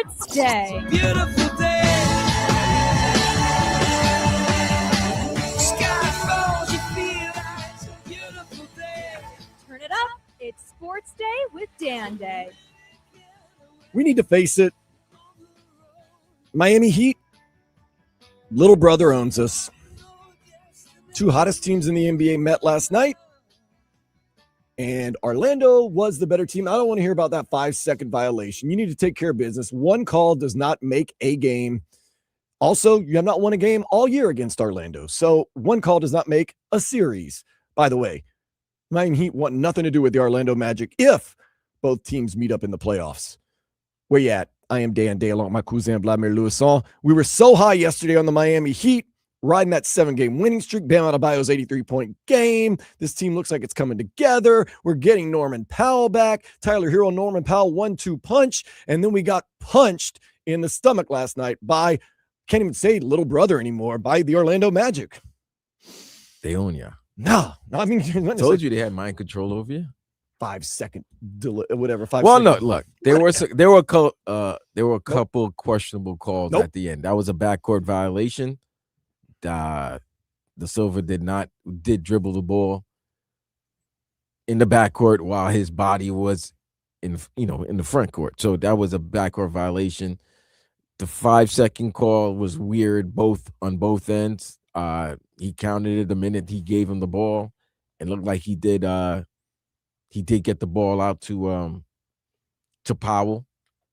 Sports Day. Beautiful day. Sky falls, you feel like it's a beautiful day. Turn it up. It's Sports Day with Dan Day. We need to face it. Miami Heat, little brother owns us. Two hottest teams in the NBA met last night, and Orlando was the better team. I don't want to hear about that 5-second violation. You need to take care of business. One call does not make a game. Also, you have not won a game all year against Orlando, so one call does not make a series. By the way, Miami Heat want nothing to do with the Orlando Magic if both teams meet up in the playoffs. Where you at? I am Dan Day along with my cousin Vladimir Louison. We were so high yesterday on the Miami Heat, riding that 7-game winning streak. Bam Adebayo's 83-point game. This team looks like it's coming together. We're getting Norman Powell back. Tyler Hero, Norman Powell, 1-2 punch. And then we got punched in the stomach last night by, can't even say little brother anymore, by the Orlando Magic. They own you. No, I mean, I told you they had mind control over you. 5-second whatever. 5 well, seconds. no, look, there were a couple questionable calls at the end. That was a backcourt violation. The Silver did dribble the ball in the backcourt while his body was in the front court. So that was a backcourt violation. The 5-second call was weird, on both ends. He counted it the minute he gave him the ball. It looked like he did get the ball out to Powell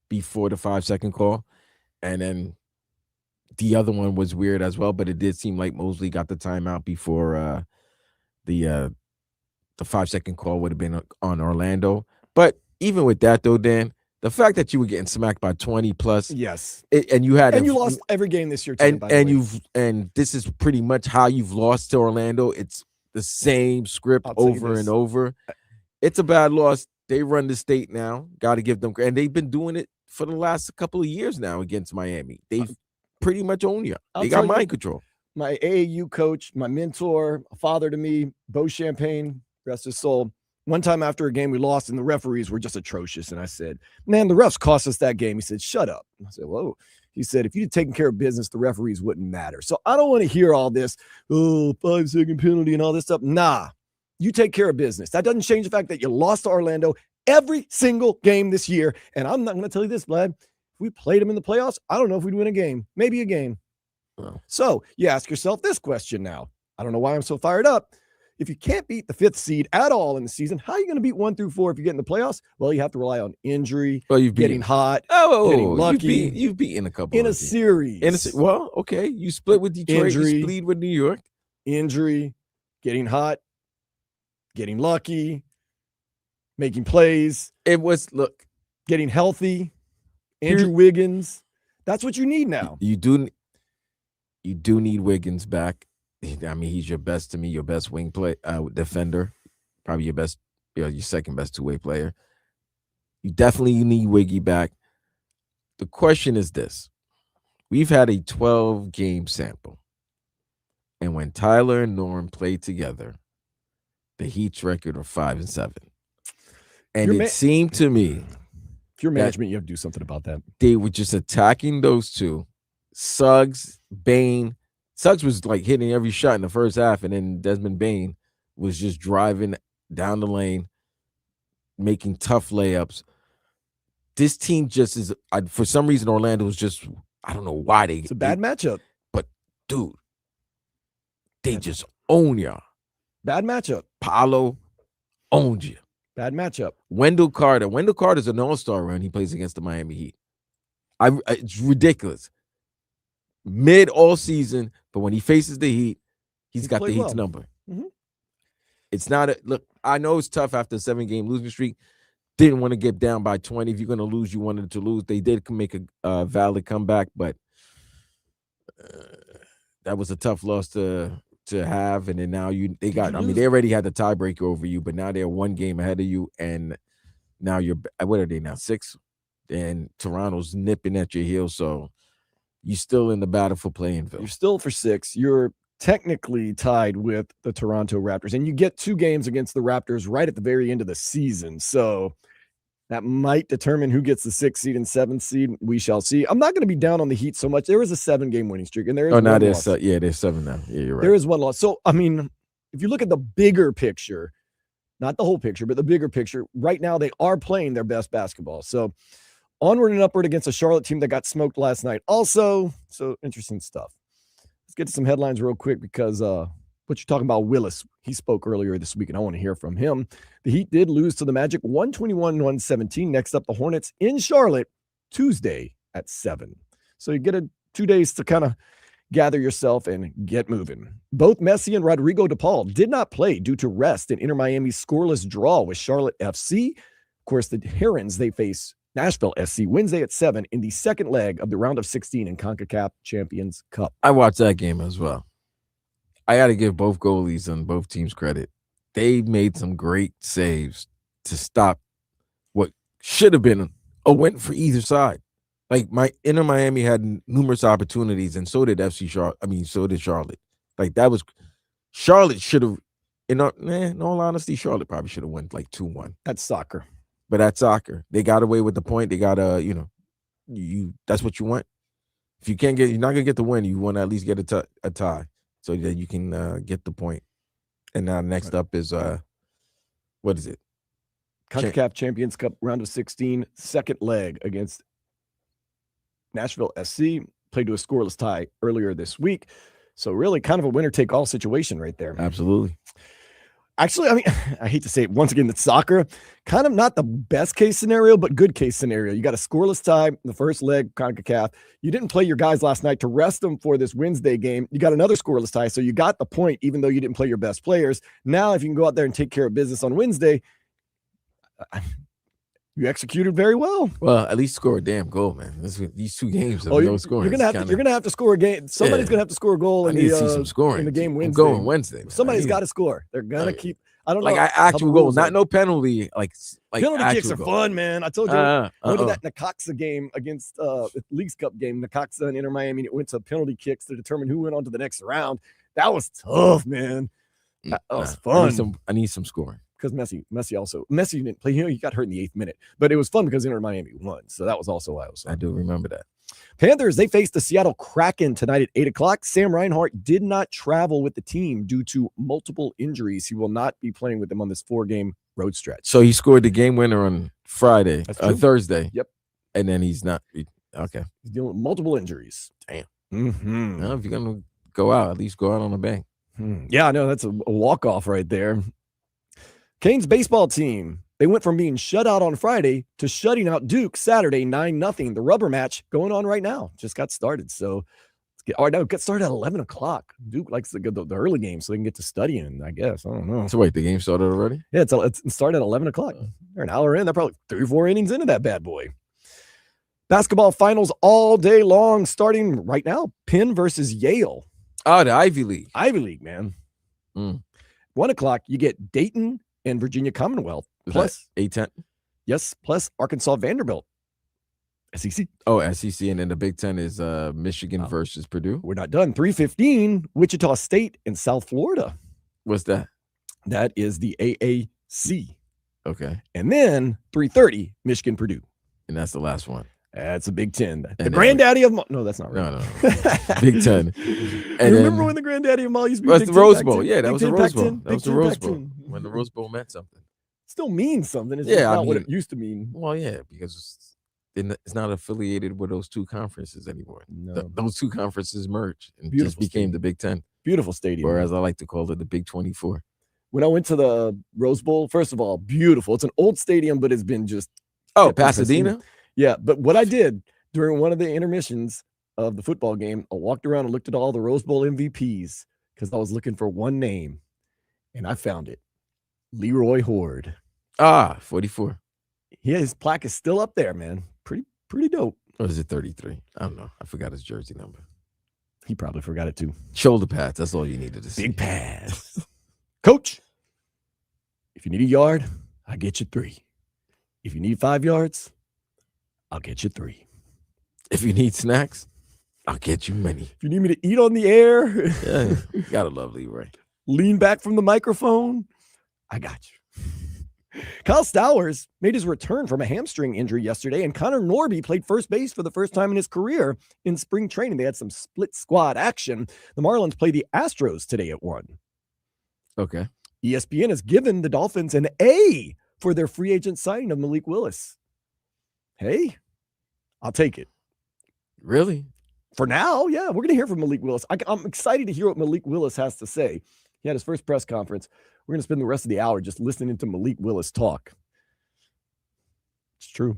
before the 5-second call. And then the other one was weird as well, but it did seem like Mosley got the timeout before the 5-second call would have been on Orlando. But even with that, though, Dan, the fact that you were getting smacked by 20 plus, yes, and you lost every game this year, too, and this is pretty much how you've lost to Orlando. It's the same script over and over. It's a bad loss. They run the state now. Got to give them, and they've been doing it for the last couple of years now against Miami. They've pretty much owned you. They got mind control. My AAU coach, my mentor, a father to me, Bo Champagne, rest his soul. One time after a game we lost and the referees were just atrocious. And I said, man, the refs cost us that game. He said, shut up. I said, whoa. He said, if you'd taken care of business, the referees wouldn't matter. So I don't want to hear all this, 5-second penalty and all this stuff. Nah, you take care of business. That doesn't change the fact that you lost to Orlando every single game this year. And I'm not going to tell you this, Vlad. If we played them in the playoffs, I don't know if we'd win a game, maybe a game. Wow. So you ask yourself this question now. I don't know why I'm so fired up. If you can't beat the 5th seed at all in the season, how are you going to beat 1 through 4 if you get in the playoffs? Well, you have to rely on injury, getting hot, getting lucky. You've beaten a couple in a series. Well, okay. You split with Detroit, you split with New York. Injury, getting hot, getting lucky, making plays. It was, getting healthy. Andrew Wiggins. That's what you need now. You do need Wiggins back. I mean, he's your best wing play defender, probably your second best two-way player. You definitely need Wiggy back. The question is this. We've had a 12-game sample. And when Tyler and Norm played together, the Heat's record are 5-7. And it seemed to me, if you're management, you have to do something about that. They were just attacking those two. Suggs, Bane. Suggs was like hitting every shot in the first half, and then Desmond Bane was just driving down the lane, making tough layups. This team just is, for some reason, Orlando was just, I don't know why they. It's a bad matchup. But, dude, they just own y'all. Bad matchup. Paolo owned you. Bad matchup. Wendell Carter's an all-star when he plays against the Miami Heat. It's ridiculous. Mid all season, but when he faces the Heat, he's got the Heat's number. Mm-hmm. It's not look. I know it's tough after a 7-game losing streak. Didn't want to get down by 20. If you're going to lose, you wanted to lose. They did make a valid comeback, but that was a tough loss to have. And then now they already had the tiebreaker over you, but now they're 1 game ahead of you, and now what are they now, 6? And Toronto's nipping at your heels, so. You're still in the battle for Plainville. You're still for 6. You're technically tied with the Toronto Raptors, and you get 2 games against the Raptors right at the very end of the season. So That might determine who gets the 6th seed and 7th seed. We shall see. I'm not going to be down on the Heat so much. There is a 7-game winning streak, and there is now one there's loss. there's 7 now. Yeah, you're right. There is one loss. So, I mean, if you look at the bigger picture, not the whole picture, but the bigger picture, right now they are playing their best basketball. So, onward and upward against a Charlotte team that got smoked last night. Also, so interesting stuff. Let's get to some headlines real quick because what you're talking about, Willis, he spoke earlier this week, and I want to hear from him. The Heat did lose to the Magic 121-117. Next up, the Hornets in Charlotte Tuesday at 7. So you get 2 days to kind of gather yourself and get moving. Both Messi and Rodrigo DePaul did not play due to rest in Inter Miami's scoreless draw with Charlotte FC. Of course, the Herons, they face Nashville SC Wednesday at 7 in the second leg of the round of 16 in CONCACAF Champions Cup. I watched that game as well. I got to give both goalies on both teams credit. They made some great saves to stop what should have been a win for either side. Like Inter Miami had numerous opportunities, and so did FC Charlotte. I mean, so did Charlotte. Like that was Charlotte should have. In all honesty, Charlotte probably should have won like 2-1. That's soccer. But that's soccer. They got away with the point. They got that's what you want. If you can't get, you're not gonna get the win. You want to at least get a tie, so that you can get the point. And now next up is what is it? CONCACAF Champions Cup round of 16, second leg against Nashville SC. Played to a scoreless tie earlier this week. So really kind of a winner-take-all situation right there. Absolutely. Actually, I mean, I hate to say it once again, it's soccer. Kind of not the best case scenario, but good case scenario. You got a scoreless tie in the first leg, CONCACAF. You didn't play your guys last night to rest them for this Wednesday game. You got another scoreless tie, so you got the point, even though you didn't play your best players. Now, if you can go out there and take care of business on Wednesday, you executed very well. Well, at least score a damn goal, man. These 2 games of no scoring. You're gonna have to score a game. Somebody's gonna have to score a goal in some scoring in the game Wednesday. Going Wednesday. Somebody's got to score. They're gonna keep. I don't know. Like actual goals, not no penalty. Like penalty kicks are goal. Fun, man. I told you. Went to that Necaxa game against the Leagues Cup game, Necaxa and Inter Miami. It went to penalty kicks to determine who went on to the next round. That was tough, man. That was fun. I need some scoring. Because Messi didn't play. He got hurt in the 8th minute, but it was fun because Inter Miami won. So that was also why I was fun. I do remember that. Panthers, they faced the Seattle Kraken tonight at 8:00. Sam Reinhart did not travel with the team due to multiple injuries. He will not be playing with them on this 4-game road stretch. So he scored the game winner on Friday, Thursday. Yep. And then he's not. Okay. He's dealing with multiple injuries. Damn. Mm-hmm. Now, if you're going to go out, at least go out on a bang. Yeah, I know. That's a walk-off right there. Canes baseball team, they went from being shut out on Friday to shutting out Duke Saturday 9-0. The rubber match going on right now. Just got started. So get started at 11 o'clock. Duke likes to go the early game so they can get to studying, I guess. I don't know. So wait, the game started already? Yeah, it's started at 11 o'clock. They're an hour in. They're probably 3 or 4 innings into that bad boy. Basketball finals all day long starting right now. Penn versus Yale. Oh, the Ivy League. Ivy League, man. 1 o'clock, you get Dayton and Virginia Commonwealth. Plus A10. Yes, plus Arkansas Vanderbilt. SEC. Oh, SEC, and then the Big Ten is Michigan versus Purdue. We're not done. 3:15, Wichita State and South Florida. What's that? That is the AAC. Okay. And then 3:30, Michigan Purdue. And that's the last one. That's a Big Ten. The granddaddy of no, that's not right. No. Big Ten. And remember when the granddaddy of all used to be Big the Rose Bowl? Yeah, that was the Rose Bowl. That was the Rose Bowl. When the Rose Bowl meant something. Still means something. It's just not what it used to mean. Well, yeah, because it's not affiliated with those 2 conferences anymore. No. Those 2 conferences merged and Beautiful just became stadium. the Big Ten. Beautiful stadium. Or as I like to call it, the Big 24. When I went to the Rose Bowl, first of all, beautiful. It's an old stadium, but it's been just Pasadena? Yeah, but what I did during one of the intermissions of the football game, I walked around and looked at all the Rose Bowl MVPs because I was looking for one name, and I found it. Leroy Horde. 44. Yeah, his plaque is still up there, man. Pretty dope. Or is it 33? I don't know. I forgot his jersey number. He probably forgot it too. Shoulder pads. That's all you needed to see. Big pads. Coach, if you need a yard, I'll get you 3. If you need 5 yards, I'll get you 3. If you need snacks, I'll get you many. If you need me to eat on the air, yeah, you gotta love Leroy. Lean back from the microphone, I got you. Kyle Stowers made his return from a hamstring injury yesterday, and Connor Norby played first base for the first time in his career in spring training. They had some split squad action. The Marlins play the Astros today at 1. Okay. ESPN has given the Dolphins an A for their free agent signing of Malik Willis. Hey, I'll take it. Really? For now, yeah, we're going to hear from Malik Willis. I'm excited to hear what Malik Willis has to say. He had his first press conference. We're going to spend the rest of the hour just listening to Malik Willis talk. It's true.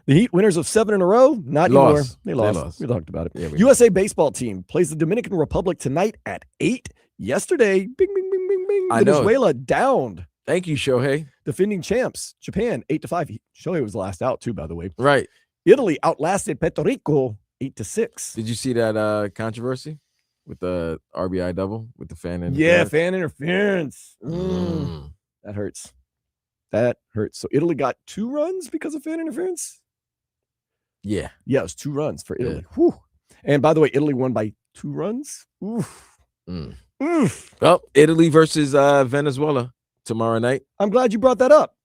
The Heat, winners of 7 in a row, not anymore. They lost. We talked about it. Yeah, USA baseball team plays the Dominican Republic tonight at 8. Yesterday, bing, bing, bing, bing, bing. Venezuela downed. Thank you, Shohei. Defending champs, Japan, 8-5. Shohei was the last out, too, by the way. Right. Italy outlasted Puerto Rico 8-6. Did you see that controversy with the RBI double with the fan interference? Yeah, fan interference. That hurts. That hurts. So Italy got 2 runs because of fan interference? Yeah. Yeah, it was 2 runs for Italy. Whew. And by the way, Italy won by 2 runs. Oof. Oof. Well, Italy versus Venezuela tomorrow night. I'm glad you brought that up.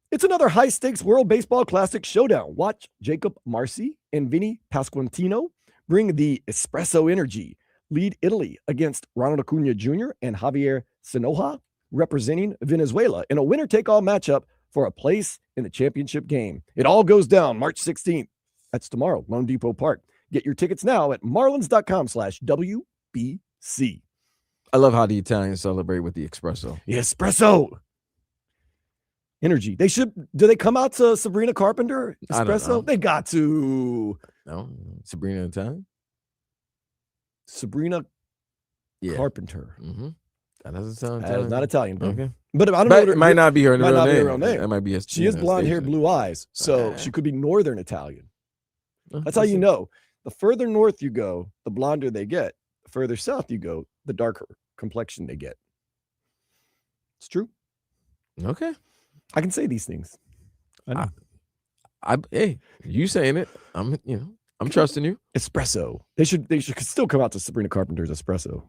It's another high-stakes World Baseball Classic showdown. Watch Jacob Marcy and Vinny Pasquantino bring the espresso energy, lead Italy against Ronald Acuna Jr. and Javier Sinoja, representing Venezuela in a winner-take-all matchup for a place in the championship game. It all goes down March 16th. That's tomorrow, Lone Depot Park. Get your tickets now at marlins.com/WBC. I love how the Italians celebrate with the espresso. The espresso energy. They should. Do they come out to Sabrina Carpenter espresso? They got to. No, Sabrina Italian. Sabrina Carpenter. Mm-hmm. That doesn't sound Italian. Italian. That is not Italian, bro. Okay. But I don't know. It might not be her real name. It might be she has blonde hair, blue eyes, so she could be Northern Italian. That's how you know. The further north you go, the blonder they get. The further south you go, the darker complexion they get. It's true. Okay. I can say these things. I know. Hey, you saying it? I'm trusting you. Espresso. They should still come out to Sabrina Carpenter's espresso.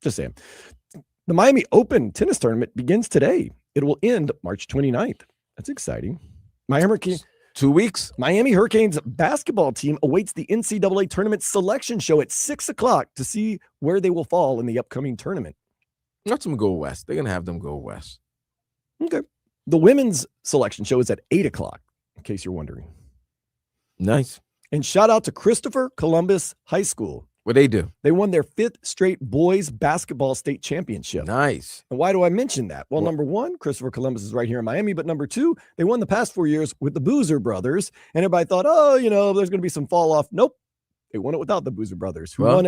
Just saying. The Miami Open tennis tournament begins today. It will end March 29th. That's exciting. Miami 2 weeks. Miami Hurricanes basketball team awaits the NCAA tournament selection show at 6:00 to see where they will fall in the upcoming tournament. Let them go west. They're gonna have them go west. Okay. The women's selection show is at 8:00, in case you're wondering. Nice. And shout out to Christopher Columbus High School. What they do? They won their 5th straight boys basketball state championship. Nice. And why do I mention that? Well, number 1, Christopher Columbus is right here in Miami. But number 2, they won the past 4 years with the Boozer brothers. And everybody thought, there's going to be some fall off. Nope. They won it without the Boozer brothers, who won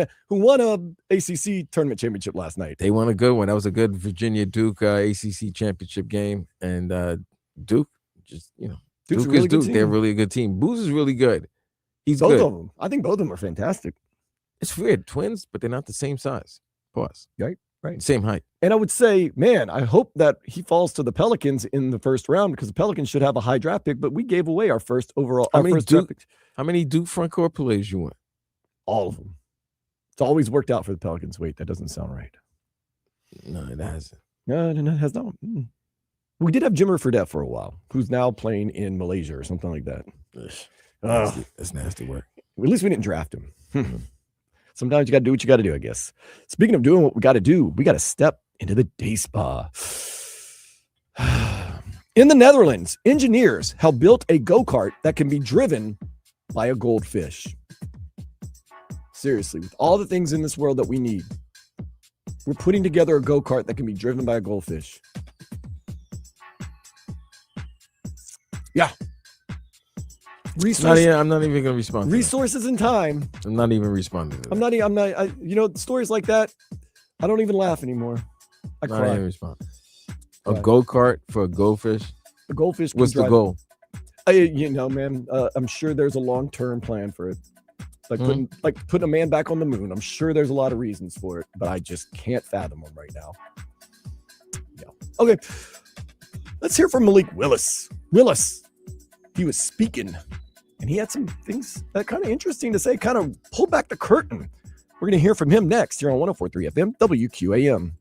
a ACC tournament championship last night. They won a good one. That was a good Virginia Duke ACC championship game. And Duke, just Duke's Duke is Duke. They're really a good team. Boozer's really good. He's both good. of them. I think both of them are fantastic. It's weird. Twins, but they're not the same size. Pause. Right. Same height. And I would say, man, I hope that he falls to the Pelicans in the first round, because the Pelicans should have a high draft pick, but we gave away our first overall. How many Duke front court players you want? All of them. It's always worked out for the Pelicans. Wait, that doesn't sound right. No, it hasn't. No, it has not. We did have Jimmer Fredette for a while, who's now playing in Malaysia or something like that. That's nasty work. At least we didn't draft him. Sometimes you got to do what you got to do, I guess. Speaking of doing what we got to do, we got to step into the day spa. In the Netherlands, engineers have built a go-kart that can be driven by a goldfish. Seriously, with all the things in this world that we need, we're putting together a go-kart that can be driven by a goldfish. Yeah. I'm not even going to respond. Resources and time. I'm not even responding. I'm not. Stories like that, I don't even laugh anymore. I cry. Not even respond. A go-kart for a goldfish. A goldfish. What's the goal? Man. I'm sure there's a long-term plan for it. Like putting a man back on the moon. I'm sure there's a lot of reasons for it, but I just can't fathom them right now. Yeah. Okay. Let's hear from Malik Willis. He was speaking, and he had some things that kind of interesting to say, kind of pull back the curtain. We're going to hear from him next here on 104.3 FM, WQAM.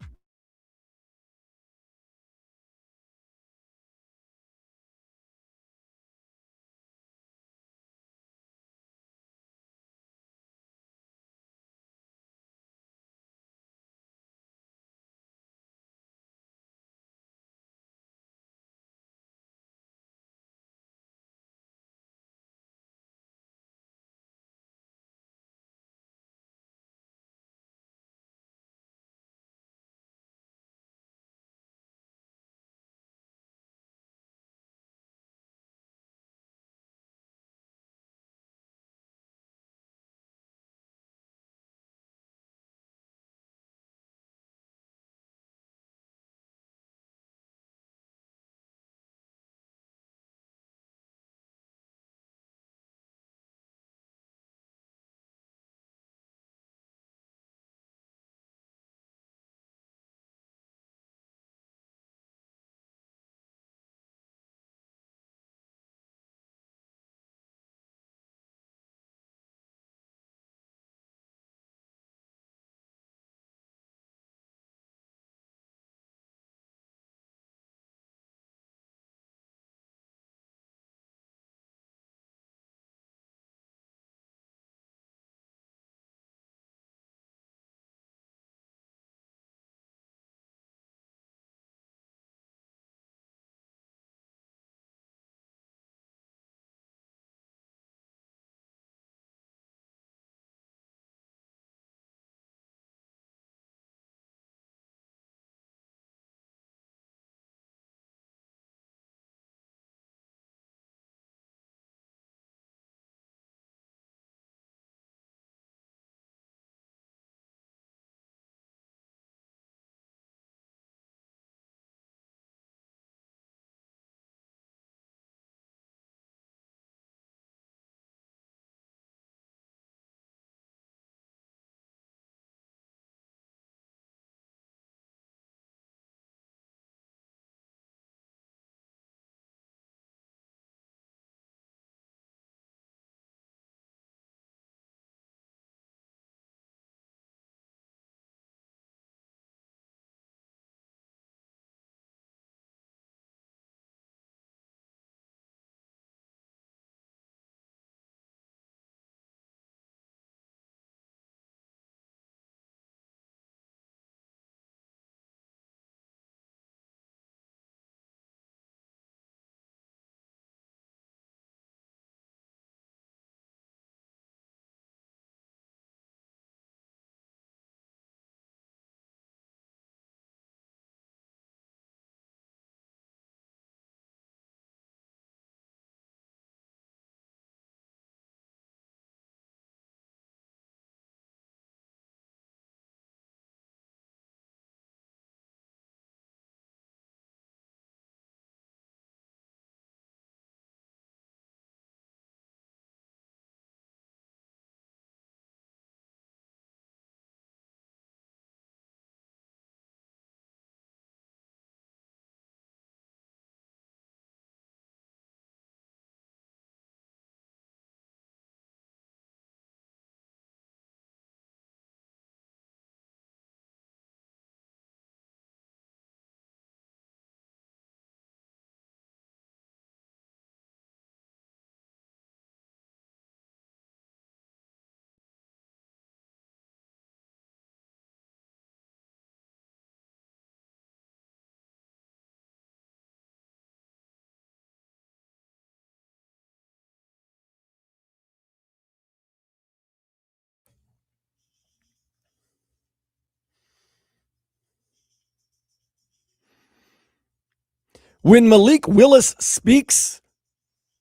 When Malik Willis speaks,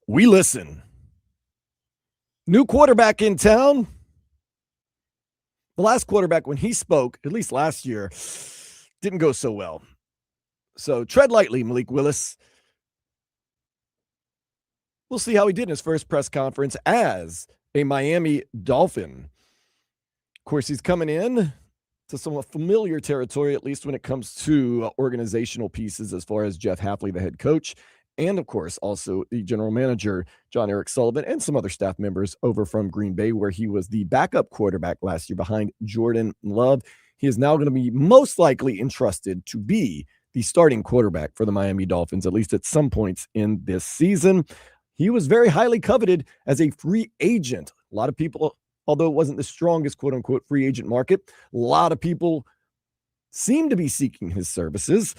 we listen. New quarterback in town. The last quarterback, when he spoke, at least last year, didn't go so well. So tread lightly, Malik Willis. We'll see how he did in his first press conference as a Miami Dolphin. Of course, he's coming in to somewhat familiar territory, at least when it comes to organizational pieces, as far as Jeff Hafley, the head coach, and of course, also the general manager, John Eric Sullivan, and some other staff members over from Green Bay, where he was the backup quarterback last year behind Jordan Love. He is now going to be most likely entrusted to be the starting quarterback for the Miami Dolphins, at least at some points in this season. He was very highly coveted as a free agent. A lot of people, although it wasn't the strongest quote-unquote free agent market, a lot of people seem to be seeking his services.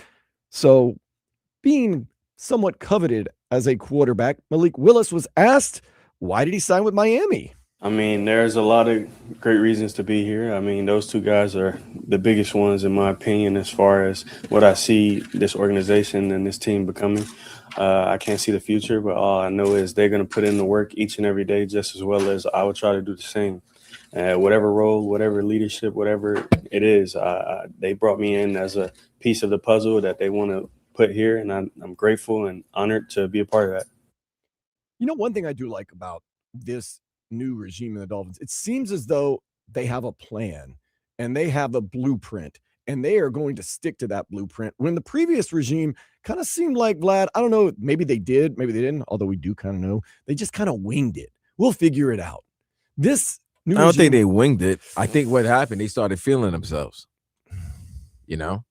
So being somewhat coveted as a quarterback, Malik Willis was asked, why did he sign with Miami? I mean, there's a lot of great reasons to be here. I mean, those two guys are the biggest ones, in my opinion, as far as what I see this organization and this team becoming. I can't see the future, but all I know is they're going to put in the work each and every day just as well as I would try to do the same. Whatever role, whatever leadership, whatever it is, they brought me in as a piece of the puzzle that they want to put here, and I'm grateful and honored to be a part of that. You know, one thing I do like about this new regime in the Dolphins, it seems as though they have a plan and they have a blueprint, and they are going to stick to that blueprint. When the previous regime kind of seemed like, Vlad, I don't know, maybe they did, maybe they didn't, although we do kind of know, they just kind of winged it. We'll figure it out. This new I don't regime, think they winged it. I think what happened, they started feeling themselves. You know,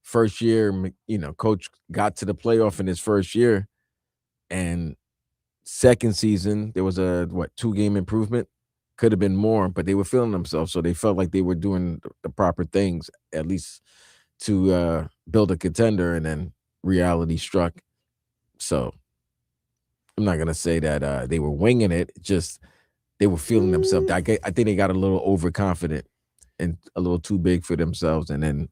first year, coach got to the playoff in his first year, and second season, there was a 2-game improvement. Could have been more, but they were feeling themselves, so they felt like they were doing the proper things, at least to build a contender, and then reality struck. So I'm not gonna say that they were winging it, just they were feeling themselves. I think they got a little overconfident and a little too big for themselves, and then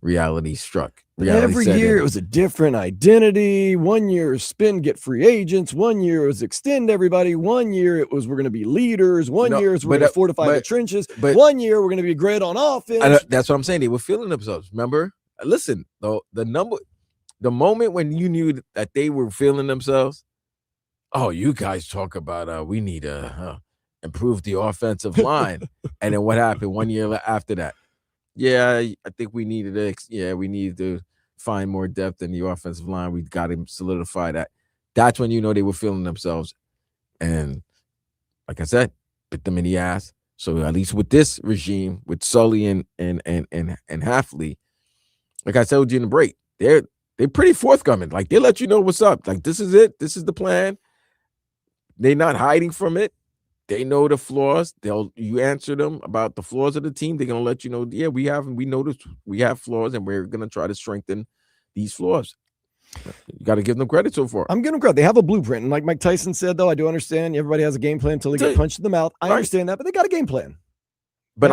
reality struck. Every year it was a different identity. 1 year spin, get free agents. 1 year it was extend everybody. 1 year it was we're going to be leaders. 1 year is we're going to fortify the trenches. But 1 year we're going to be great on offense. That's what I'm saying. They were feeling themselves. Remember? Listen, though, the moment when you knew that they were feeling themselves, oh, you guys talk about we need to improve the offensive line. And then what happened 1 year after that? Yeah, I think we needed to find more depth in the offensive line. We got to solidify that. That's when they were feeling themselves. And like I said, bit them in the ass. So at least with this regime, with Sully and Hafley, like I told you in the break, they're pretty forthcoming. Like they let you know what's up. Like this is it. This is the plan. They're not hiding from it. They know the flaws. You answer them about the flaws of the team. They're gonna let you know. Yeah, we noticed we have flaws, and we're gonna try to strengthen these flaws. You got to give them credit so far. I'm giving them credit. They have a blueprint, and like Mike Tyson said, though, I do understand everybody has a game plan until they get punched in the mouth. I understand that, but they got a game plan. But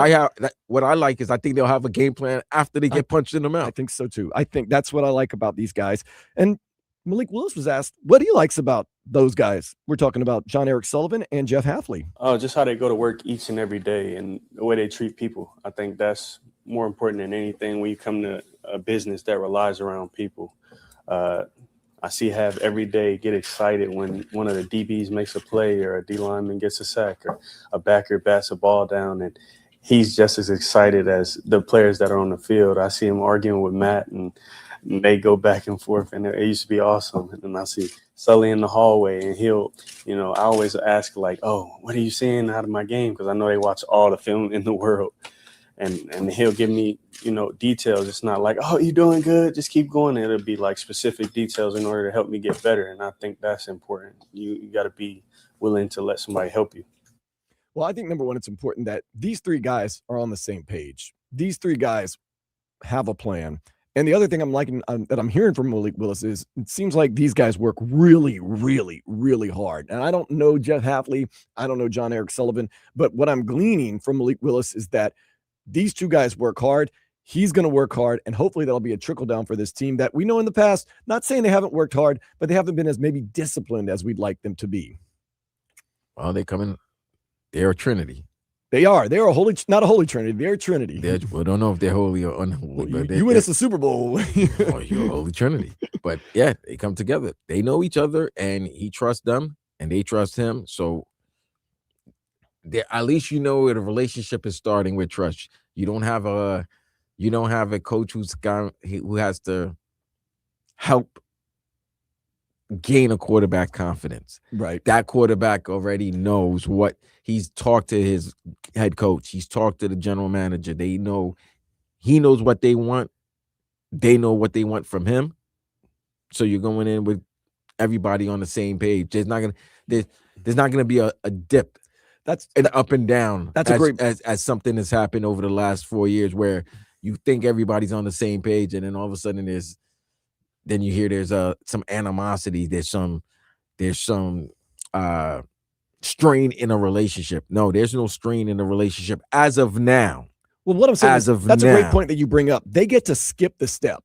what I like is I think they'll have a game plan after they get punched in the mouth. I think so too. I think that's what I like about these guys. And Malik Willis was asked what he likes about those guys. We're talking about John Eric Sullivan and Jeff Hafley. Oh, just how they go to work each and every day and the way they treat people. I think that's more important than anything when you come to a business that relies around people. I see Hav every day get excited when one of the DBs makes a play or a D lineman gets a sack or a backer bats a ball down, and he's just as excited as the players that are on the field. I see him arguing with Matt, and they go back and forth, and it used to be awesome. And then I see Sully in the hallway, and he'll, I always ask, like, oh, what are you seeing out of my game? Because I know they watch all the film in the world. And he'll give me, details. It's not like, oh, you're doing good, just keep going. It'll be like specific details in order to help me get better. And I think that's important. You got to be willing to let somebody help you. Well, I think, number one, it's important that these three guys are on the same page. These three guys have a plan. And the other thing I'm liking that I'm hearing from Malik Willis is it seems like these guys work really, really, really hard. And I don't know Jeff Hafley. I don't know John Eric Sullivan. But what I'm gleaning from Malik Willis is that these two guys work hard. He's going to work hard, and hopefully that'll be a trickle down for this team that we know in the past, not saying they haven't worked hard, but they haven't been as maybe disciplined as we'd like them to be. Well, they're a trinity. They are. They're not a holy trinity. They're a trinity. We don't know if they're holy or unholy. Well, but you win us the Super Bowl. Oh, you're a holy trinity. But yeah, they come together. They know each other, and he trusts them, and they trust him. So at least you know the relationship is starting with trust. You don't have a coach who has to help gain a quarterback confidence. Right. That quarterback already knows what he's talked to his head coach. He's talked to the general manager. He knows what they want. They know what they want from him. So you're going in with everybody on the same page. There's not gonna be a dip. That's an up and down. That's as something has happened over the last 4 years where you think everybody's on the same page, and then all of a sudden then you hear there's some animosity. There's some strain in a relationship. No, there's no strain in a relationship as of now. Well, what I'm saying is that's a great point that you bring up. They get to skip the step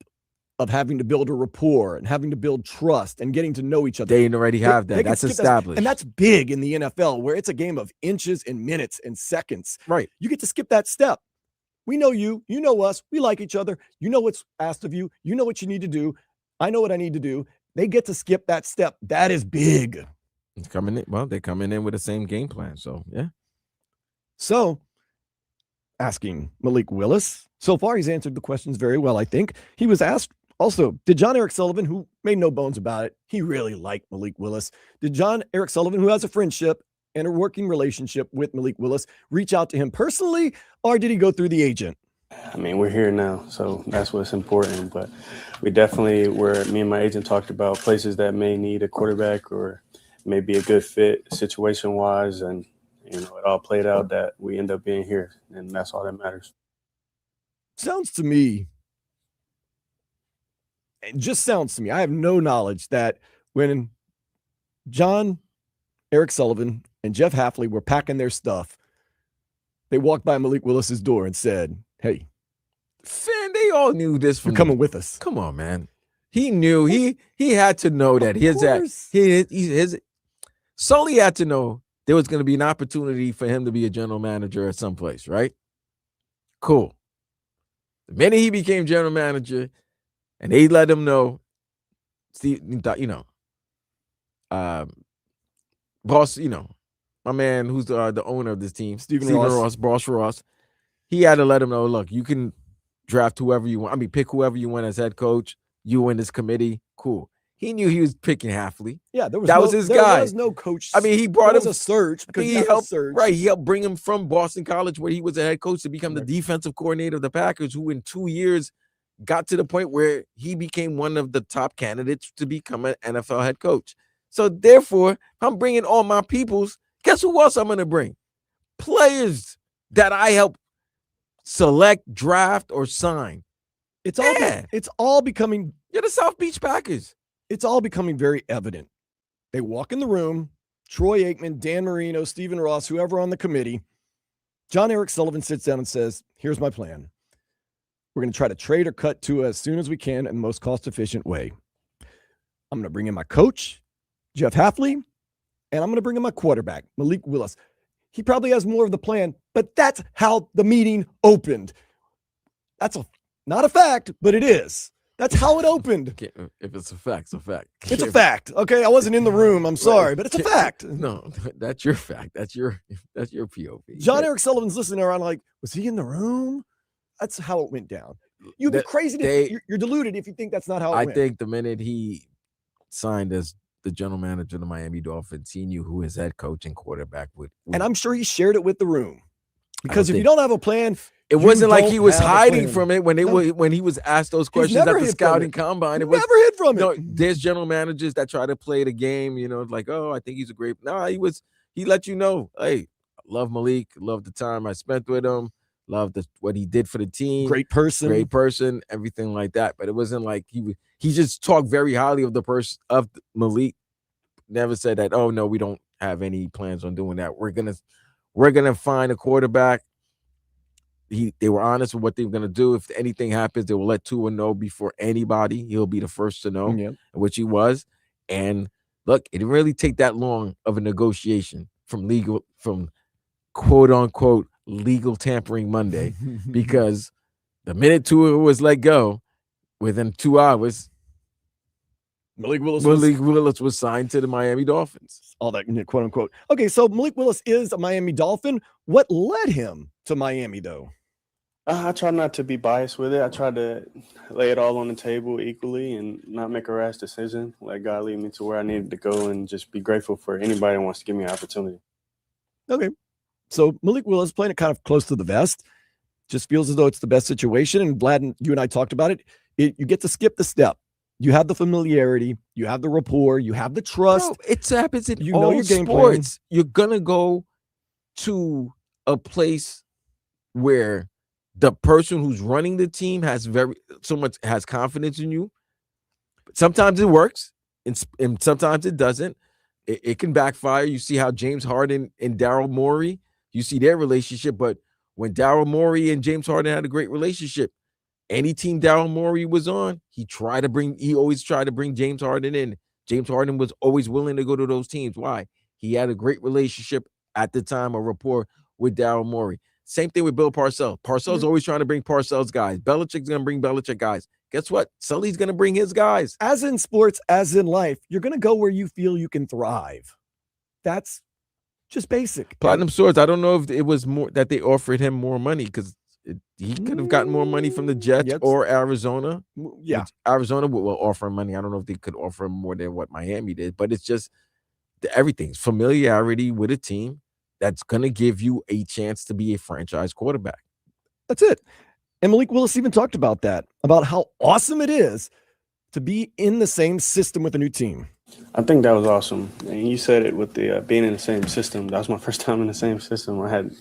of having to build a rapport and having to build trust and getting to know each other. They already have that. That's established. And that's big in the NFL, where it's a game of inches and minutes and seconds. Right. You get to skip that step. We know you. You know us. We like each other. You know what's asked of you. You know what you need to do. I know what I need to do. They get to skip that step. That is big. They're coming in with the same game plan. So, yeah. So, asking Malik Willis. So far, he's answered the questions very well, I think. He was asked also, did John Eric Sullivan, who made no bones about it, he really liked Malik Willis. Did John Eric Sullivan, who has a friendship and a working relationship with Malik Willis, reach out to him personally, or did he go through the agent? I mean, we're here now, so that's what's important. But we definitely me and my agent talked about places that may need a quarterback or may be a good fit situation-wise, and it all played out that we end up being here, and that's all that matters. Sounds to me, it just sounds to me, I have no knowledge that when John Eric Sullivan and Jeff Hafley were packing their stuff, they walked by Malik Willis's door and said, "Hey, Finn, they all knew this from you're coming with us." Come on, man. He knew. He had to know that Sully had to know there was going to be an opportunity for him to be a general manager at some place, right? Cool. The minute he became general manager, and they let him know, boss, my man who's the owner of this team, Stephen Ross, Boss Ross, he had to let him know, look, you can draft whoever you want. I mean, pick whoever you want as head coach. You in this committee, cool. He knew he was picking Hafley. Yeah, that was his guy. There was no coach. I mean, he brought him a search because he helped. Right, he helped bring him from Boston College, where he was a head coach, to become the defensive coordinator of the Packers, who in 2 years got to the point where he became one of the top candidates to become an NFL head coach. So therefore, I'm bringing all my peoples. Guess who else I'm going to bring? Players that I help select, draft, or sign. It's all becoming. You're the South Beach Packers. It's all becoming very evident. They walk in the room, Troy Aikman, Dan Marino, Stephen Ross, whoever on the committee. John Eric Sullivan sits down and says, "Here's my plan. We're going to try to trade or cut Tua as soon as we can in the most cost-efficient way. I'm going to bring in my coach, Jeff Hafley, and I'm going to bring in my quarterback, Malik Willis." He probably has more of the plan, but that's how the meeting opened. That's not a fact, but it is. That's how it opened. If it's a fact, it's a fact. It's a fact. Okay, I wasn't in the room. I'm sorry, but it's a fact. No, that's your fact. That's your POV. John Eric Sullivan's listening around like, was he in the room? That's how it went down. You'd be crazy. You're deluded if you think that's not how it went. I think the minute he signed as the general manager of the Miami Dolphins, he knew who his head coach and quarterback would. And I'm sure he shared it with the room. Because if you don't have a plan, it wasn't like he was hiding from it when he was asked those questions at the scouting combine. It was never hid from it. There's general managers that try to play the game, like, oh, I think he's a great. No, he let you know, hey, I love Malik, love the time I spent with him, love what he did for the team. Great person, everything like that. But it wasn't like he just talked very highly of the person of Malik. Never said that, oh no, we don't have any plans on doing that. We're gonna find a quarterback they were honest with what they were going to do. If anything happens, they will let Tua know before anybody. He'll be the first to know, which he was. And look, it didn't really take that long of a negotiation from quote unquote legal tampering Monday, because the minute Tua was let go, within 2 hours, Malik Willis was signed to the Miami Dolphins. All that quote unquote. Okay, so Malik Willis is a Miami Dolphin. What led him to Miami, though? I try not to be biased with it. I try to lay it all on the table equally and not make a rash decision. Let God lead me to where I needed to go, and just be grateful for anybody that wants to give me an opportunity. Okay, so Malik Willis playing it kind of close to the vest. Just feels as though it's the best situation. And Vlad, you and I talked about it. You get to skip the step. You have the familiarity, you have the rapport, you have the trust. Bro, it happens in all your game sports. You're gonna go to a place where the person who's running the team has confidence in you. Sometimes it works, and sometimes it doesn't. It can backfire. You see how James Harden and Daryl Morey, you see their relationship. But when Daryl Morey and James Harden had a great relationship, any team Daryl Morey was on, he always tried to bring James Harden in. James Harden was always willing to go to those teams. Why? He had a great relationship at the time, a rapport with Daryl Morey. Same thing with Bill Parcells. Parcells always trying to bring Parcells guys. Belichick's going to bring Belichick guys. Guess what? Sully's going to bring his guys. As in sports, as in life, you're going to go where you feel you can thrive. That's just basic. Platinum Swords, I don't know if it was more that they offered him more money, because he could have gotten more money from the Jets or Arizona. Yeah. Arizona will offer him money. I don't know if they could offer him more than what Miami did, but it's just everything's familiarity with a team that's going to give you a chance to be a franchise quarterback. That's it. And Malik Willis even talked about that, about how awesome it is to be in the same system with a new team. I think that was awesome. And you said it with the being in the same system. That was my first time in the same system. I had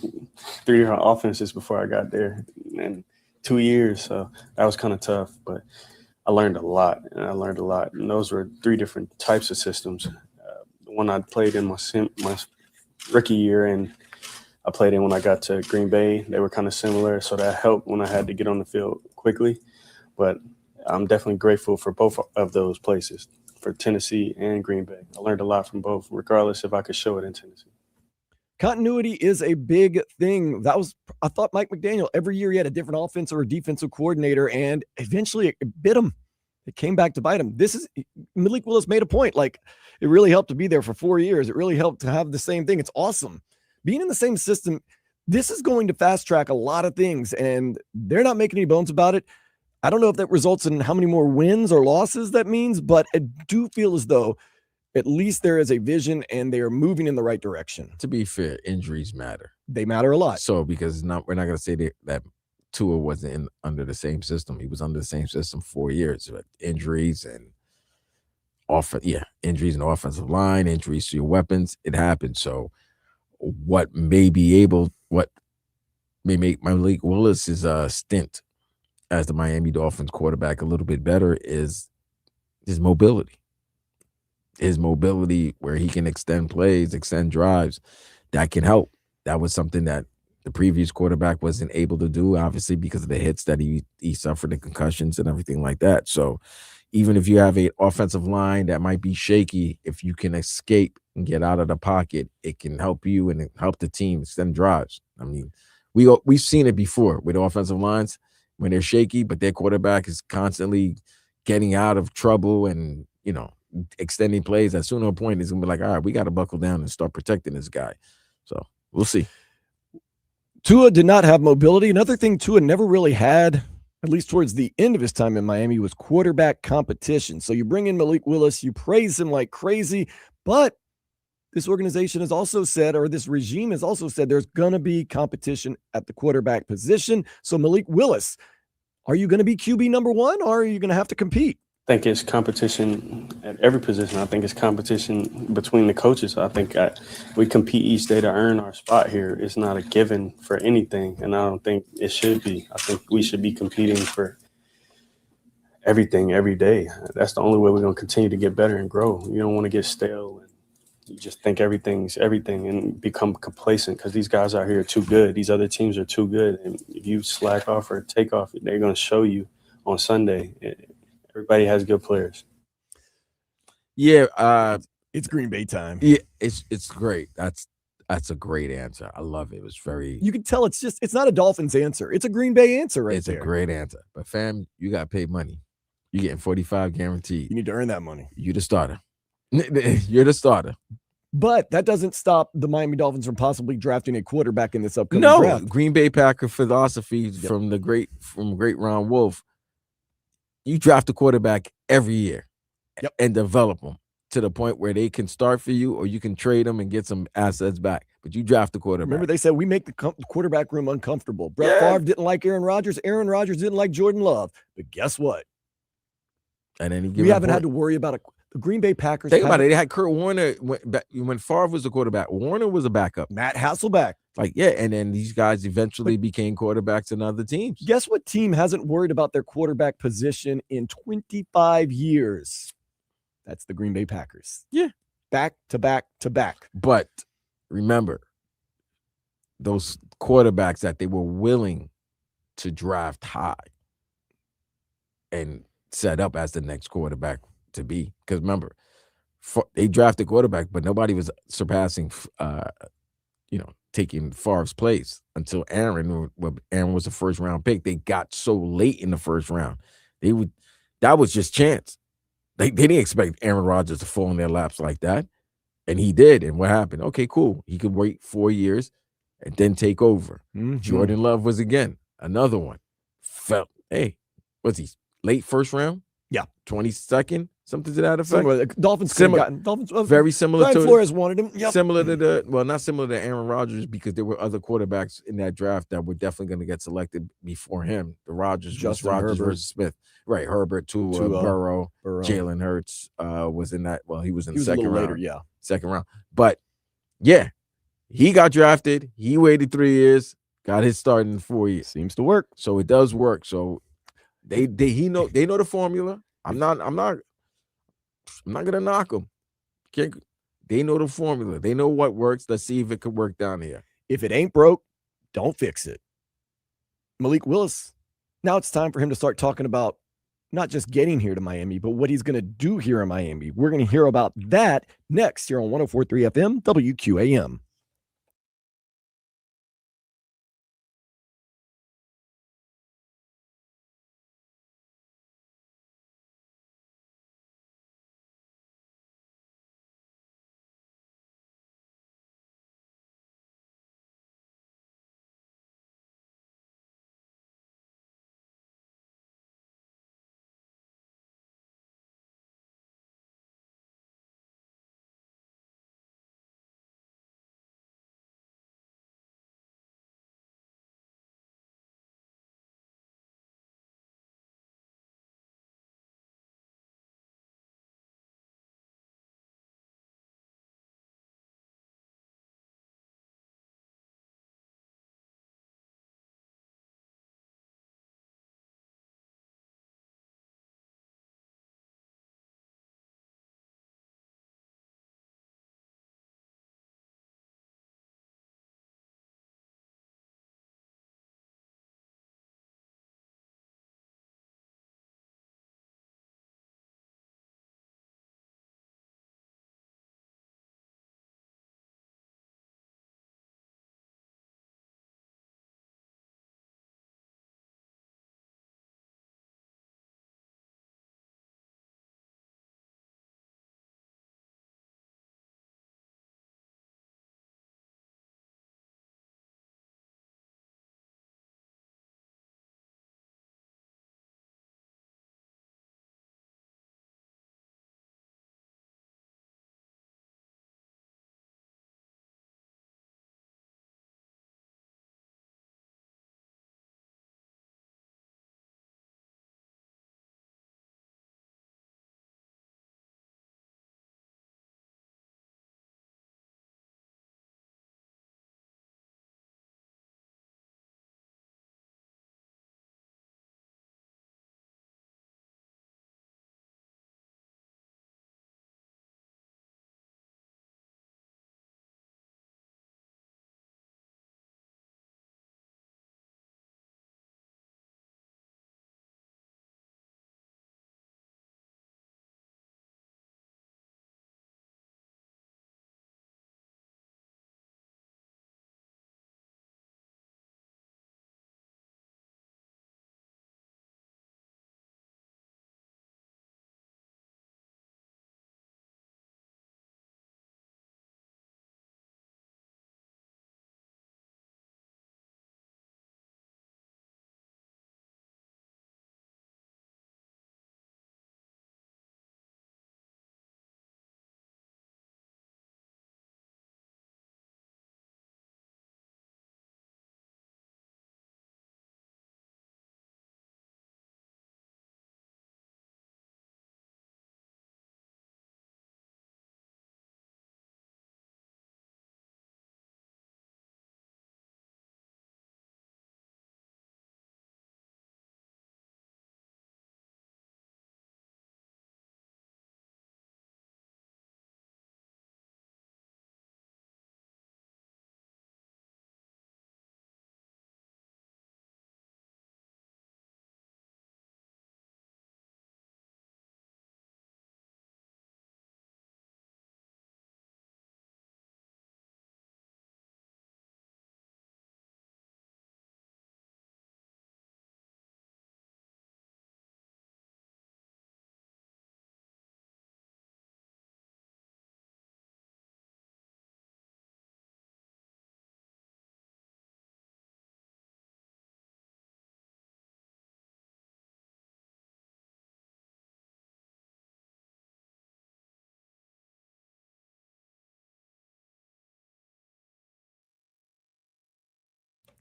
3 different offenses before I got there in 2 years. So that was kind of tough, but I learned a lot. And those were 3 different types of systems. The one I played in my rookie year, and I played in when I got to Green Bay. They were kind of similar, so that helped when I had to get on the field quickly. But I'm definitely grateful for both of those places, for Tennessee and Green Bay. I learned a lot from both, regardless if I could show it in Tennessee. Continuity is a big thing. I thought Mike McDaniel, every year he had a different offensive or defensive coordinator, and eventually it bit him. It came back to bite him. Malik Willis made a point. Like, it really helped to be there for 4 years. It really helped to have the same thing. It's awesome. Being in the same system, this is going to fast track a lot of things, and they're not making any bones about it. I don't know if that results in how many more wins or losses that means, but I do feel as though at least there is a vision and they are moving in the right direction. To be fair, injuries matter. They matter a lot. So, because we're not going to say that Tua wasn't under the same system. He was under the same system 4 years, but injuries and injuries in the offensive line, injuries to your weapons, it happens. So what may make Malik Willis's stint as the Miami Dolphins quarterback a little bit better is his mobility. His mobility, where he can extend plays, extend drives, that can help. That was something that the previous quarterback wasn't able to do, obviously, because of the hits that he suffered, the concussions and everything like that. So even if you have an offensive line that might be shaky, if you can escape and get out of the pocket, it can help you and help the team extend drives. I mean, we've seen it before with offensive lines when they're shaky, but their quarterback is constantly getting out of trouble and, extending plays. At sooner or point, it's going to be like, all right, we got to buckle down and start protecting this guy. So we'll see. Tua did not have mobility. Another thing Tua never really had, at least towards the end of his time in Miami, was quarterback competition. So you bring in Malik Willis, you praise him like crazy, but this organization has also said, or this regime has also said, there's going to be competition at the quarterback position. So Malik Willis, are you going to be QB number 1, or are you going to have to compete? I think it's competition at every position. I think it's competition between the coaches. I think we compete each day to earn our spot here. It's not a given for anything, and I don't think it should be. I think we should be competing for everything every day. That's the only way we're going to continue to get better and grow. You don't want to get stale and you just think everything's everything and become complacent because these guys out here are too good. These other teams are too good. And if you slack off or take off, they're going to show you on Sunday. Everybody has good players. Yeah, it's Green Bay time. Yeah, it's great. That's a great answer. I love it. It was very. You can tell it's not a Dolphins answer. It's a Green Bay answer right it's there. It's a great answer. But fam, you got paid money. You're getting 45 guaranteed. You need to earn that money. You're the starter. You're the starter. But that doesn't stop the Miami Dolphins from possibly drafting a quarterback in this upcoming draft. Green Bay Packer philosophy from great Ron Wolf. You draft a quarterback every year and develop them to the point where they can start for you, or you can trade them and get some assets back. But you draft the quarterback. Remember, they said we make the quarterback room uncomfortable. Brett Favre didn't like Aaron Rodgers. Aaron Rodgers didn't like Jordan Love. But guess what? And then we haven't had to worry about the Green Bay Packers. Think about it. They had Kurt Warner when Favre was the quarterback. Warner was a backup. Matt Hasselbeck. And then these guys eventually became quarterbacks in other teams. Guess what team hasn't worried about their quarterback position in 25 years? That's the Green Bay Packers. Yeah. Back to back to back. But remember, those quarterbacks that they were willing to draft high and set up as the next quarterback to be. Because remember, they drafted quarterback, but nobody was surpassing, taking Favre's place until Aaron was a first round pick. They got so late in the first round. That was just chance. They didn't expect Aaron Rodgers to fall in their laps like that. And he did. And what happened? Okay, cool. He could wait 4 years and then take over. Mm-hmm. Jordan Love was again another one. Was he late first round? Yeah. 22nd? Something to that effect. Similar. Dolphins very similar Brian to Flores wanted him. Yep. Similar to not similar to Aaron Rodgers, because there were other quarterbacks in that draft that were definitely going to get selected before him. The Rodgers versus Smith. Right. Herbert, Tua, Burrow. Jalen Hurts was in that. Well, he was in the second round. Later, second round. But yeah, he got drafted. He waited 3 years, got his start in 4 years. Seems to work. So it does work. So they know the formula. I'm not gonna knock them. They know the formula. They know what works. Let's see if it could work down here. If it ain't broke, don't fix it. Malik Willis. Now it's time for him to start talking about not just getting here to Miami, but what he's going to do here in Miami. We're going to hear about that next here on 104.3 FM WQAM.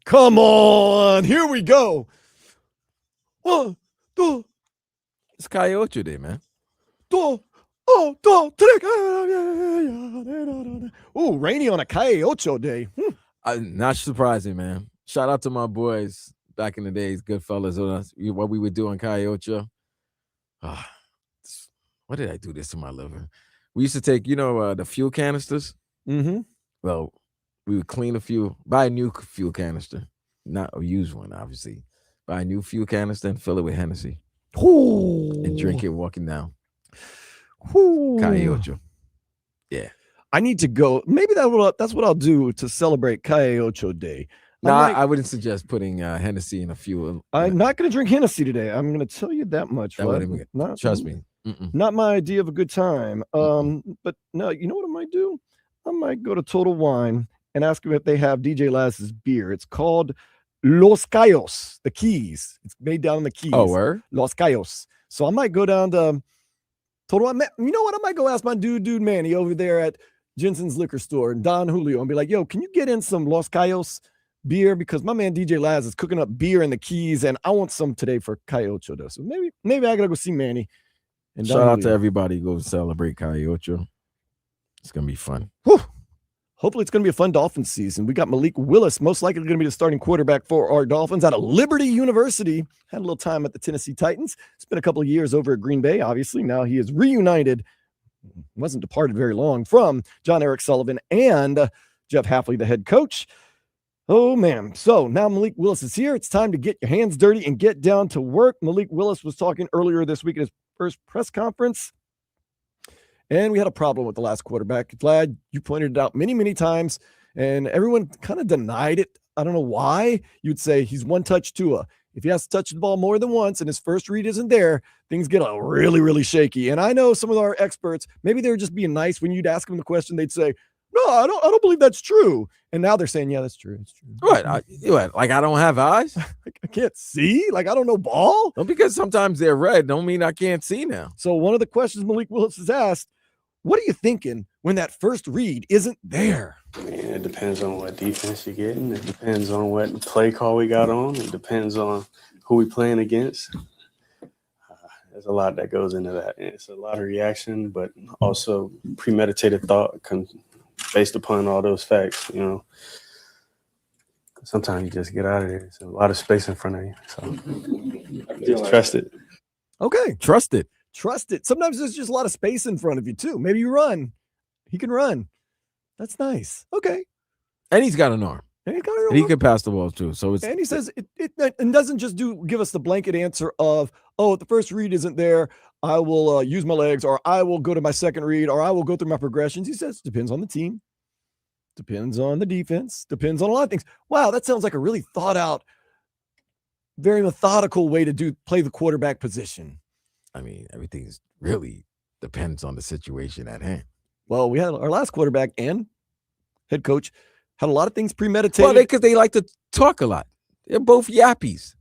Come on. Here we go. 1, 2, It's Calle Day, man. 2, 1, 2, 3. Ooh, rainy on a Calle day. Not surprising, man. Shout out to my boys back in the days, good fellas. What we would do on Calle. What did I do this to my liver? We used to take, the fuel canisters. Mm-hmm. Well, we would clean buy a new fuel canister, not a used one, obviously. Buy a new fuel canister and fill it with Hennessy. Ooh. And drink it walking down. Ooh. Calle. Yeah. I need to go. Maybe that's what I'll do to celebrate Calle Day. I wouldn't suggest putting Hennessy in a fuel. I'm not going to drink Hennessy today. I'm going to tell you that much. Trust me. Not my idea of a good time. But no, you know what I might do? I might go to Total Wine and ask them if they have DJ Laz's beer. It's called Los Cayos, the Keys. It's made down in the Keys. Oh, where? Los Cayos. So I might go down to Total Wine. You know what? I might go ask my dude Manny over there at Jensen's Liquor Store and Don Julio and be like, yo, can you get in some Los Cayos beer? Because my man DJ Laz is cooking up beer in the Keys and I want some today for Calle. So maybe I gotta go see Manny. And shout out to everybody who go celebrate Calle. It's gonna be fun. Whew. Hopefully it's gonna be a fun Dolphins season. We got Malik Willis, most likely gonna be the starting quarterback for our Dolphins out of Liberty University. Had a little time at the Tennessee Titans. It's been a couple of years over at Green Bay. Obviously, now he is reunited. Wasn't departed very long from John Eric Sullivan and Jeff Hafley, the head coach. Oh, man. So now Malik Willis is here. It's time to get your hands dirty and get down to work. Malik Willis was talking earlier this week at his first press conference, and we had a problem with the last quarterback. Vlad, you pointed it out many, many times, and everyone kind of denied it. I don't know why. You'd say he's one-touch Tua. If he has to touch the ball more than once and his first read isn't there, things get really, really shaky. And I know some of our experts, maybe they were just being nice. When you'd ask them the question, they'd say, no, I don't believe that's true. And now they're saying, yeah, that's true. It's true. What? Like I don't have eyes? I can't see? Like I don't know ball? No, because sometimes they're red don't mean I can't see now. So one of the questions Malik Willis has asked, what are you thinking when that first read isn't there? It depends on what defense you're getting. It depends on what play call we got on. It depends on who we playing against. There's a lot that goes into that. And it's a lot of reaction, but also premeditated thought based upon all those facts, Sometimes you just get out of there. There's a lot of space in front of you. So just trust it. Okay. Trust it. Trust it. Sometimes there's just a lot of space in front of you, too. Maybe you run. He can run. That's nice. Okay. And he's got an arm. And he's got an arm. And he can pass the ball, too. So and he says it doesn't just give us the blanket answer of, if the first read isn't there, I will use my legs, or I will go to my second read, or I will go through my progressions. He says it depends on the team. Depends on the defense. Depends on a lot of things. Wow, that sounds like a really thought out, very methodical way to play the quarterback position. I mean, everything's really depends on the situation at hand. Well, we had our last quarterback and head coach had a lot of things premeditated. Well, because they like to talk a lot. They're both yappies.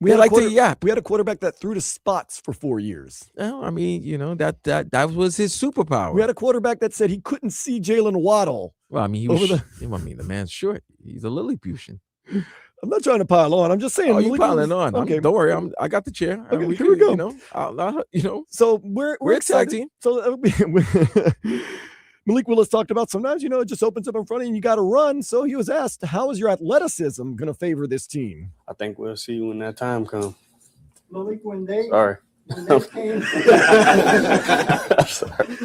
We like to yap. We had a quarterback that threw to spots for 4 years. Well, I mean, that was his superpower. We had a quarterback that said he couldn't see Jalen Waddle. Well, I mean, the man's short. He's a Lilliputian. I'm not trying to pile on. I'm just saying. Oh, you piling on? Okay, don't worry. I got the chair. Okay, here we go. So we're excited. Team. So Malik Willis talked about sometimes, it just opens up in front of you and you got to run. So he was asked, how is your athleticism going to favor this team? I think we'll see when that time comes. Malik, Sorry. when they came. I'm sorry.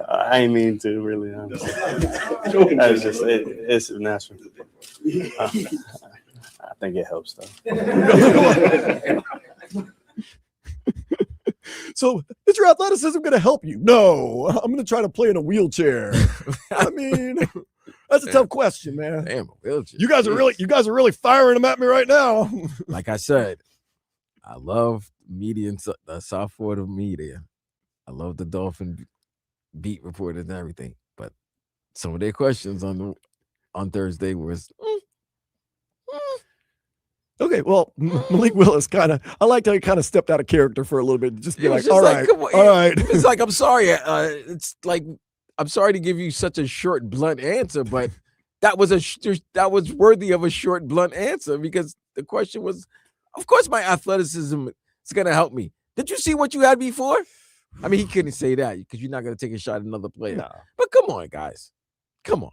I ain't mean to, really. That's just, it's natural. I think it helps, though. So is your athleticism going to help you? No, I'm going to try to play in a wheelchair. I mean, that's a tough question, man. Damn, a wheelchair. You guys are really firing them at me right now. Like I said, I love media and the South Florida media. I love the Dolphin beat reporters and everything, but some of their questions on Thursday was. Okay, well, Malik Willis I liked how he kind of stepped out of character for a little bit. Just be like, all right. It's like, I'm sorry. It's like, I'm sorry to give you such a short, blunt answer, but that was worthy of a short, blunt answer, because the question was, of course, my athleticism is going to help me. Did you see what you had before? I mean, he couldn't say that because you're not going to take a shot at another player. No. But come on, guys. Come on.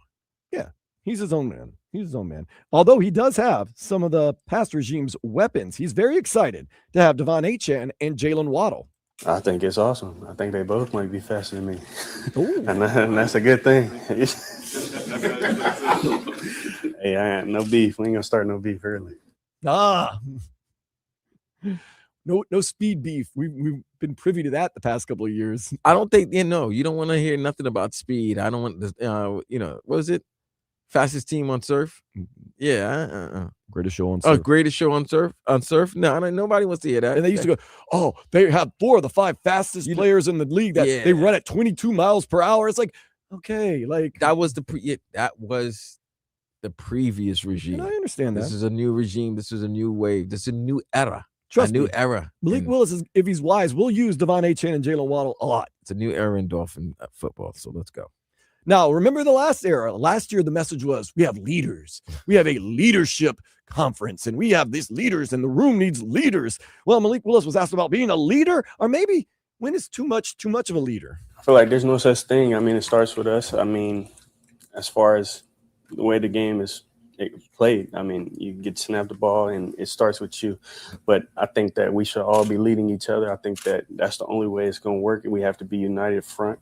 Yeah, he's his own man. He's his own man. Although he does have some of the past regime's weapons, he's very excited to have Devon Achane and Jalen Waddle. I think it's awesome. I think they both might be faster than me. Ooh. and that's a good thing. Hey, I ain't no beef. We ain't gonna start no beef early. No speed beef. We've been privy to that the past couple of years. I don't think you don't want to hear nothing about speed. I don't want this. What was it? Fastest team on surf? Yeah. Greatest show on surf. Oh, greatest show on surf? On surf? No, nobody wants to hear that. And they used to go, they have 4 of the 5 fastest players in the league that they run at 22 miles per hour. It's like, okay, like that was the previous regime. And I understand that. This is a new regime. This is a new wave. This is a new era. Trust a new me, era. Malik Willis, if he's wise, will use Devon Achane and Jalen Waddle a lot. It's a new era in Dolphin football. So let's go. Now, remember the last era. Last year, the message was we have leaders. We have a leadership conference, and we have these leaders, and the room needs leaders. Well, Malik Willis was asked about being a leader, or maybe when is too much of a leader? I feel like there's no such thing. I mean, it starts with us. I mean, as far as the way the game is played, I mean, you get snapped the ball, and it starts with you. But I think that we should all be leading each other. I think that that's the only way it's going to work. We have to be united front.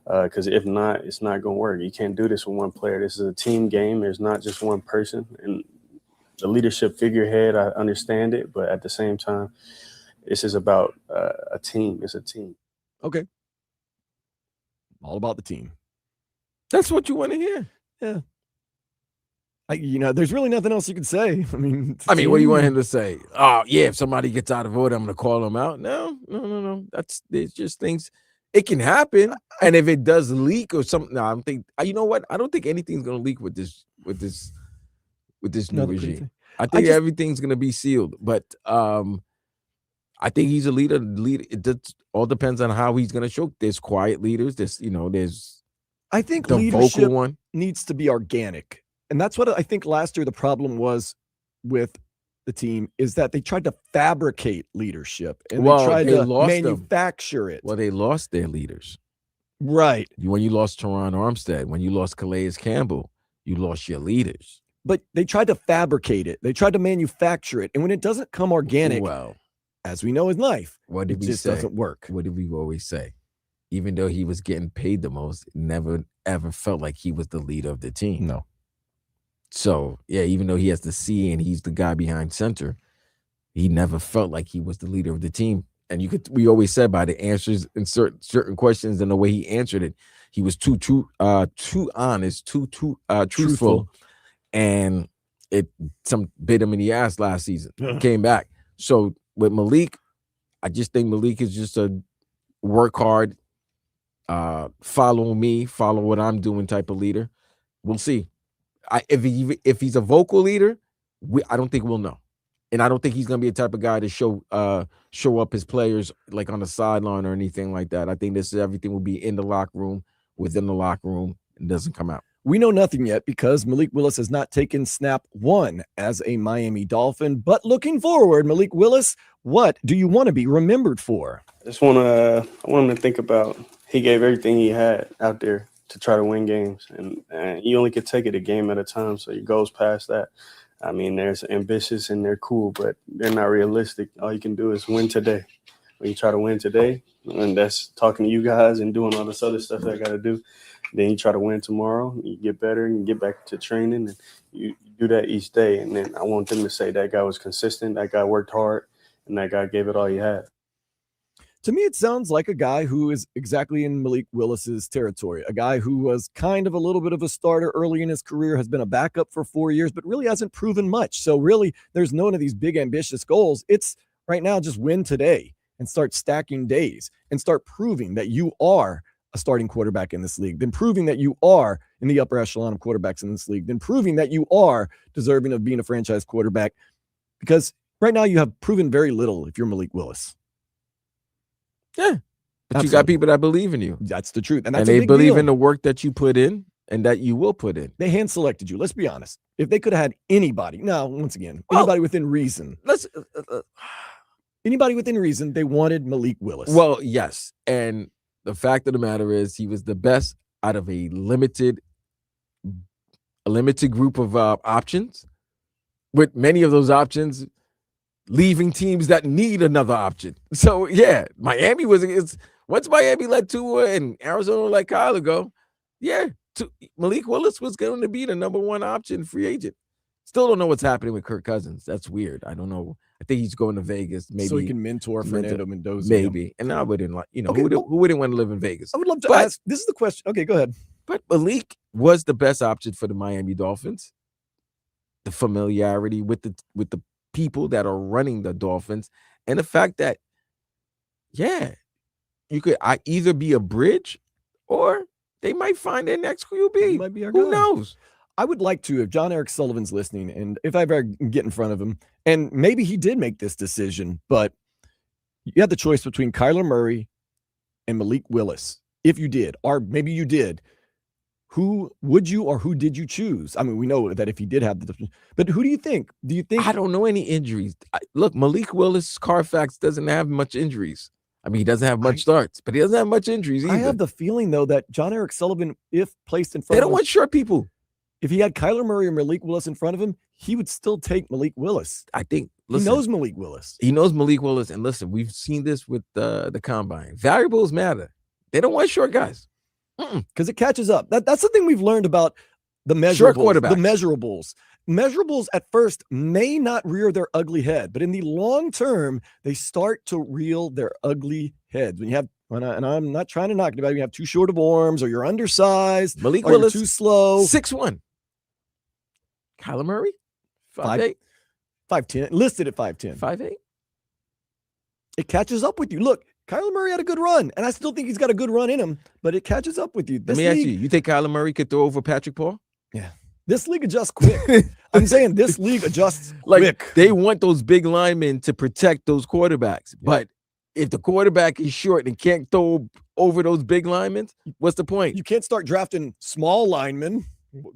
Because if not, it's not going to work. You can't do this with one player. This is a team game. There's not just one person. And the leadership figurehead, I understand it. But at the same time, this is about a team. It's a team. Okay. All about the team. That's what you want to hear. Yeah. There's really nothing else you can say. I mean, what do you want him to say? Oh, yeah, if somebody gets out of order, I'm going to call them out. No. There's just things. It can happen, and if it does leak or something, you know what? I don't think anything's gonna leak with this new regime. I think everything's gonna be sealed. But I think he's a leader. It all depends on how he's gonna show. There's quiet leaders. I think the leadership vocal one needs to be organic, and that's what I think last year the problem was with the team is that they tried to fabricate leadership and they tried to manufacture it. Well, they lost their leaders. Right. When you lost Teron Armstead, when you lost Calais Campbell, you lost your leaders. But they tried to fabricate it. They tried to manufacture it. And when it doesn't come organic, well, as we know in life, what did it just doesn't work. What did we always say? Even though he was getting paid the most, it never, ever felt like he was the leader of the team. No. So, yeah, even though he has the C and he's the guy behind center, he never felt like he was the leader of the team. And we always said by the answers in certain questions and the way he answered it, he was too honest, too truthful. And it bit him in the ass last season. Came back. So with Malik, I just think Malik is just a work hard, follow me, follow what I'm doing type of leader. We'll see. If he's a vocal leader, I don't think we'll know. And I don't think he's going to be a type of guy to show up his players like on the sideline or anything like that. I think everything will be in the locker room, within the locker room, and doesn't come out. We know nothing yet because Malik Willis has not taken snap one as a Miami Dolphin. But looking forward, Malik Willis, what do you want to be remembered for? I want him to think about he gave everything he had out there to try to win games, and you only could take it a game at a time. So your goals past that. I mean, there's ambitious and they're cool, but they're not realistic. All you can do is win today. When you try to win today, and that's talking to you guys and doing all this other stuff that I got to do, then you try to win tomorrow, you get better and you get back to training, and you do that each day. And then I want them to say that guy was consistent, that guy worked hard, and that guy gave it all he had. To me, it sounds like a guy who is exactly in Malik Willis's territory, a guy who was kind of a little bit of a starter early in his career, has been a backup for 4 years, but really hasn't proven much. So really, there's none of these big ambitious goals. It's right now just win today and start stacking days and start proving that you are a starting quarterback in this league, then proving that you are in the upper echelon of quarterbacks in this league, then proving that you are deserving of being a franchise quarterback. Because right now you have proven very little if you're Malik Willis. Yeah, but absolutely. You got people that believe in you. That's the truth. And they believe in the work that you put in. and that you will put in. They hand selected you. Let's be honest. If they could have had anybody, now once again, Well, anybody within reason. Anybody within reason, they wanted Malik Willis. Well, yes, and the fact of the matter is, he was the best out of a limited group of options, with many of those options leaving teams that need another option. So yeah, Miami once Miami let Tua and Arizona let Kyler go, yeah, Malik Willis was going to be the number one option free agent. Still don't know what's happening with Kirk Cousins. That's weird. I don't know. I think he's going to Vegas. Maybe so he can mentor Fernando Mendoza. Maybe. And I wouldn't like, okay, who wouldn't want to live in Vegas? I would love to ask. This is the question. Okay, go ahead. But Malik was the best option for the Miami Dolphins. The familiarity with the people that are running the Dolphins, and the fact that, yeah, you could either be a bridge or they might find their next QB. Might be our Who guy. knows? I would like to, if John Eric Sullivan's listening, and if I ever get in front of him, and maybe he did make this decision, but you had the choice between Kyler Murray and Malik Willis. If you did, or maybe you did, who would you or who did you choose? I mean, we know that if he did have but who do you think? Do you think? I don't know any injuries. Look, Malik Willis, Carfax doesn't have much injuries. I mean, he doesn't have much starts, but he doesn't have much injuries either. I have the feeling, though, that John Eric Sullivan, if placed in front they of don't him, want short people. If he had Kyler Murray or Malik Willis in front of him, he would still take Malik Willis. I think he knows Malik Willis. He knows Malik Willis. And listen, we've seen this with the combine. Variables matter. They don't want short guys. Because it catches up. That's the thing we've learned about the measurables. Short quarterbacks. The measurables. Measurables at first may not rear their ugly head, but in the long term, they start to reel their ugly heads. When you have, and I'm not trying to knock anybody, you have too short of arms, or you're undersized, Malik or Willis, you're too slow. 6'1". Kyler Murray, 5'8". 5'10", listed at 5'10". 5'8". It catches up with you. Look, Kyler Murray had a good run, and I still think he's got a good run in him, but it catches up with you. Let me ask you, you think Kyler Murray could throw over Patrick Paul? Yeah. This league adjusts quick. I'm saying this league adjusts quick. They want those big linemen to protect those quarterbacks. Yeah. But if the quarterback is short and can't throw over those big linemen, what's the point? You can't start drafting small linemen.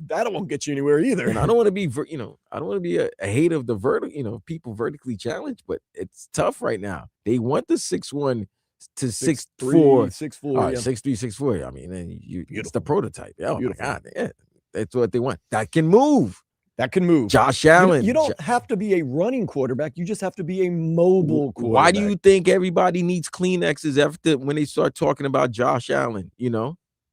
That won't get you anywhere either. And I don't want to be, I don't want to be a hater of the people vertically challenged, but it's tough right now. They want the 6'1" to 6'4", 6'4", right, 6'3", 6'4". I mean, it's the prototype. Oh my God, yeah, that's what they want. That can move. That can move. Josh Allen. You don't have to be a running quarterback. You just have to be a mobile quarterback. Why do you think everybody needs Kleenexes when they start talking about Josh Allen?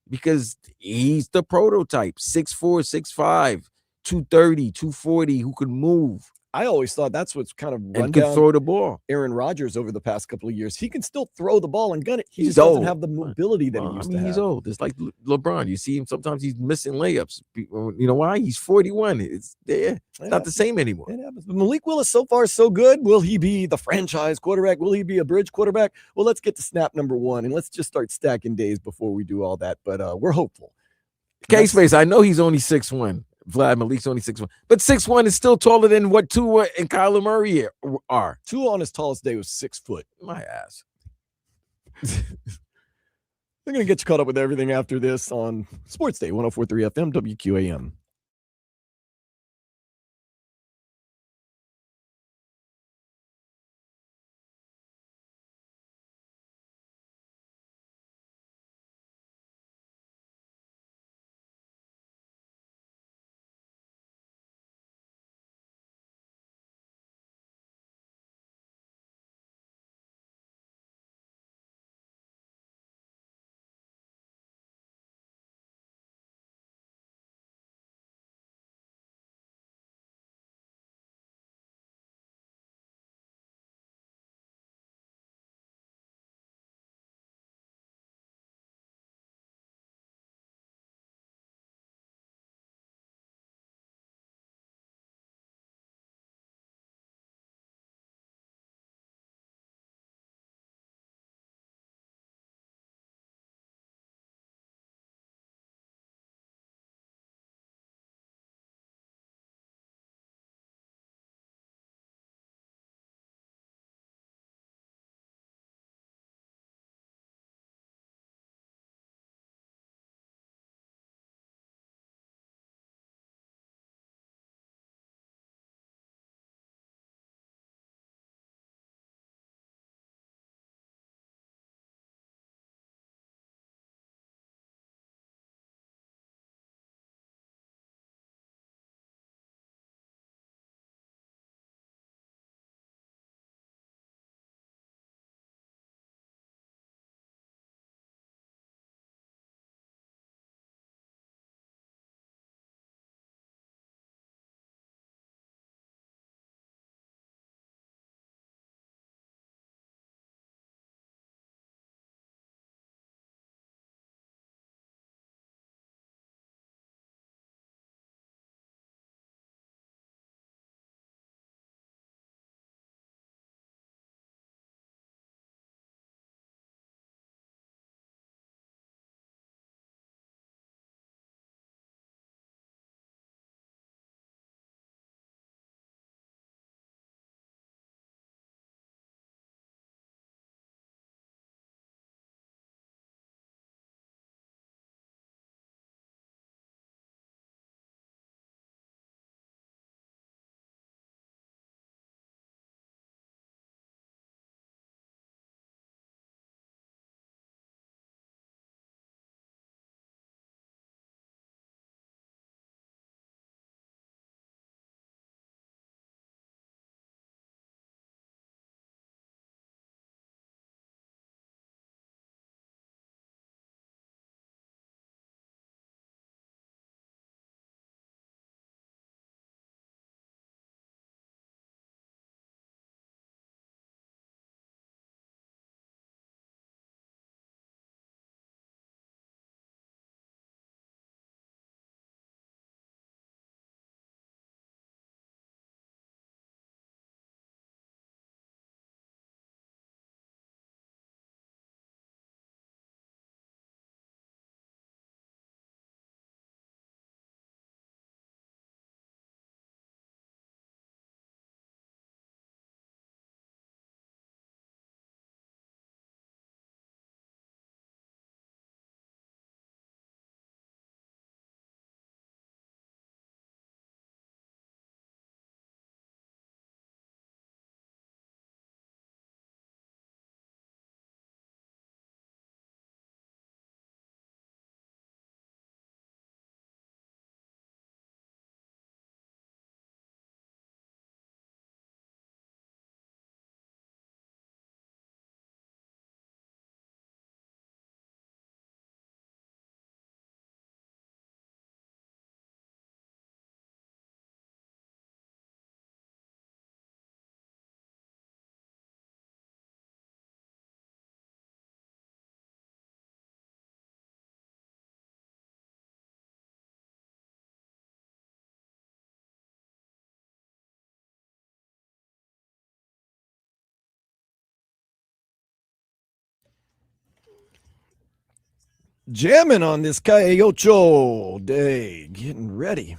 Because he's the prototype. 6'4", 6'5", 230, 240, who could move. I always thought that's what's kind of run and can down throw the ball. Aaron Rodgers over the past couple of years. He can still throw the ball and gun it. He He's just doesn't old. have the mobility that he used to have. He's old. It's like LeBron. You see him sometimes he's missing layups. You know why? He's 41. It's not the same anymore. It happens. But Malik Willis so far so good. Will he be the franchise quarterback? Will he be a bridge quarterback? Well, let's get to snap number 1 and let's just start stacking days before we do all that. But we're hopeful. K-Space, I know he's only 6'1". Malik's only 6'1", but 6'1" is still taller than what Tua and Kyler Murray are. Tua on his tallest day was 6 foot. My ass. They're going to get you caught up with everything after this on Sports Day, 104.3 FM, WQAM. Jamming on this Calle Ocho day, getting ready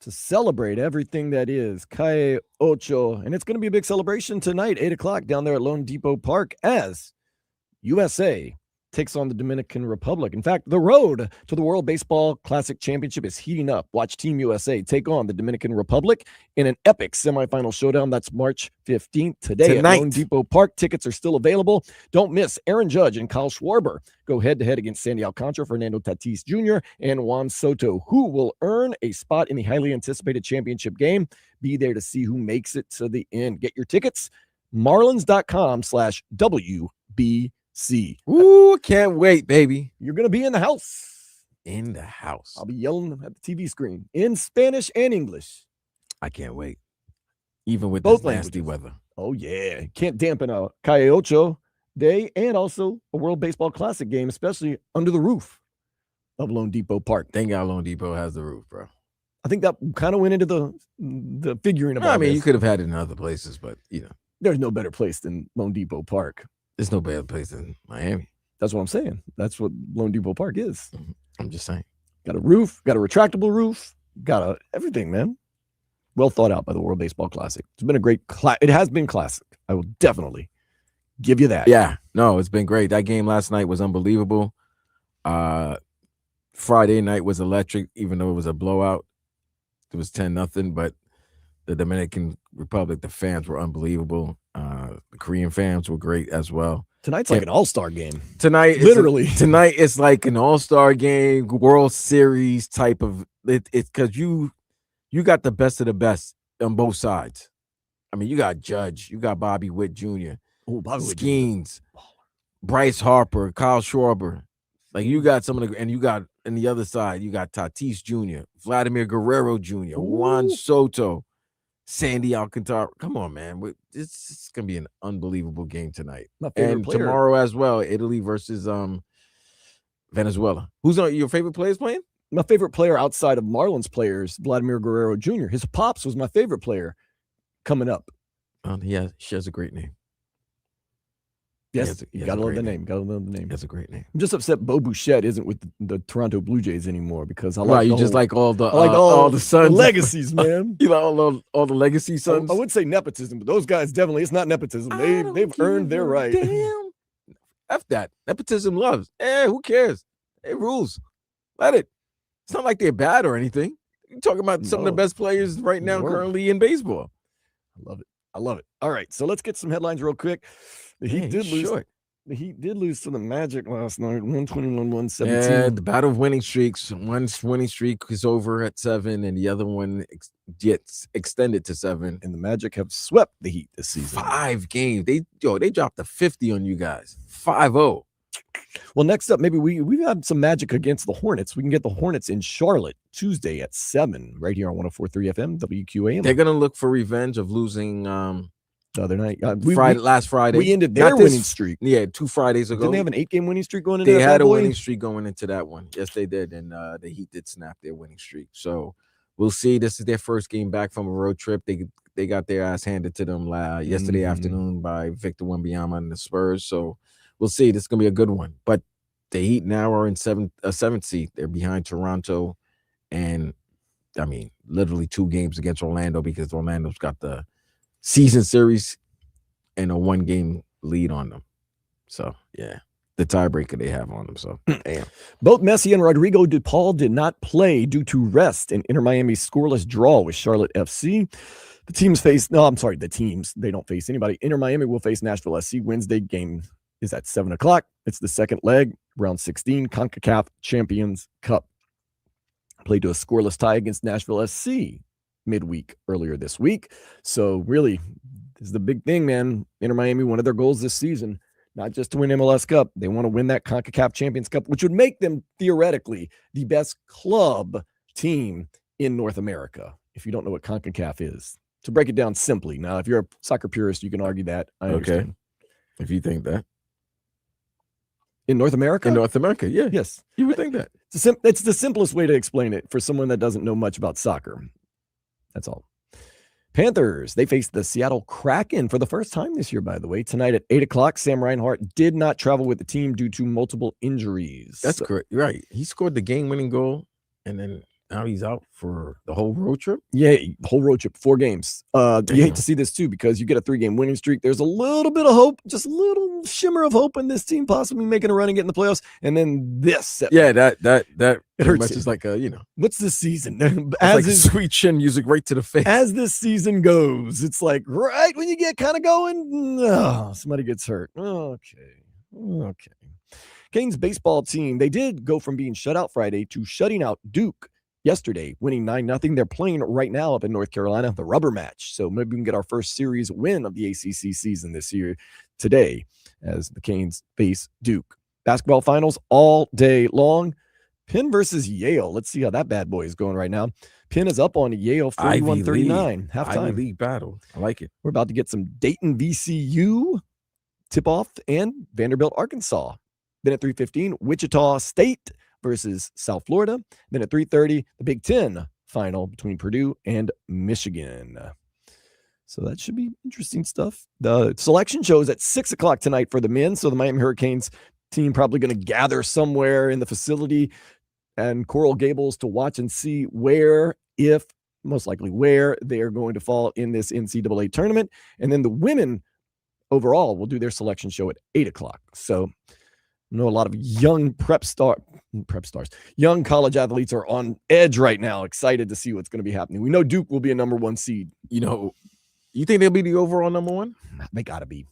to celebrate everything that is Calle Ocho. And it's going to be a big celebration tonight, 8 o'clock down there at Lone Depot Park as USA takes on the Dominican Republic. In fact, the road to the World Baseball Classic Championship is heating up. Watch Team USA take on the Dominican Republic in an epic semifinal showdown. That's March 15th today at Lone Depot Park. Tickets are still available. Don't miss Aaron Judge and Kyle Schwarber go head-to-head against Sandy Alcantara, Fernando Tatis Jr., and Juan Soto, who will earn a spot in the highly anticipated championship game. Be there to see who makes it to the end. Get your tickets, marlins.com/WB. Ooh, can't wait, baby. You're going to be in the house. In the house. I'll be yelling at the TV screen in Spanish and English. I can't wait. Even with Both this nasty languages. weather. Oh, yeah. Can't dampen a Calle Ocho day and also a World Baseball Classic game, especially under the roof of Lone Depot Park. Thank God Lone Depot has the roof, bro. I think that kind of went into the figuring about you this. could have had it in other places, but, There's no better place than Lone Depot Park. there's no better place than Miami. That's what I'm saying. That's what Lone Depot Park is. I'm just saying. Got a roof, got a retractable roof, got everything, man. Well thought out by the World Baseball Classic. It's been a great it has been classic. I will definitely give you that. Yeah, no, it's been great. That game last night was unbelievable. Friday night was electric, even though it was a blowout. It was 10-0, but the Dominican Republic, the fans were unbelievable. The Korean fans were great as well. Tonight's like an all-star game. Tonight, literally. Tonight it's like an all-star game, World Series type of. It's because you got the best of the best on both sides. I mean, you got Judge, you got Bobby Witt Jr., Skeens, Bryce Harper, Kyle Schwarber. Like you got some of the, and you got on the other side, you got Tatis Jr., Vladimir Guerrero Jr., Juan Soto, Sandy Alcantara. Come on, man. It's going to be an unbelievable game tonight. And tomorrow as well, Italy versus Venezuela. Who's your favorite players playing? My favorite player outside of Marlins players, Vladimir Guerrero Jr. His pops was my favorite player coming up. She has a great name. Yes, you gotta love the name. Gotta love the name. That's a great name. I'm just upset Bo Bouchette isn't with the Toronto Blue Jays anymore because I like like you just like all the all the sons, legacies, man. You like all the legacy sons. I wouldn't say nepotism, but those guys definitely. It's not nepotism. They've earned their right. Damn. F that. Nepotism loves. Who cares? It rules. Let it. It's not like they're bad or anything. You're talking about some of the best players right now currently in baseball. I love it. I love it. All right, so let's get some headlines real quick. The Heat did lose. The Heat did lose to the Magic last night, 121-117. Yeah, the battle of winning streaks. One winning streak is over at 7, and the other one gets extended to 7. And the Magic have swept the Heat this season. 5 games. They dropped a 50 on you guys. 5-0. Well, next up, maybe we've had some magic against the Hornets. We can get the Hornets in Charlotte Tuesday at 7, right here on 104.3 FM, WQAM. They're going to look for revenge of losing the other night. Last Friday. We ended their winning streak. Yeah, 2 Fridays ago. Didn't they have an 8-game winning streak going into that? They had a winning streak going into that one. Yes, they did. And the Heat did snap their winning streak. So we'll see. This is their first game back from a road trip. They got their ass handed to them yesterday afternoon by Victor Wembanyama and the Spurs. So we'll see. This is going to be a good one. But the Heat now are in 7th seed. They're behind Toronto. And, I mean, literally 2 games against Orlando because Orlando's got the season series and a 1-game lead on them. So, yeah, the tiebreaker they have on them. So, damn. Both Messi and Rodrigo de Paul did not play due to rest in Inter Miami's scoreless draw with Charlotte FC. The teams, they don't face anybody. Inter Miami will face Nashville SC. Wednesday game is at 7 o'clock. It's the second leg, round 16, CONCACAF Champions Cup. Played to a scoreless tie against Nashville SC midweek earlier this week. So really, this is the big thing, man. Inter Miami, one of their goals this season, not just to win MLS Cup. They want to win that CONCACAF Champions Cup, which would make them theoretically the best club team in North America. If you don't know what CONCACAF is, to break it down simply. Now, if you're a soccer purist, you can argue that. I understand. If you think that. In North America? In North America, yeah. Yes. You would think that. It's the simplest way to explain it for someone that doesn't know much about soccer. That's all. Panthers, they faced the Seattle Kraken for the first time this year, by the way. Tonight at 8 o'clock, Sam Reinhart did not travel with the team due to multiple injuries. That's correct. Right. He scored the game-winning goal, and then now he's out for the whole road trip? Yeah, the whole road trip, 4 games. You hate to see this, too, because you get a 3-game winning streak. There's a little bit of hope, just a little shimmer of hope in this team possibly making a run and getting the playoffs. And then this. Yeah, that it hurts. It's like a, what's this season? Sweet chin music right to the face. As this season goes, it's like right when you get kind of going, somebody gets hurt. Okay. Canes baseball team, they did go from being shut out Friday to shutting out Duke yesterday, winning 9-0. They're playing right now up in North Carolina, the rubber match. So maybe we can get our first series win of the ACC season this year today as the Canes face Duke. Basketball finals all day long. Penn versus Yale. Let's see how that bad boy is going right now. Penn is up on Yale 41-39. Halftime. Ivy League battle. I like it. We're about to get some Dayton VCU tip-off and Vanderbilt, Arkansas. Then at 3:15, Wichita State versus South Florida. Then at 3:30, the Big Ten final between Purdue and Michigan. So that should be interesting stuff. The selection shows at 6 o'clock tonight for the men. So the Miami Hurricanes team probably going to gather somewhere in the facility and Coral Gables to watch and see where they are going to fall in this NCAA tournament. And then the women overall will do their selection show at 8 o'clock. So I know a lot of young young college athletes are on edge right now, excited to see what's going to be happening. We know Duke will be a number 1 seed. You think they'll be the overall number 1? They got to be.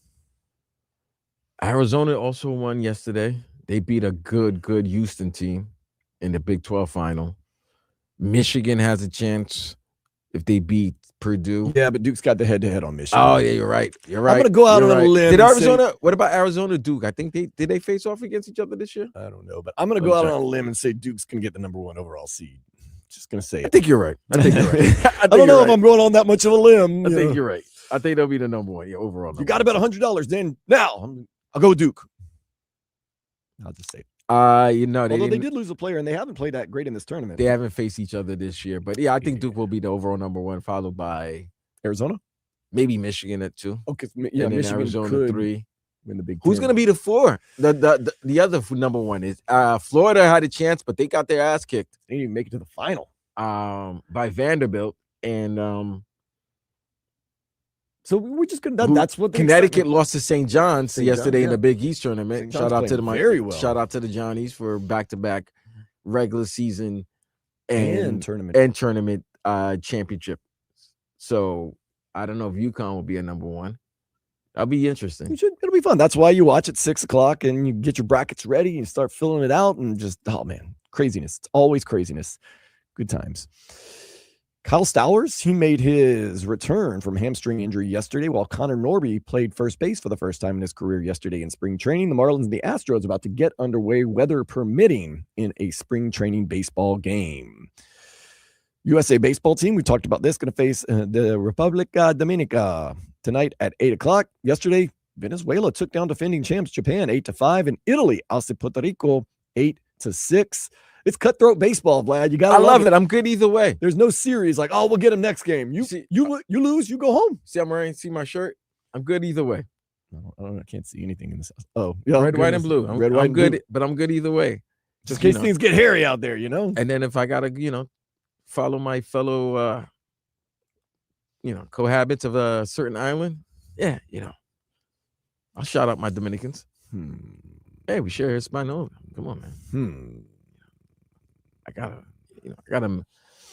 Arizona also won yesterday. They beat a good Houston team in the Big 12 final. Michigan has a chance if they beat Purdue. Yeah, but Duke's got the head-to-head on Michigan. Oh, yeah, you're right. I'm going to go out on a limb. Did Arizona? What about Arizona Duke? I think did they face off against each other this year? I don't know, but I'm going to go out on a limb and say Duke's going to get the number 1 overall seed. Just going to say it. I think you're right. I don't know if I'm going on that much of a limb. I think you're right. I think they'll be the number 1 overall. You got to bet $100 then. Now, I'll go with Duke. I'll just say it. Although they did lose a player and they haven't played that great in this tournament. They haven't faced each other this year. But yeah, I think Duke will be the overall number 1, followed by Arizona, maybe Michigan at 2. Okay, yeah, Michigan Arizona could 3. Win the Big 10. Who's going to be the 4? The other number 1 is Florida had a chance, but they got their ass kicked. They didn't even make it to the final by Vanderbilt, and so we're just gonna. That's what Connecticut lost to St. John's yesterday in the Big East tournament. Shout out to Shout out to the Johnnies for back-to-back regular season and tournament championship. So I don't know if UConn will be a number 1. That'll be interesting. It'll be fun. That's why you watch at 6 o'clock and you get your brackets ready and you start filling it out and just craziness. It's always craziness. Good times. Kyle Stowers, he made his return from hamstring injury yesterday, while Connor Norby played first base for the first time in his career yesterday in spring training. The Marlins and the Astros about to get underway, weather permitting, in a spring training baseball game. USA baseball team, we talked about this, going to face the República Dominica tonight at 8 o'clock. Yesterday, Venezuela took down defending champs Japan 8-5, and Italy ousted Puerto Rico 8-6. It's cutthroat baseball, Vlad. You got. I love it. I'm good either way. There's no series like, we'll get him next game. You lose, you go home. See, I'm wearing. See my shirt. I'm good either way. I can't see anything in this house. Oh, yeah, red, white, and blue. I'm good, blue. But I'm good either way. Just in case things get hairy out there, And then if I gotta, follow my fellow, cohabits of a certain island, I'll shout out my Dominicans. Hey, we share Hispaniola. Come on, man. I gotta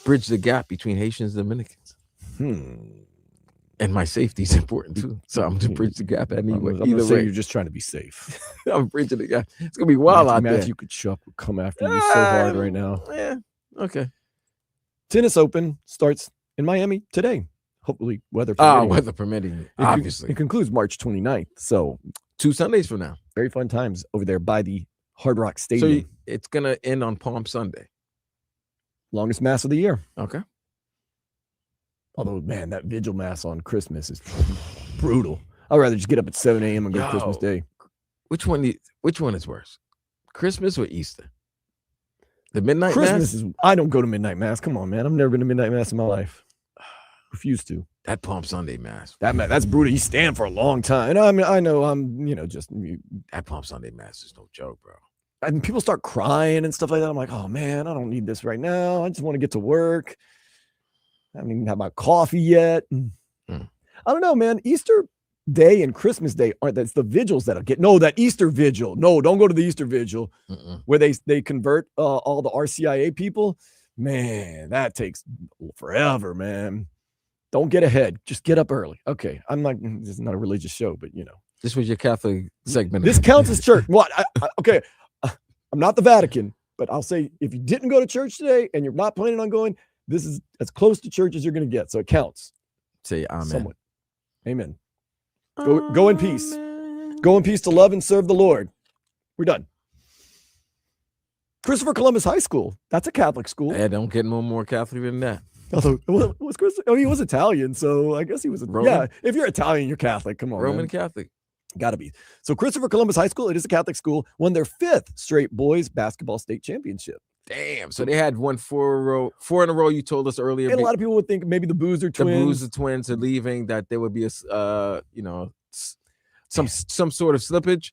bridge the gap between Haitians and Dominicans. And my safety is important too. So I'm to bridge the gap anyway. Either way, you're just trying to be safe. I'm bridging the gap. It's gonna be wild out there. Matthew Kachuk will come after you so hard right now. Yeah. Okay. Tennis Open starts in Miami today. Hopefully, weather permitting. Weather permitting, obviously. It concludes March 29th. So 2 Sundays from now. Very fun times over there by the Hard Rock Stadium. So it's gonna end on Palm Sunday. Longest mass of the year. Okay. Although, man, that vigil mass on Christmas is brutal. I'd rather just get up at 7 a.m. and go Christmas Day. Which one is worse? Christmas or Easter? The midnight Christmas mass? I don't go to midnight mass. Come on, man. I've never been to midnight mass in my life. Refuse to. That Palm Sunday mass. That's brutal. You stand for a long time. And I mean, I know I'm, that Palm Sunday mass is no joke, bro. And people start crying and stuff like that. I'm like, oh man, I don't need this right now. I just want to get to work. I haven't even had my coffee yet. I don't know, man. Easter Day and Christmas Day that's the vigils that'll get. No, that Easter vigil. No, don't go to the Easter vigil where they convert all the RCIA people. Man, that takes forever, man. Don't get ahead. Just get up early. Okay. This is not a religious show, but This was your Catholic segment. This counts as church. What? Okay. I'm not the Vatican, but I'll say if you didn't go to church today and you're not planning on going, this is as close to church as you're going to get. So it counts. Say amen. Somewhat. Amen. Go in peace. Go in peace to love and serve the Lord. We're done. Christopher Columbus High School. That's a Catholic school. Yeah, don't get no more Catholic than that. Although was Chris? Oh, he was Italian, so I guess he was. Roman? Yeah, if you're Italian, you're Catholic. Come on, Roman man. Catholic. Got to be. So Christopher Columbus High School, it is a Catholic school, won their 5th straight boys basketball state championship. Damn. So they had won 4 in a row. You told us earlier. And a lot of people would think maybe the Boozer twins. The Boozer twins are leaving. That there would be some sort of slippage.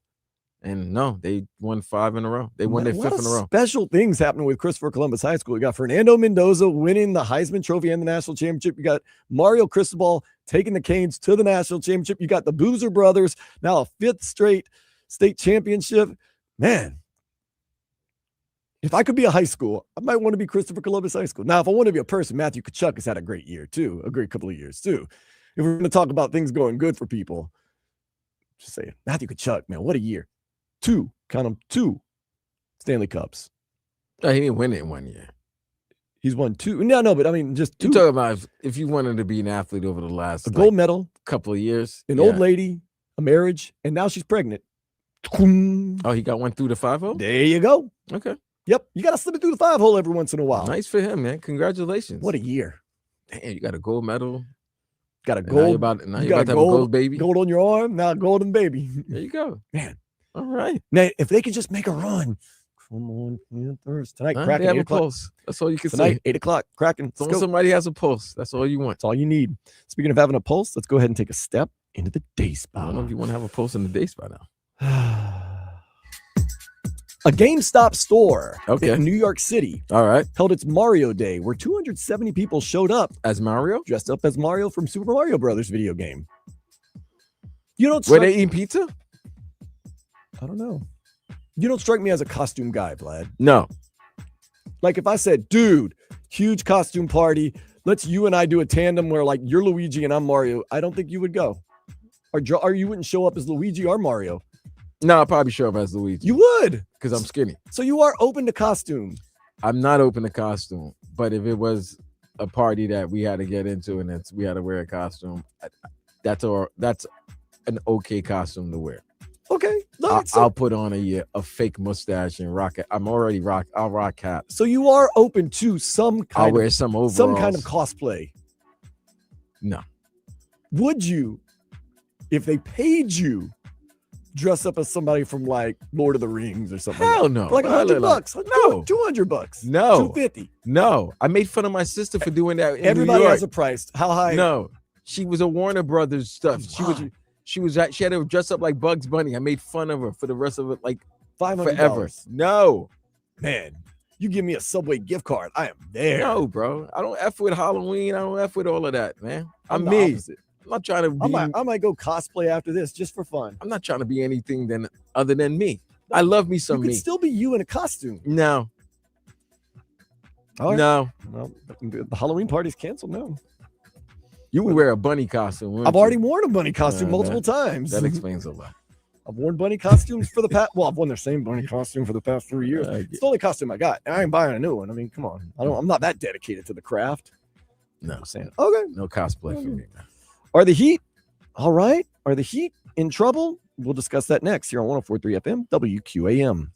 And no, they won 5 in a row. They won their 5th in a row. Special things happening with Christopher Columbus High School. You got Fernando Mendoza winning the Heisman Trophy and the national championship. You got Mario Cristobal taking the Canes to the national championship. You got the Boozer brothers, now a 5th straight state championship. Man, if I could be a high school, I might want to be Christopher Columbus High School. Now, if I want to be a person, Matthew Tkachuk has had a great year too, a great couple of years too. If we're going to talk about things going good for people, just saying, Matthew Tkachuk, man, what a year. 2 Stanley Cups. No, he didn't win it in 1 year. He's won 2. No, but I mean, just 2. You talking about if you wanted to be an athlete over the last gold medal, couple of years, an old lady, a marriage, and now she's pregnant. Oh, he got one through the 5-hole? There you go. Okay. Yep. You got to slip it through the 5-hole every once in a while. Nice for him, man. Congratulations. What a year. Damn, you got a gold medal. Got a gold. Now you're about to have a gold baby. Gold on your arm. Now golden baby. There you go. Man. All right. Now, if they could just make a run. Come on, Panthers. Tonight, Kraken. They have a pulse. That's all you can say. Tonight, 8 o'clock, Kraken. Somebody has a pulse. That's all you want. That's all you need. Speaking of having a pulse, let's go ahead and take a step into the day spa. I don't know if you want to have a pulse in the day spa now. A GameStop store in New York City held its Mario Day, where 270 people showed up as Mario, dressed up as Mario from Super Mario Brothers video game. Were they eating pizza? I don't know. You don't strike me as a costume guy, Vlad. No. Like if I said, dude, huge costume party, let's you and I do a tandem where like you're Luigi and I'm Mario, I don't think you would go. Or you wouldn't show up as Luigi or Mario. No, I'll probably show up as Luigi. You would. Because I'm skinny. So you are open to costume. I'm not open to costume. But if it was a party that we had to get into and we had to wear a costume, that's an okay costume to wear. Okay. I'll put on a fake mustache and rock it. I'll rock cap. So you are open to some kind I'll wear some overalls. Some kind of cosplay. No. Would you, if they paid you, dress up as somebody from like Lord of the Rings or something? Hell no. For like $100. No. $200. No. $250. No. I made fun of my sister for doing that. Everybody has a price. How high? No. She was a Warner Brothers stuff. She had to dress up like Bugs Bunny. I made fun of her for the rest of it, like $500. Forever. No. Man, you give me a Subway gift card, I am there. No, bro. I don't F with Halloween. I don't F with all of that, man. I'm the me. opposite. I'm not trying to be. I might go cosplay after this just for fun. I'm not trying to be anything other than me. I love me some you me. Could still be you in a costume. No. Right. No. Well, the Halloween party's canceled now. You would wear a bunny costume. I've already worn a bunny costume multiple times. That explains a lot. I've worn bunny costumes for the past. Well, I've worn the same bunny costume for the past 3 years. It's the only costume I got, and I ain't buying a new one. I mean, come on. I'm not that dedicated to the craft. No. I'm saying, okay. No cosplay for me, man. Are the Heat all right? Are the Heat in trouble? We'll discuss that next here on 104.3 FM WQAM.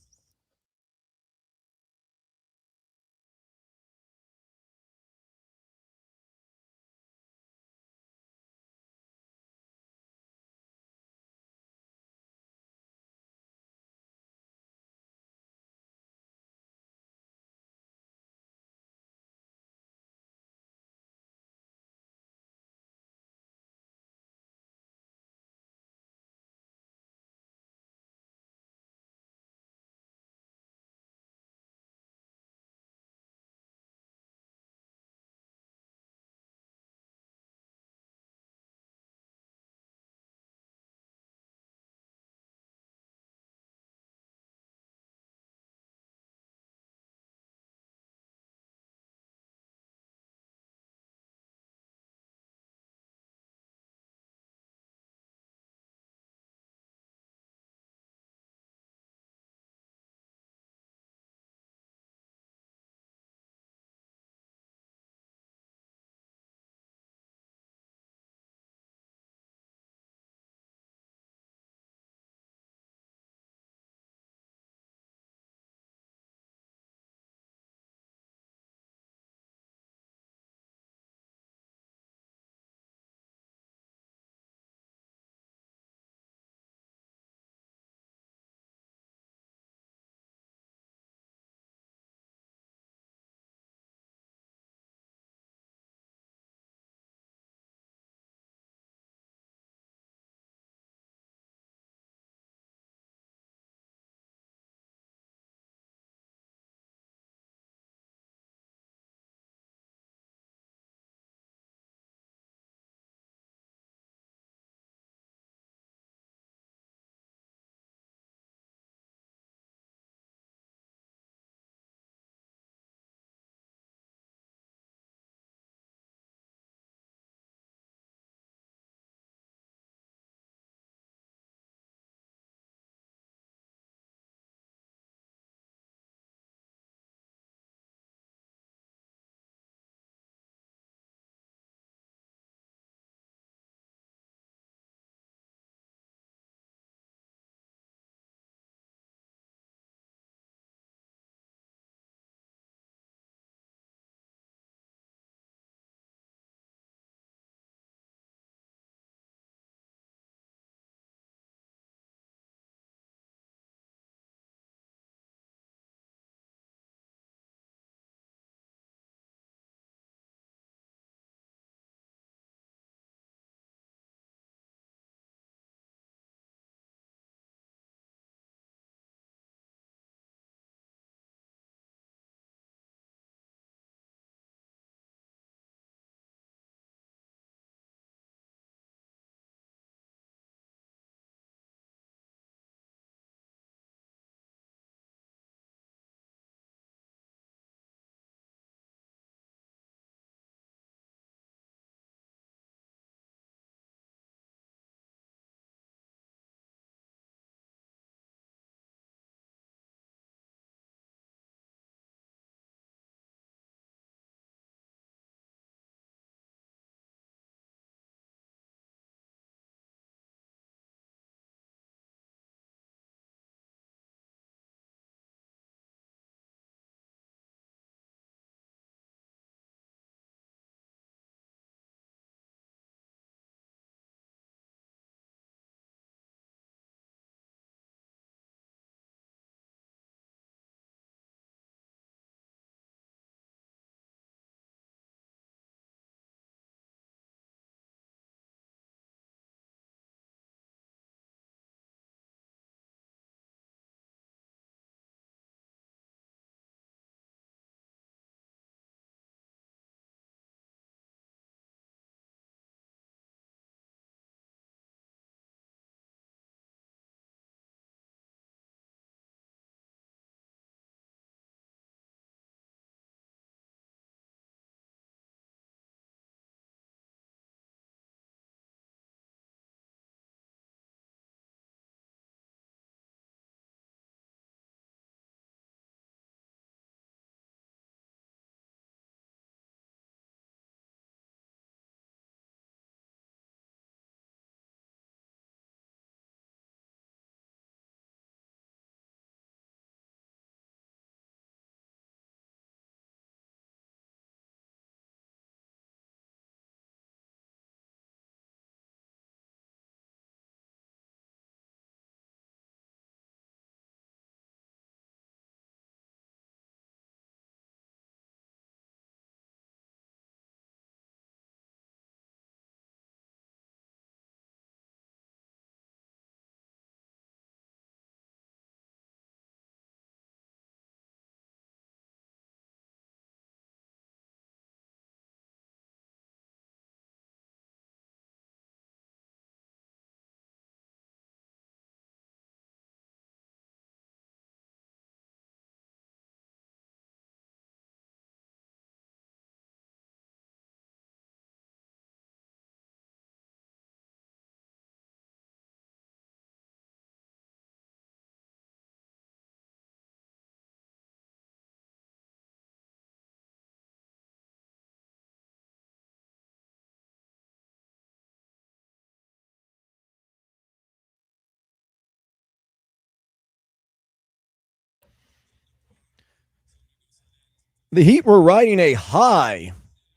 The Heat were riding a high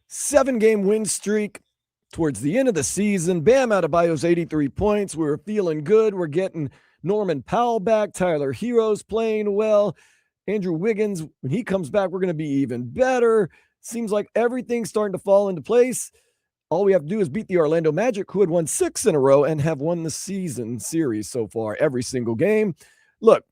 7-game win streak towards the end of the season. Bam Adebayo's 83 points. We were feeling good. We're getting Norman Powell back. Tyler Hero's playing well. Andrew Wiggins, when he comes back, we're going to be even better. Seems like everything's starting to fall into place. All we have to do is beat the Orlando Magic, who had won 6 in a row and have won the season series so far, every single game. Look,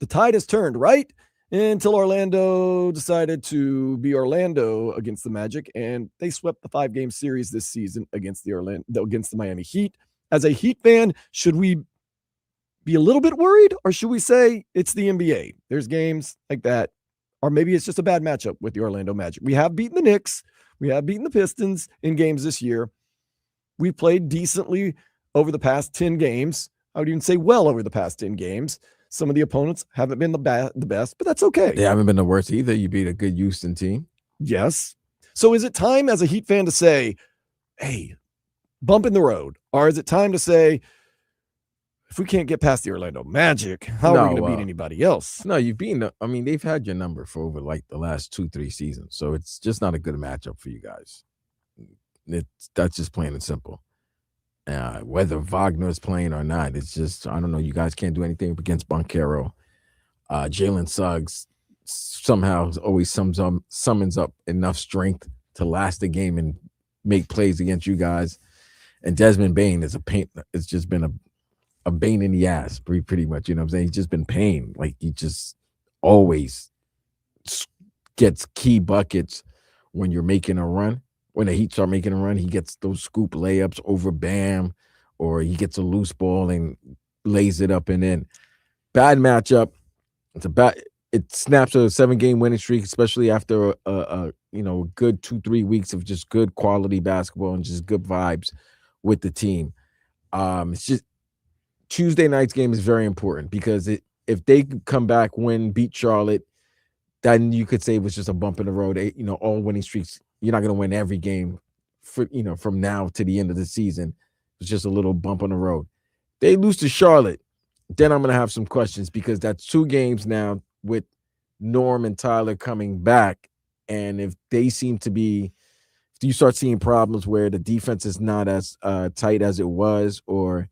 the tide has turned, right? Until Orlando decided to be Orlando against the Magic, and they swept the 5-game series this season against the Miami Heat. As a Heat fan, should we be a little bit worried, or should we say it's the NBA? There's games like that, or maybe it's just a bad matchup with the Orlando Magic. We have beaten the Knicks. We have beaten the Pistons in games this year. We played decently over the past 10 games. I would even say well over the past 10 games. Some of the opponents haven't been the best, but that's okay. They haven't been the worst either. You beat a good Houston team. Yes. So is it time as a Heat fan to say, hey, bump in the road? Or is it time to say, if we can't get past the Orlando Magic, how are we going to beat anybody else? No, you've beaten. I mean, they've had your number for over like the last 2-3 seasons. So it's just not a good matchup for you guys. That's just plain and simple. Whether Wagner is playing or not, it's just, I don't know. You guys can't do anything against Banchero. Jalen Suggs somehow always summons up enough strength to last the game and make plays against you guys. And Desmond Bane is a pain. It's just been a bane in the ass, pretty much. You know what I'm saying? He's just been pain. Like, he just always gets key buckets when you're making a run. When the Heat start making a run, he gets those scoop layups over Bam, or he gets a loose ball and lays it up and in. Bad matchup. It snaps a 7-game winning streak, especially after a good 2-3 weeks of just good quality basketball and just good vibes with the team. It's just Tuesday night's game is very important because if they come back, beat Charlotte, then you could say it was just a bump in the road. All winning streaks. You're not going to win every game from now to the end of the season. It's just a little bump on the road. They lose to Charlotte, then I'm going to have some questions because that's 2 games now with Norm and Tyler coming back. And if they seem to be, if you start seeing problems where the defense is not as tight as it was, or,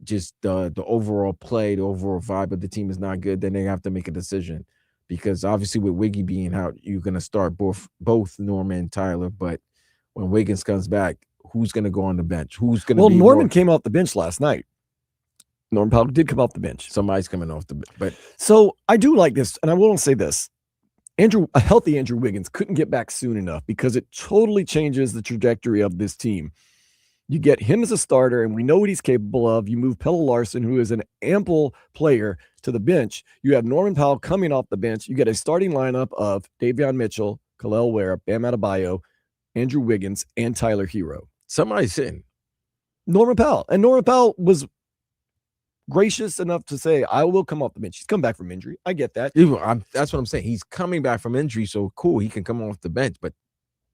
just the overall play, the overall vibe of the team is not good, then they have to make a decision. Because obviously with Wiggy being out, you're going to start both Norman and Tyler. But when Wiggins comes back, who's going to go on the bench? Who's going to be Norman came off the bench last night. Norman Powell did come off the bench. Somebody's coming off the bench. But so I do like this, and I will say this. A healthy Andrew Wiggins couldn't get back soon enough because it totally changes the trajectory of this team. You get him as a starter, and we know what he's capable of. You move Pelle Larsson, who is an ample player, to the bench. You have Norman Powell coming off the bench. You get a starting lineup of Davion Mitchell, Kel'el Ware, Bam Adebayo, Andrew Wiggins, and Tyler Hero. Somebody's sitting. Norman Powell. And Norman Powell was gracious enough to say, I will come off the bench. He's come back from injury. I get that. That's what I'm saying. He's coming back from injury, so cool. He can come off the bench. But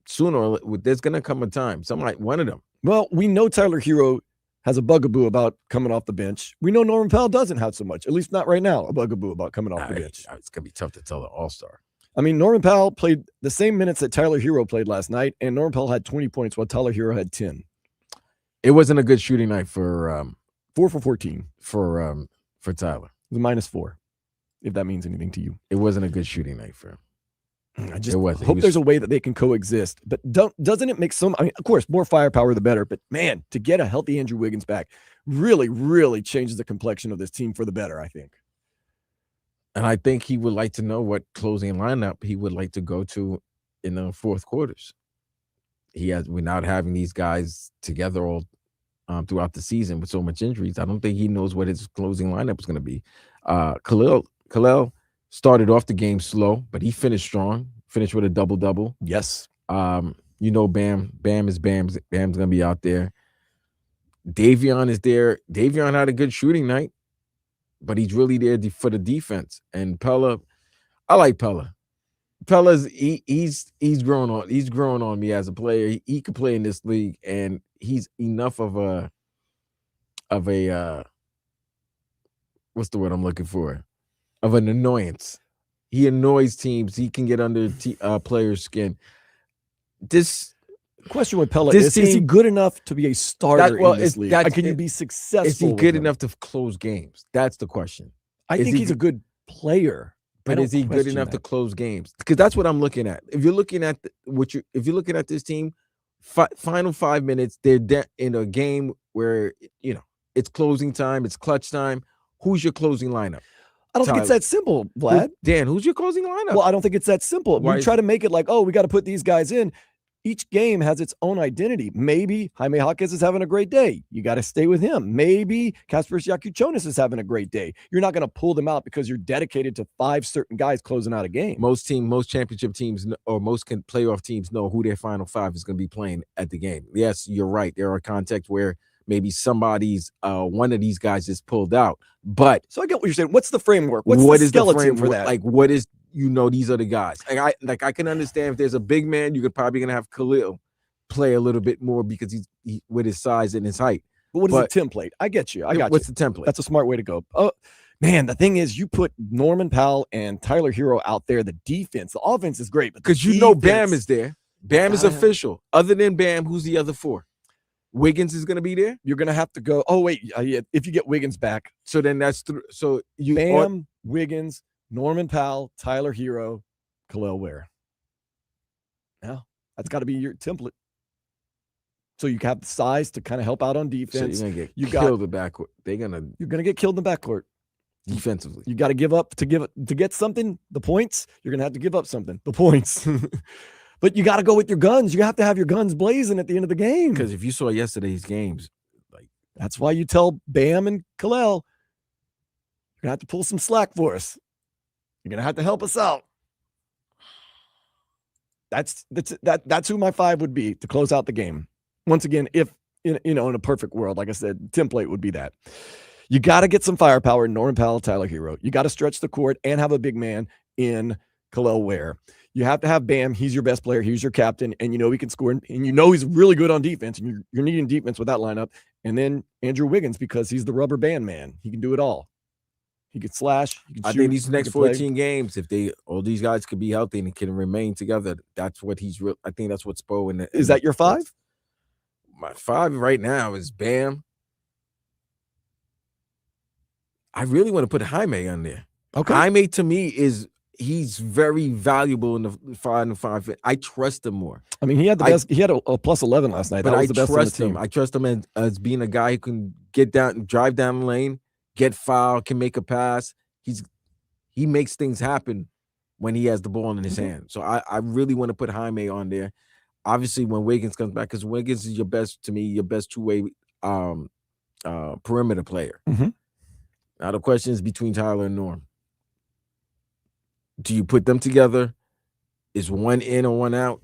sooner, there's going to come a time. One of them. Well, we know Tyler Hero has a bugaboo about coming off the bench. We know Norman Powell doesn't have so much, at least not right now, a bugaboo about coming off the bench. It's going to be tough to tell an all-star. I mean, Norman Powell played the same minutes that Tyler Hero played last night, and Norman Powell had 20 points while Tyler Hero had 10. It wasn't a good shooting night for 4 for 14 for Tyler. It was -4, if that means anything to you. It wasn't a good shooting night for him. I just hope there's a way that they can coexist. But doesn't it make of course, more firepower, the better. But, man, to get a healthy Andrew Wiggins back really, really changes the complexion of this team for the better, I think. And I think he would like to know what closing lineup he would like to go to in the fourth quarters. We're not having these guys together all throughout the season with so much injuries. I don't think he knows what his closing lineup is going to be. Kel'el started off the game slow, but he finished strong. Finished with a double-double. Yes. Bam is Bam's going to be out there. Davion is there. Davion had a good shooting night, but he's really there for the defense. And Pelle, I like Pelle. Pelle's he's grown on. He's grown on me as a player. He could play in this league, and he's enough of a what's the word I'm looking for? Of an annoyance He annoys teams. He can get under players' skin. This question with Pella is he good enough to be a starter in this league? Can you be successful? Is he good enough to close games? That's the question. I think he's a good player. But is he good enough to close games? Because that's what I'm looking at. If you're looking at if you're looking at this team, final 5 minutes, they're in a game where it's closing time, it's clutch time. Who's your closing lineup? I don't think it's that simple, Vlad. Dan, who's your closing lineup? Well, I don't think it's that simple. We try to make it like, oh, we got to put these guys in. Each game has its own identity. Maybe Jaime Jaquez is having a great day. You got to stay with him. Maybe Kasper Yakuchonis is having a great day. You're not going to pull them out because you're dedicated to 5 certain guys closing out a game. Most championship teams or most playoff teams know who their final 5 is going to be playing at the game. Yes, you're right. There are contexts where maybe somebody's one of these guys is pulled out. But so I get what you're saying. What's the framework? What is the skeleton for that? Like, what is these are the guys. I can understand if there's a big man, you're probably gonna have Khalil play a little bit more because he's with his size and his height. But what is the template? I get you. What's the template? That's a smart way to go. Oh man, the thing is, you put Norman Powell and Tyler Hero out there. The defense, the offense is great, but because Bam is there. Bam is official. Other than Bam, who's the other 4? Wiggins is going to be there. You're going to have to go. Oh wait, if you get Wiggins back, so then that's so you Bam, Wiggins, Norman Powell, Tyler Hero, Khalil Ware. Yeah, that's got to be your template. So you have the size to kind of help out on defense. So you're gonna get killed in the backcourt. You're gonna get killed in the backcourt defensively. You got to give up to get something. The points. You're gonna have to give up something. The points. But you got to go with your guns. You have to have your guns blazing at the end of the game. Because if you saw yesterday's games, that's why you tell Bam and Khalil, you're gonna have to pull some slack for us. You're gonna have to help us out. That's who my 5 would be to close out the game. Once again, if in a perfect world, like I said, template would be that. You got to get some firepower in Norman Powell, Tyler Hero. You got to stretch the court and have a big man in Khalil Ware. You have to have Bam. He's your best player. He's your captain, and he can score. And he's really good on defense. And you're needing defense with that lineup. And then Andrew Wiggins, because he's the rubber band man. He can do it all. He can slash. He can shoot. I think these next 14 games, if all these guys could be healthy and can remain together, that's what he's real. I think that's what's Spo. Is that your 5? My 5 right now is Bam. I really want to put Jaime on there. Okay. Jaime to me he's very valuable in the 5. I trust him more. I mean, he had the best. He had a plus 11 last night. But that was the best trust on the him. team. I trust him as being a guy who can get down, drive down the lane, get fouled, can make a pass. He makes things happen when he has the ball in his hand. So I really want to put Jaime on there. Obviously, when Wiggins comes back, because Wiggins is your best 2-way perimeter player. Mm-hmm. Now the question is between Tyler and Norm. Do you put them together? Is one in or one out?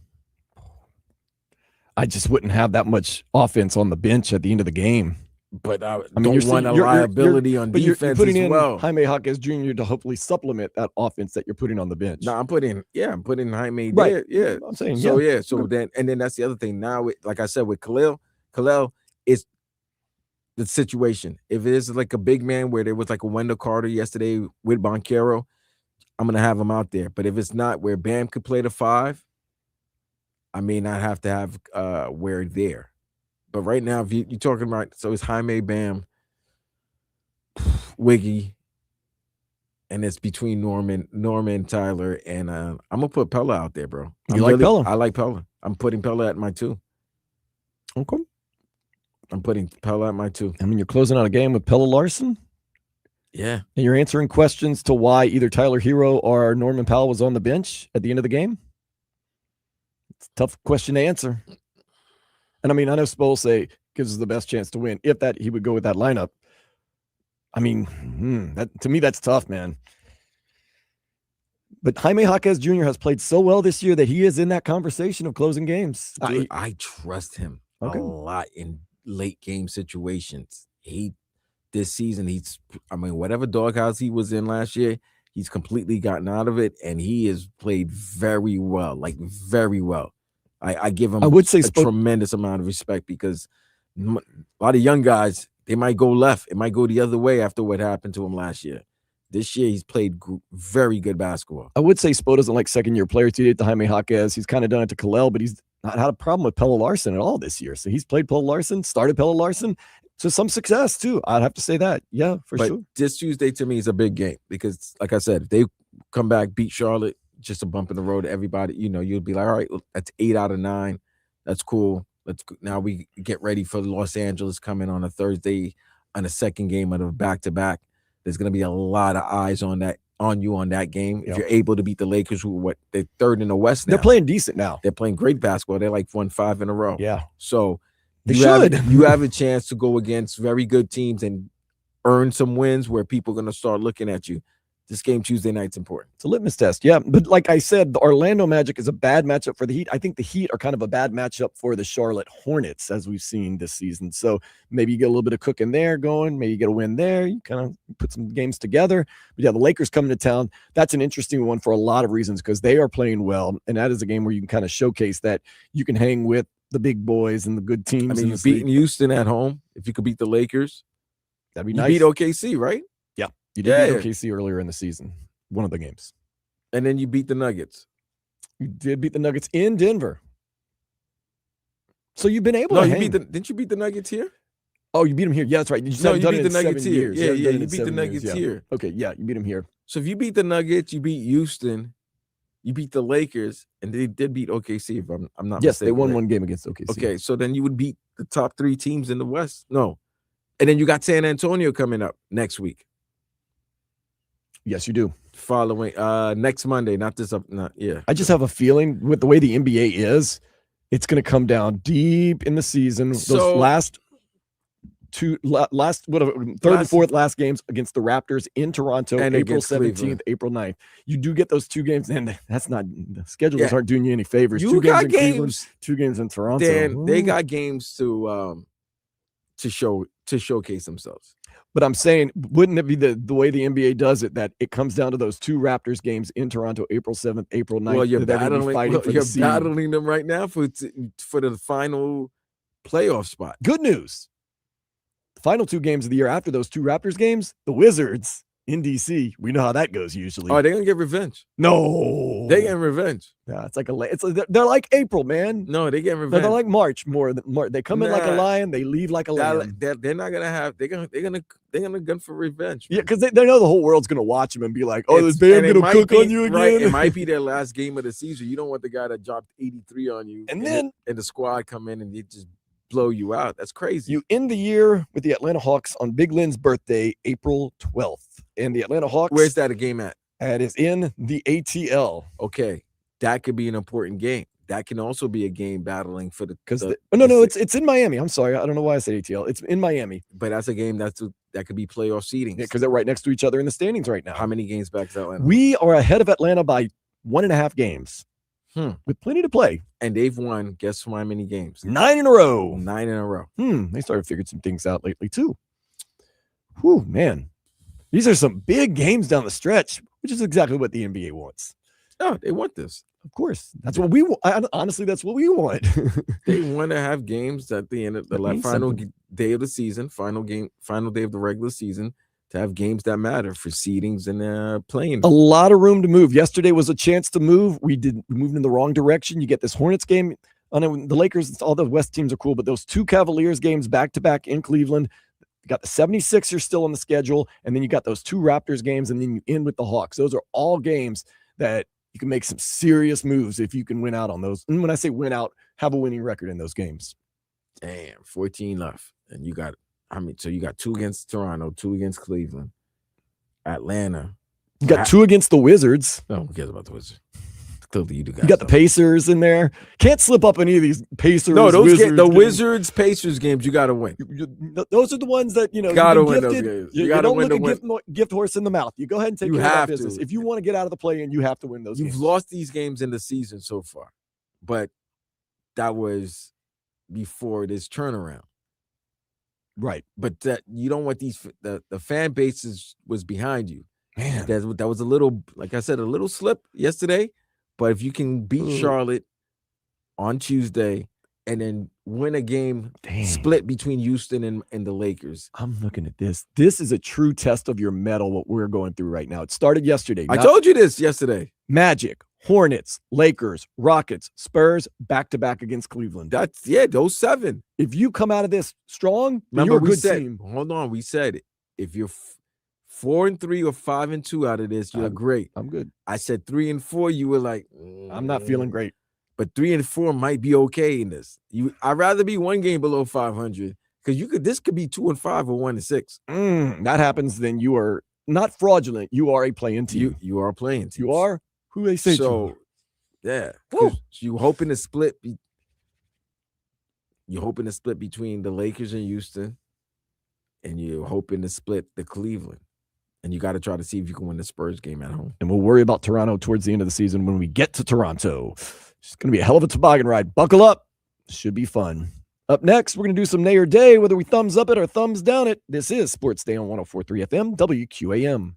I just wouldn't have that much offense on the bench at the end of the game. But I mean, you're want a liability on defense you're putting as well. In Jaime Jaquez Jr. to hopefully supplement that offense that you're putting on the bench. No, I'm putting Jaime right. there. Yeah, I'm saying so. Yeah. So then that's the other thing. Now, like I said, with Khalil is the situation. If it is like a big man where there was like a Wendell Carter yesterday with Banchero, I'm gonna have him out there. But if it's not where Bam could play the 5, I may not have to have Ware there. But right now, if you're talking about, so it's Jaime, Bam, Wiggy, and it's between Norman, Tyler, and I'm gonna put Pella out there, bro. You like Pella? I like Pella. I'm putting Pella at my 2. Okay. I'm putting Pella at my 2. I mean, you're closing out a game with Pella Larson. Yeah. And you're answering questions to why either Tyler Hero or Norman Powell was on the bench at the end of the game. It's a tough question to answer. And I mean, I know Spo say gives us the best chance to win. If that he would go with that lineup. I mean, that to me, that's tough, man. But Jaime Jaquez Jr. has played so well this year that he is in that conversation of closing games. Dude, I trust him a lot in late game situations. This season, whatever doghouse he was in last year, he's completely gotten out of it, and he has played very well, like very well. I give him, I would say, a tremendous amount of respect because a lot of young guys, they might go left. It might go the other way after what happened to him last year. This year, he's played very good basketball. I would say Spo doesn't like second-year players. He did it to Jaime Jaquez. He's kind of done it to Kalel, but he's not had a problem with Pelle Larsson at all this year. So he's played Pelle Larsson, started Pelle Larsson. So some success, too. I'd have to say that. Yeah, for sure. This Tuesday, to me, is a big game because, like I said, if they come back, beat Charlotte, just a bump in the road to everybody, you'll be like, all right, that's 8 out of 9. That's cool. Now we get ready for Los Angeles coming on a Thursday on the second game of the back-to-back. There's going to be a lot of eyes on you on that game. If you're able to beat the Lakers, they're third in the West now. They're playing decent now. They're playing great basketball. They're like won 5 in a row. Yeah. So you have a chance to go against very good teams and earn some wins where people are going to start looking at you. This game Tuesday night's important. It's a litmus test. Yeah. But like I said, the Orlando Magic is a bad matchup for the Heat. I think the Heat are kind of a bad matchup for the Charlotte Hornets, as we've seen this season. So maybe you get a little bit of cooking there going. Maybe you get a win there. You kind of put some games together. But yeah, the Lakers coming to town. That's an interesting one for a lot of reasons because they are playing well. And that is a game where you can kind of showcase that you can hang with the big boys and the good teams. I mean, you've beaten Houston at home. If you could beat the Lakers, that'd be you nice. Beat OKC, right? Yeah. You did beat OKC earlier in the season, one of the games. And then you beat the Nuggets. You did beat the Nuggets in Denver. So you've been able to hang. Didn't you beat the Nuggets here? Oh, you beat them here. Yeah, that's right. You beat the Nuggets here. Yeah, you beat the Nuggets here. Okay, yeah, you beat them here. So if you beat the Nuggets, you beat Houston, you beat the Lakers, and they did beat OKC, if I'm not Yes, mistaken. they won one game against OKC. Okay, so then you would beat the top 3 teams in the West. No. And then you got San Antonio coming up next week. Yes, you do. Following next Monday, not this up. I just have a feeling with the way the NBA is, it's going to come down deep in the season. Those third and fourth last games against the Raptors in Toronto, and April 17th, April 9th. You do get those 2 games, and that's not the schedules aren't doing you any favors. You 2 games got in Cleveland, 2 games in Toronto. Dan, they got games to showcase themselves. But I'm saying, wouldn't it be the way the NBA does it, that it comes down to those 2 Raptors games in Toronto, April 7th, April 9th? Well, you're battling them right now for the final playoff spot. Good news. The final 2 games of the year after those 2 Raptors games, the Wizards in DC. We know how that goes usually. Oh, they're going to get revenge. No. They get revenge. Yeah, they're like April, man. No, they get revenge. They're like March more than March. They come in like a lion, they leave like a lamb. They're not gonna have. They're gonna gun for revenge. Man. Yeah, because they know the whole world's gonna watch them and be like, "Oh, this band gonna cook on you again." Right, it might be their last game of the season. You don't want the guy that dropped 83 on you, and then the squad come in and they just blow you out. That's crazy. You end the year with the Atlanta Hawks on Big Lynn's birthday, April 12th, and the Atlanta Hawks. Where's that a game at? That is in the ATL. Okay, that could be an important game. That can also be a game battling for it's in Miami. I'm sorry, I don't know why I said ATL. It's in Miami, but that's a game that could be playoff seeding. Yeah, because they're right next to each other in the standings right now. How many games back is Atlanta? We are ahead of Atlanta by 1.5 games, with plenty to play. And they've won. Guess how many games? 9 in a row. 9 in a row. They started figuring some things out lately too. Whew, man, these are some big games down the stretch, which is exactly what the NBA wants. Oh, they want this. Of course. That's what we want. Honestly, that's what we want. They want to have games at the end of the final day of the season, final day of the regular season, to have games that matter for seedings and playing. A lot of room to move. Yesterday was a chance to move. We moved in the wrong direction. You get this Hornets game. The Lakers, all the West teams are cool, but those 2 Cavaliers games back-to-back in Cleveland, you got the 76ers still on the schedule, and then you got those 2 Raptors games, and then you end with the Hawks. Those are all games that you can make some serious moves if you can win out on those. And when I say win out, have a winning record in those games. Damn, 14 left. And you got 2 against Toronto, 2 against Cleveland, Atlanta. You got 2 against the Wizards. No, who cares about the Wizards? Clearly, you got the Pacers in there. Can't slip up any of these Pacers. No, the Wizards Pacers games you got to win. Those are the ones that got to win those games. You got to win. Gift horse in the mouth. You go ahead and take care of that business. To. If you want to get out of the play-in, you have to win those. You've lost these games in the season so far, but that was before this turnaround, right? But that you don't want these. The fan base was behind you. Man, that was a little, like I said, a little slip yesterday. But if you can beat Charlotte on Tuesday and then win a game Dang. split between Houston and the Lakers. I'm looking at this. This is a true test of your mettle, what we're going through right now. It started yesterday. I told you this yesterday. Magic, Hornets, Lakers, Rockets, Spurs, back-to-back against Cleveland. Those 7. If you come out of this strong, then Remember, you're a we good said, team. hold on, we said if you're 4-3 or 5-2 out of this, you're great. I'm good. I said 3-4, you were like, I'm not feeling great. But 3-4 might be okay in this. I'd rather be one game below 500 because this could be 2-5 or 1-6. That happens, then you are not fraudulent. You are a playing team. You are a playing team. You are who they say you are. Yeah. Woo. You hoping to split. You're hoping to split between the Lakers and Houston, and you're hoping to split the Cleveland. And you got to try to see if you can win the Spurs game at home. And we'll worry about Toronto towards the end of the season when we get to Toronto. It's going to be a hell of a toboggan ride. Buckle up. Should be fun. Up next, we're going to do some nay or day, whether we thumbs up it or thumbs down it. This is Sports Day on 104.3 FM, WQAM.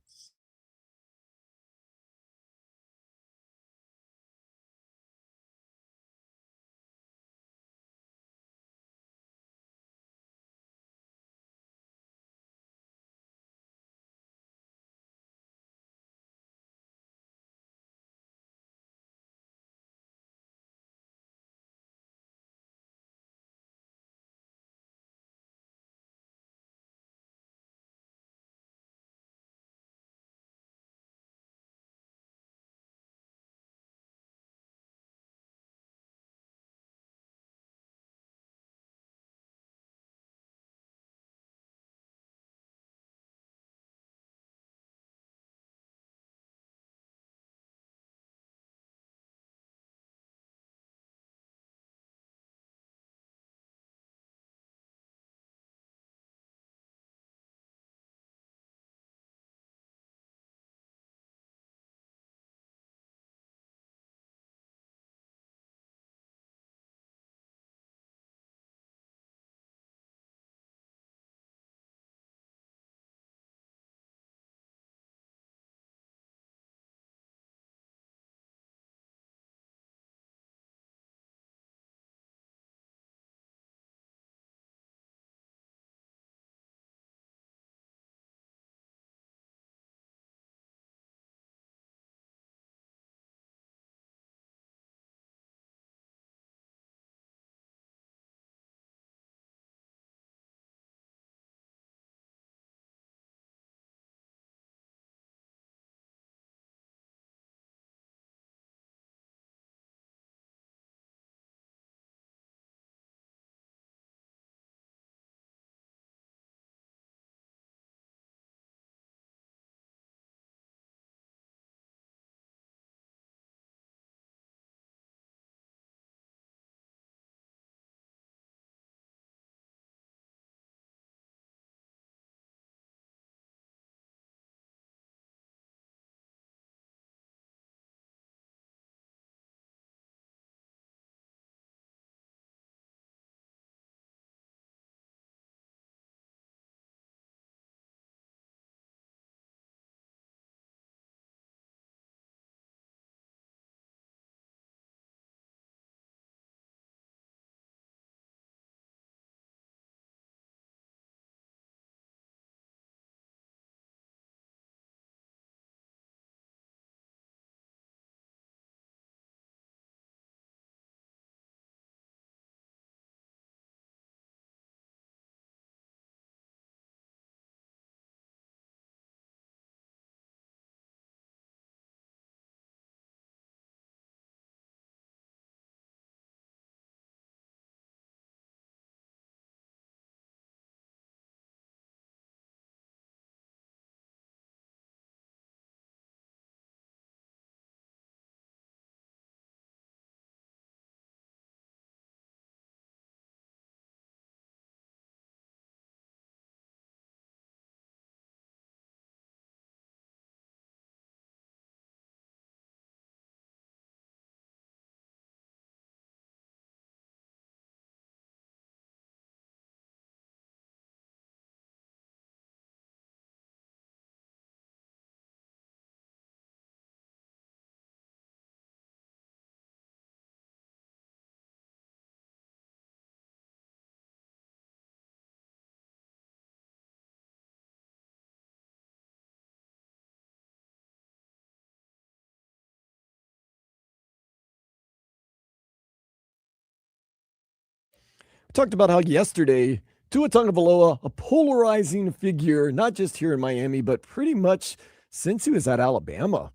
talked about how yesterday Tua Tagovailoa, a polarizing figure, not just here in Miami, but pretty much since he was at Alabama.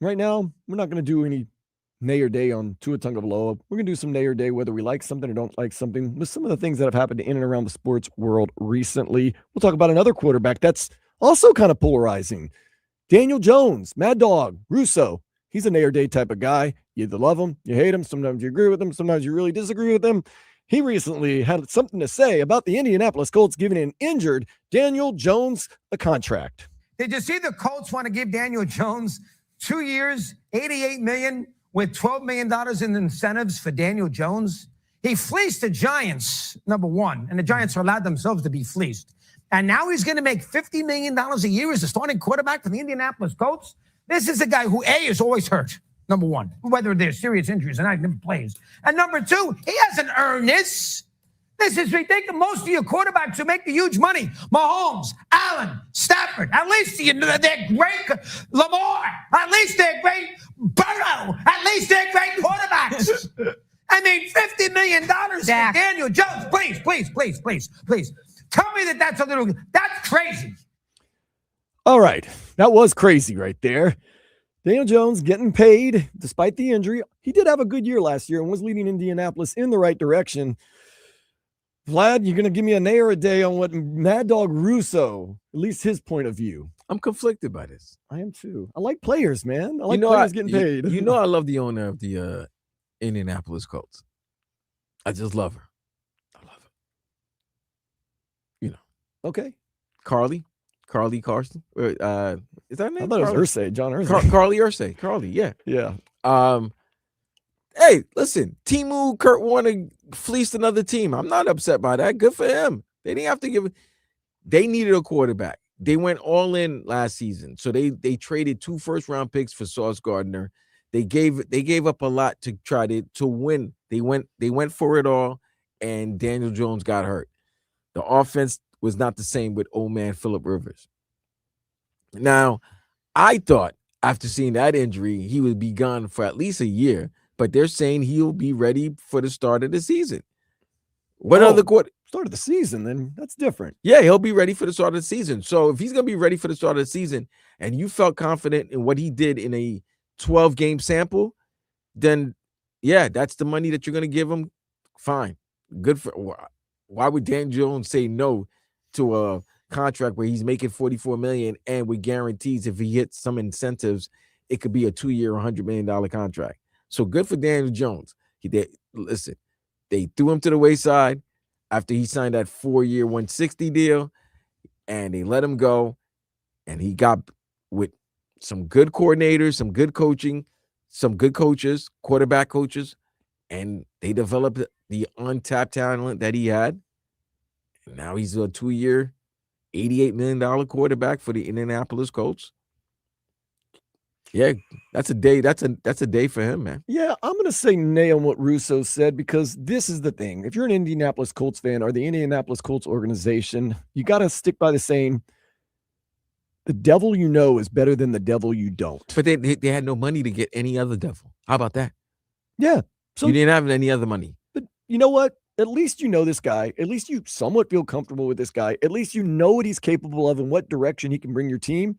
Right now, we're not going to do any nay or day on Tua Tagovailoa. We're going to do some nay or day, whether we like something or don't like something, with some of the things that have happened in and around the sports world recently. We'll talk about another quarterback that's also kind of polarizing. Daniel Jones, Mad Dog, Russo. He's a nay or day type of guy. You either love him, you hate him. Sometimes you agree with him. Sometimes you really disagree with him. He recently had something to say about the Indianapolis Colts giving an injured Daniel Jones a contract. Did you see the Colts want to give Daniel Jones 2 years, $88 million with $12 million in incentives for Daniel Jones? He fleeced the Giants, number one, and the Giants are allowed themselves to be fleeced. And now he's going to make $50 million a year as a starting quarterback for the Indianapolis Colts. This is a guy who, A, is always hurt, number one, whether there's serious injuries or not, he never plays. And number two, he hasn't earned this. This is ridiculous. Most of your quarterbacks who make the huge money, Mahomes, Allen, Stafford, at least they're great. Lamar, at least they're great. Burrow, at least they're great quarterbacks. I mean, $50 million for Daniel Jones. Please. Tell me that's crazy. All right. That was crazy right there. Daniel Jones getting paid despite the injury. He did have a good year last year and was leading Indianapolis in the right direction. Vlad, you're going to give me a nay or a day on what Mad Dog Russo, at least his point of view. I'm conflicted by this. I am too. I like players, man. I like players getting paid. You know I love the owner of the Indianapolis Colts. I just love her. I love her. You know. Okay. Carly Carson. Is that her name? I thought it was Irsay, John Irsay. Carly Irsay. Carly, yeah. Yeah. Hey, listen, Timu Kurt Warner fleeced another team. I'm not upset by that. Good for him. They didn't have to give it. They needed a quarterback. They went all in last season. So they traded 2 first-round picks for Sauce Gardner. They gave up a lot to try to win. They went for it all, and Daniel Jones got hurt. The offense was not the same with old man Phillip Rivers. Now, I thought after seeing that injury, he would be gone for at least a year, but they're saying he'll be ready for the start of the season. Start of the season, then that's different. Yeah, he'll be ready for the start of the season. So if he's going to be ready for the start of the season and you felt confident in what he did in a 12-game sample, then, yeah, that's the money that you're going to give him. Fine. Good for – why would Dan Jones say no to a contract where he's making $44 million and with guarantees if he hits some incentives, it could be a 2-year, $100 million contract. So good for Daniel Jones. They threw him to the wayside after he signed that 4-year, $160 deal, and they let him go. And he got with some good coordinators, some good coaching, some good coaches, quarterback coaches, and they developed the untapped talent that he had. And now he's a 2-year, $88 million quarterback for the Indianapolis Colts. Yeah, that's a day. That's a day for him, man. Yeah, I'm going to say nay on what Russo said, because this is the thing. If you're an Indianapolis Colts fan or the Indianapolis Colts organization, you got to stick by the saying, the devil you know is better than the devil you don't. But they had no money to get any other devil. How about that? Yeah. So you didn't have any other money. But you know what? At least you know this guy. At least you somewhat feel comfortable with this guy. At least you know what he's capable of and what direction he can bring your team.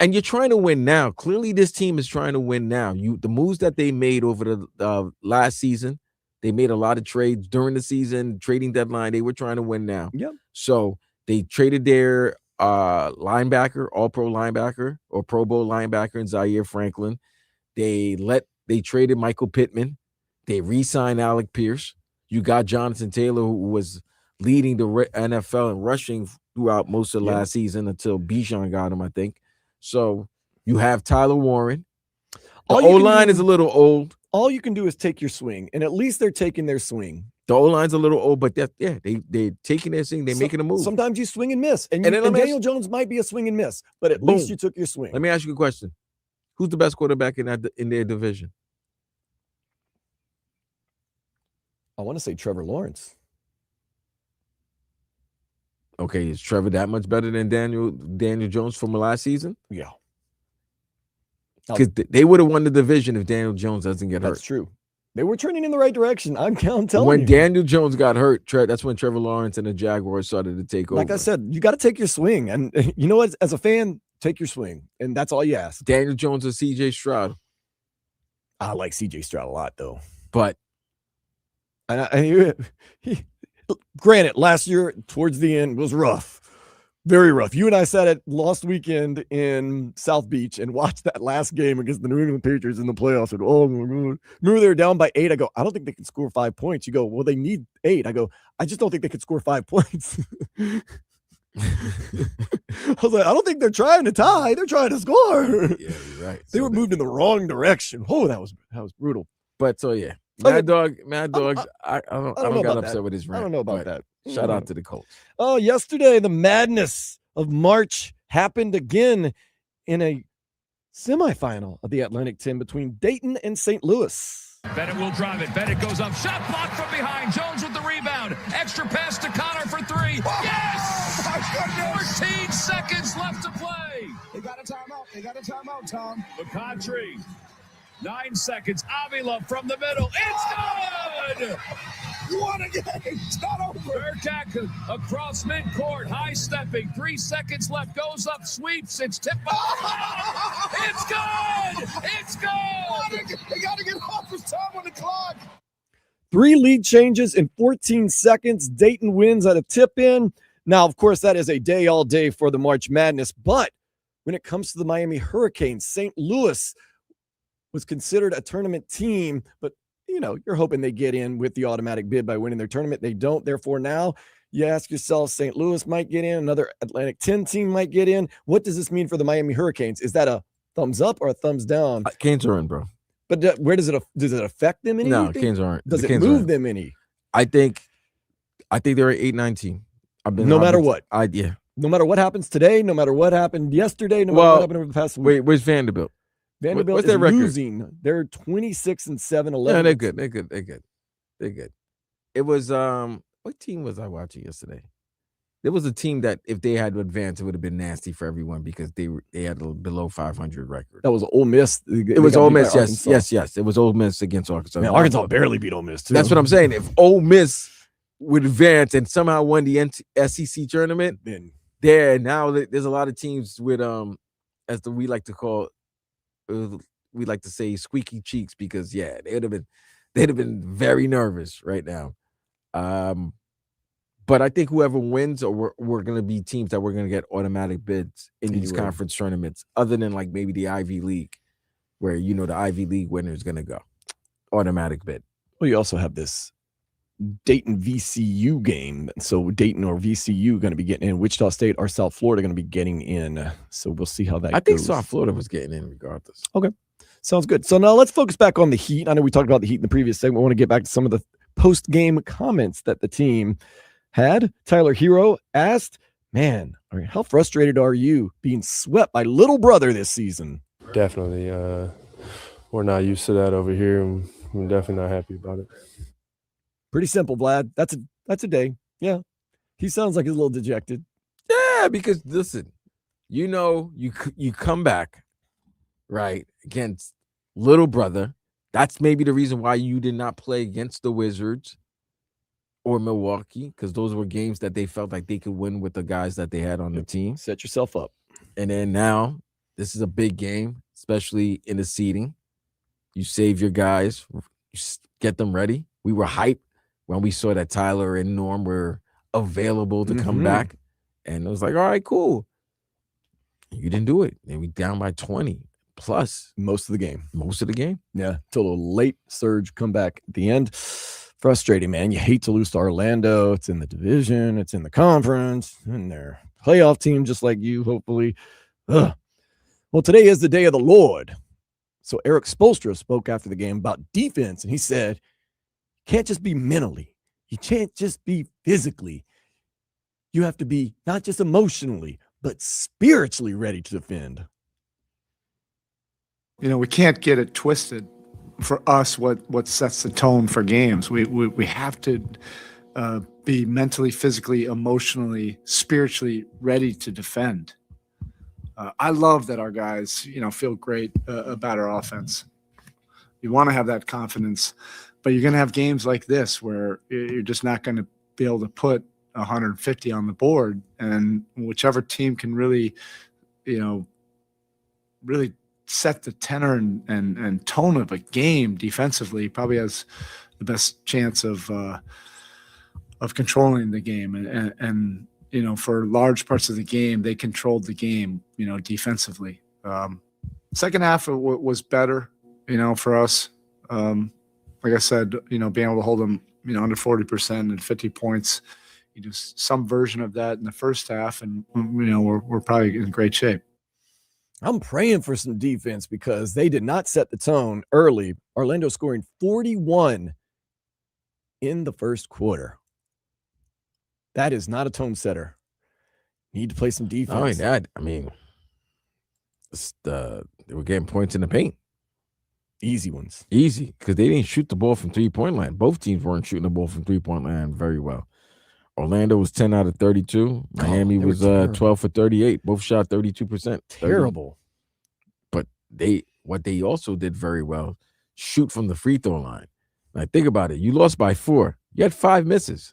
And you're trying to win now. Clearly, this team is trying to win now. The moves that they made over the last season, they made a lot of trades during the season, trading deadline. They were trying to win now. Yep. So they traded their linebacker, all-pro linebacker or Pro Bowl linebacker in Zaire Franklin. They traded Michael Pittman. They re-signed Alec Pierce. You got Jonathan Taylor, who was leading the NFL in rushing throughout most of last season until Bijan got him, I think. So you have Tyler Warren. The O-line is a little old. All you can do is take your swing, and at least they're taking their swing. The O-line's a little old, but they're taking their swing. They're making a move. Sometimes you swing and miss, and Daniel Jones might be a swing and miss, but at least you took your swing. Let me ask you a question. Who's the best quarterback in their division? I want to say Trevor Lawrence. Okay, is Trevor that much better than Daniel Jones from last season? Yeah. Because they would have won the division if Daniel Jones doesn't get hurt. That's true. They were turning in the right direction. I'm telling when you. Daniel Jones got hurt, that's when Trevor Lawrence and the Jaguars started to take over. Like I said, you got to take your swing. And you know what? As a fan, take your swing. And that's all you ask. Daniel Jones or CJ Stroud. I like CJ Stroud a lot, though. But granted, last year towards the end was rough. Very rough. You and I sat at last weekend in South Beach and watched that last game against the New England Patriots in the playoffs. And oh my God. Remember they were down by 8. I go, I don't think they can score 5 points. You go, well, they need 8. I go, I just don't think they could score 5 points. I was like, I don't think they're trying to tie. They're trying to score. Yeah, you're right. They were moved in the wrong direction. Oh, that was brutal. But so yeah. Mad Dog. I don't got upset with his rant. I don't know about that. Shout out to the Colts. Oh, yesterday, the madness of March happened again in a semifinal of the Atlantic 10 between Dayton and St. Louis. Bennett will drive it. Bennett goes up. Shot blocked from behind. Jones with the rebound. Extra pass to Connor for 3. Yes! 14 seconds left to play. They got a timeout, Tom. McContry. 9 seconds. Avila from the middle. It's good! You won again. It's not over. Burkak across midcourt. High stepping. 3 seconds left. Goes up. Sweeps. It's tipped by. It's good! It's good! They got to get off his time on the clock. 3 lead changes in 14 seconds. Dayton wins at a tip-in. Now, of course, that is a day all day for the March Madness. But when it comes to the Miami Hurricanes, St. Louis was considered a tournament team, but you know, you're hoping they get in with the automatic bid by winning their tournament. They don't. Therefore, now you ask yourself, St. Louis might get in, another Atlantic 10 team might get in. What does this mean for the Miami Hurricanes? Is that a thumbs up or a thumbs down? Canes are in, bro. But where does it affect them any? No, Canes aren't. Does it move them any? I think they're an 8-9 team. No matter what. Yeah. No matter what happens today, no matter what happened yesterday, no matter what happened over the past week. Wait, where's Vanderbilt? Vanderbilt What's is their record? losing. They're 26-7-11. Yeah, they're good. They're good. It was what team was I watching yesterday? There was a team that if they had to advance, it would have been nasty for everyone because they had a below 500 record. That was Ole Miss. It was Ole Miss. Yes. It was Ole Miss against Arkansas. Man, Arkansas barely beat Ole Miss too. That's what I'm saying. If Ole Miss would advance and somehow won the SEC tournament, then now there's a lot of teams with we like to call. We like to say squeaky cheeks because they'd have been very nervous right now. But I think whoever wins, or we're going to be teams that we're going to get automatic bids in these conference tournaments, other than like maybe the Ivy League, where the Ivy League winner is going to go automatic bid. Well, you also have this Dayton VCU game. So Dayton or VCU going to be getting in. Wichita State or South Florida going to be getting in. So we'll see how that goes. I think South Florida was getting in regardless. Okay. Sounds good. So now let's focus back on the Heat. I know we talked about the Heat in the previous segment. I want to get back to some of the post-game comments that the team had. Tyler Hero asked, man, how frustrated are you being swept by little brother this season? Definitely. We're not used to that over here, and we're definitely not happy about it. Pretty simple, Vlad. That's a day. Yeah. He sounds like he's a little dejected. Yeah, because listen, you come back, right, against little brother. That's maybe the reason why you did not play against the Wizards or Milwaukee, because those were games that they felt like they could win with the guys that they had on the team. Set yourself up. And then now, this is a big game, especially in the seeding. You save your guys, you get them ready. We were hyped when we saw that Tyler and Norm were available to come back. And it was like, all right, cool. You didn't do it. And we down by 20 plus. Most of the game. Yeah. Till a late surge comeback at the end. Frustrating, man. You hate to lose to Orlando. It's in the division. It's in the conference. And they're a playoff team just like you, hopefully. Ugh. Well, today is the day of the Lord. So Eric Spoelstra spoke after the game about defense. And he said, can't just be mentally. You can't just be physically. You have to be not just emotionally, but spiritually ready to defend. We can't get it twisted. For us, what sets the tone for games, we have to be mentally, physically, emotionally, spiritually ready to defend. I love that our guys, feel great about our offense. You want to have that confidence, but you're going to have games like this where you're just not going to be able to put 150 on the board, and whichever team can really, really set the tenor and tone of a game defensively probably has the best chance of controlling the game. And for large parts of the game, they controlled the game, defensively. Second half was better, for us. Like I said, being able to hold them, under 40% and 50 points, some version of that in the first half, and we're probably in great shape. I'm praying for some defense because they did not set the tone early. Orlando scoring 41 in the first quarter. That is not a tone setter. Need to play some defense. Not only that, they were getting points in the paint. Easy ones. Easy, because they didn't shoot the ball from three-point line. Both teams weren't shooting the ball from three-point line very well. Orlando was 10 out of 32. Miami was 12 for 38. Both shot 32%. Terrible. But what they also did very well, shoot from the free throw line. Now think about it. You lost by 4. You had 5 misses.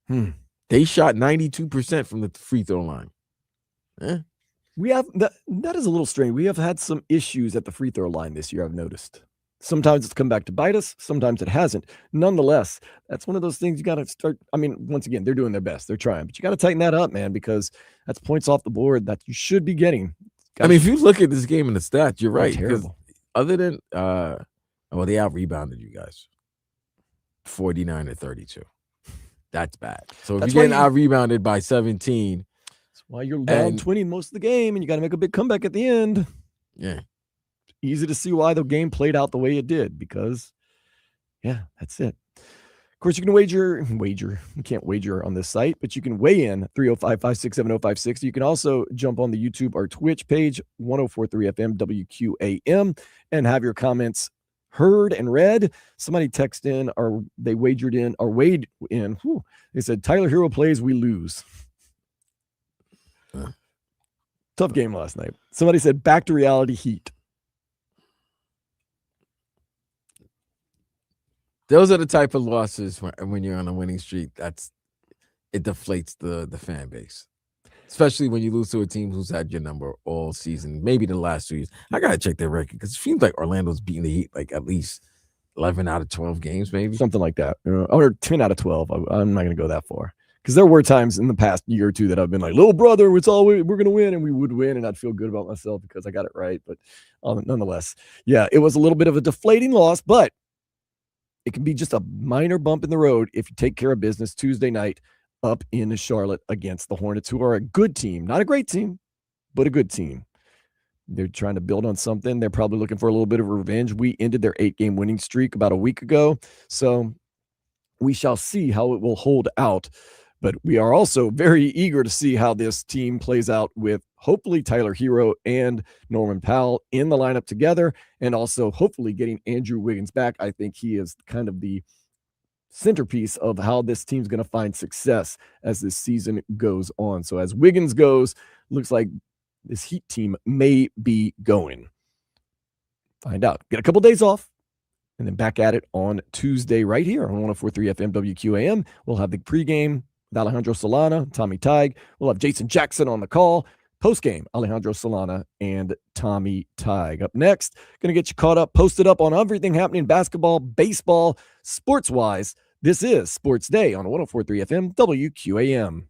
They shot 92% from the free throw line. We have that is a little strange. We have had some issues at the free throw line this year, I've noticed. Sometimes it's come back to bite us. Sometimes it hasn't. Nonetheless, that's one of those things you got to start. Once again, they're doing their best. They're trying. But you got to tighten that up, man, because that's points off the board that you should be getting. If you look at this game in the stats, you're right. Terrible. Other than, they out-rebounded you guys. 49 to 32. That's bad. So if you're getting out-rebounded by 17. That's why you're down 20 most of the game, and you got to make a big comeback at the end. Yeah. Easy to see why the game played out the way it did, because, that's it. Of course, you can wager. You can't wager on this site, but you can weigh in 305-567-0560. You can also jump on the YouTube or Twitch page, 104.3 FM WQAM, and have your comments heard and read. Somebody text in, or they wagered in, or weighed in. They said, Tyler Hero plays, we lose. Tough game last night. Somebody said, back to reality, Heat. Those are the type of losses when you're on a winning streak. It deflates the fan base, especially when you lose to a team who's had your number all season, maybe the last 2 years. I gotta check their record because it seems like Orlando's beating the Heat like at least 11 out of 12 games, maybe something like that, or 10 out of 12. I'm not gonna go that far because there were times in the past year or two that I've been like, little brother, we're gonna win, and we would win, and I'd feel good about myself because I got it right. But nonetheless, it was a little bit of a deflating loss, but it can be just a minor bump in the road if you take care of business Tuesday night up in Charlotte against the Hornets, who are a good team. Not a great team, but a good team. They're trying to build on something. They're probably looking for a little bit of revenge. We ended their 8-game winning streak about a week ago, so we shall see how it will hold out. But we are also very eager to see how this team plays out with hopefully Tyler Hero and Norman Powell in the lineup together, and also hopefully getting Andrew Wiggins back. I think he is kind of the centerpiece of how this team's going to find success as this season goes on. So as Wiggins goes, looks like this Heat team may be going. Find out. Get a couple days off, and then back at it on Tuesday right here on 104.3 FM WQAM. We'll have the pregame with Alejandro Solana, Tommy Tig. We'll have Jason Jackson on the call. Post-game, Alejandro Solana and Tommy Tig. Up next, going to get you caught up, posted up on everything happening basketball, baseball, sports-wise. This is Sports Day on 104.3 FM WQAM.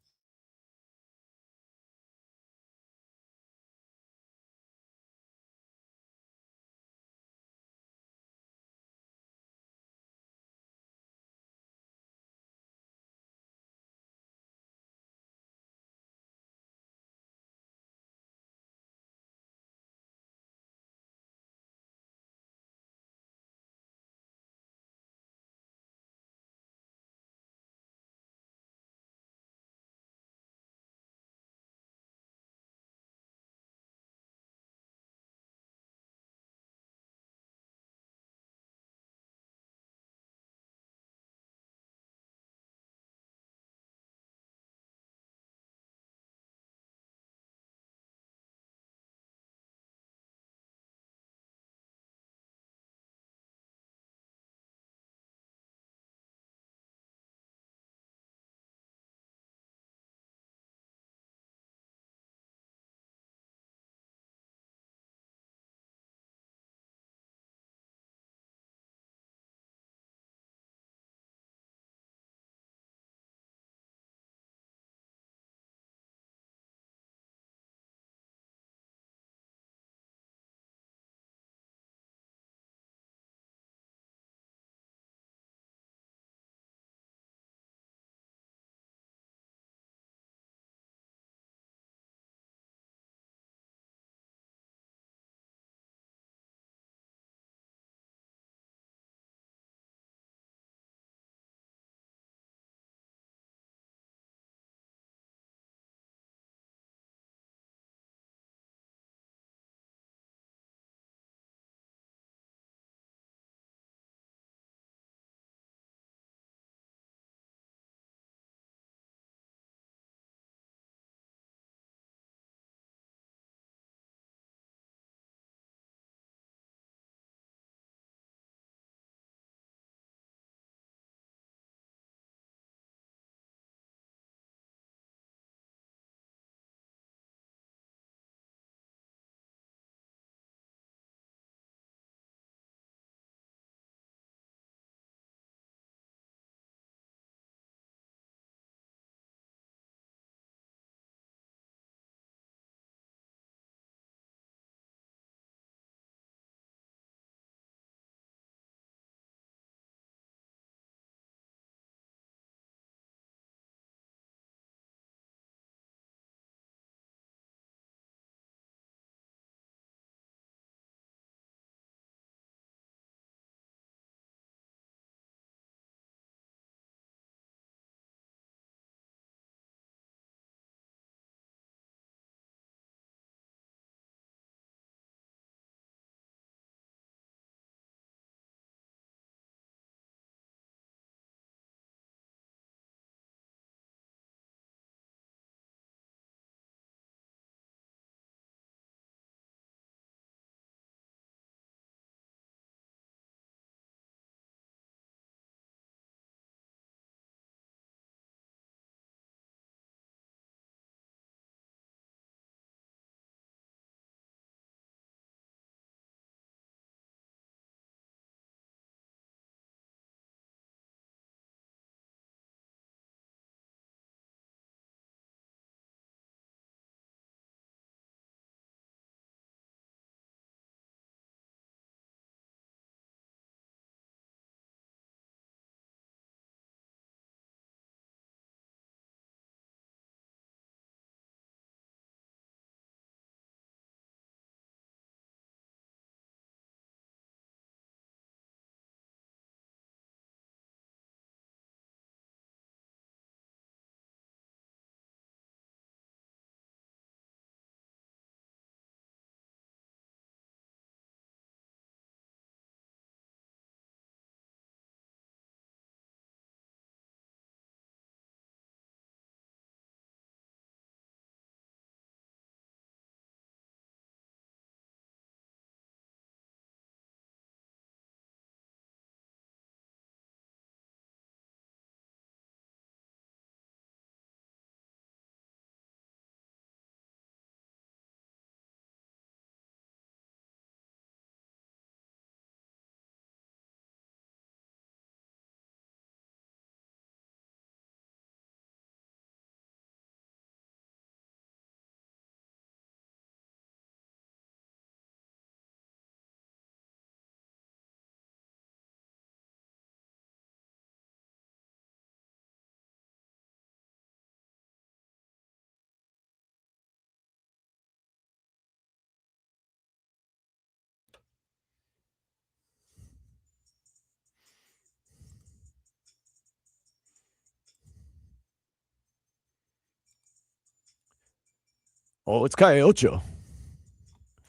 Oh, it's Calle Ocho.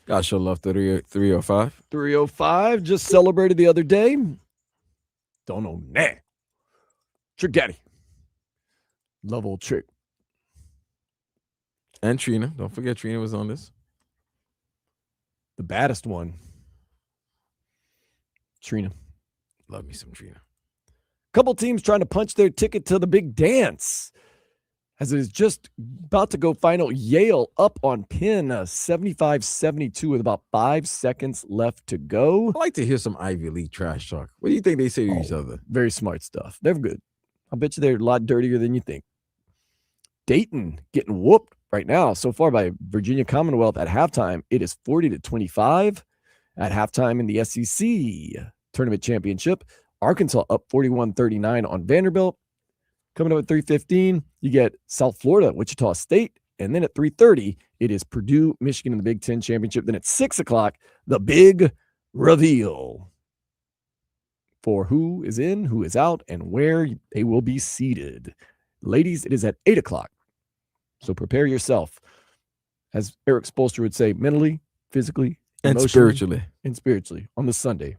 Gotta show love to 305. 305 just celebrated the other day. Don't know, nah. Trick Daddy. Love old Trick. And Trina. Don't forget Trina was on this. The baddest one. Trina. Love me some Trina. Couple teams trying to punch their ticket to the big dance. As it is just about to go final, Yale up on Penn 75-72 with about 5 seconds left to go. I like to hear some Ivy League trash talk. What do you think they say to each other? Very smart stuff. They're good. I bet you they're a lot dirtier than you think. Dayton getting whooped right now so far by Virginia Commonwealth at halftime. It is 40-25 at halftime in the SEC Tournament Championship. Arkansas up 41-39 on Vanderbilt. Coming up at 3:15, you get South Florida, Wichita State. And then at 3:30, it is Purdue, Michigan in the Big Ten Championship. Then at 6 o'clock, the big reveal for who is in, who is out, and where they will be seated. Ladies, it is at 8 o'clock. So prepare yourself. As Eric Spoelstra would say, mentally, physically, and spiritually. And spiritually on this Sunday.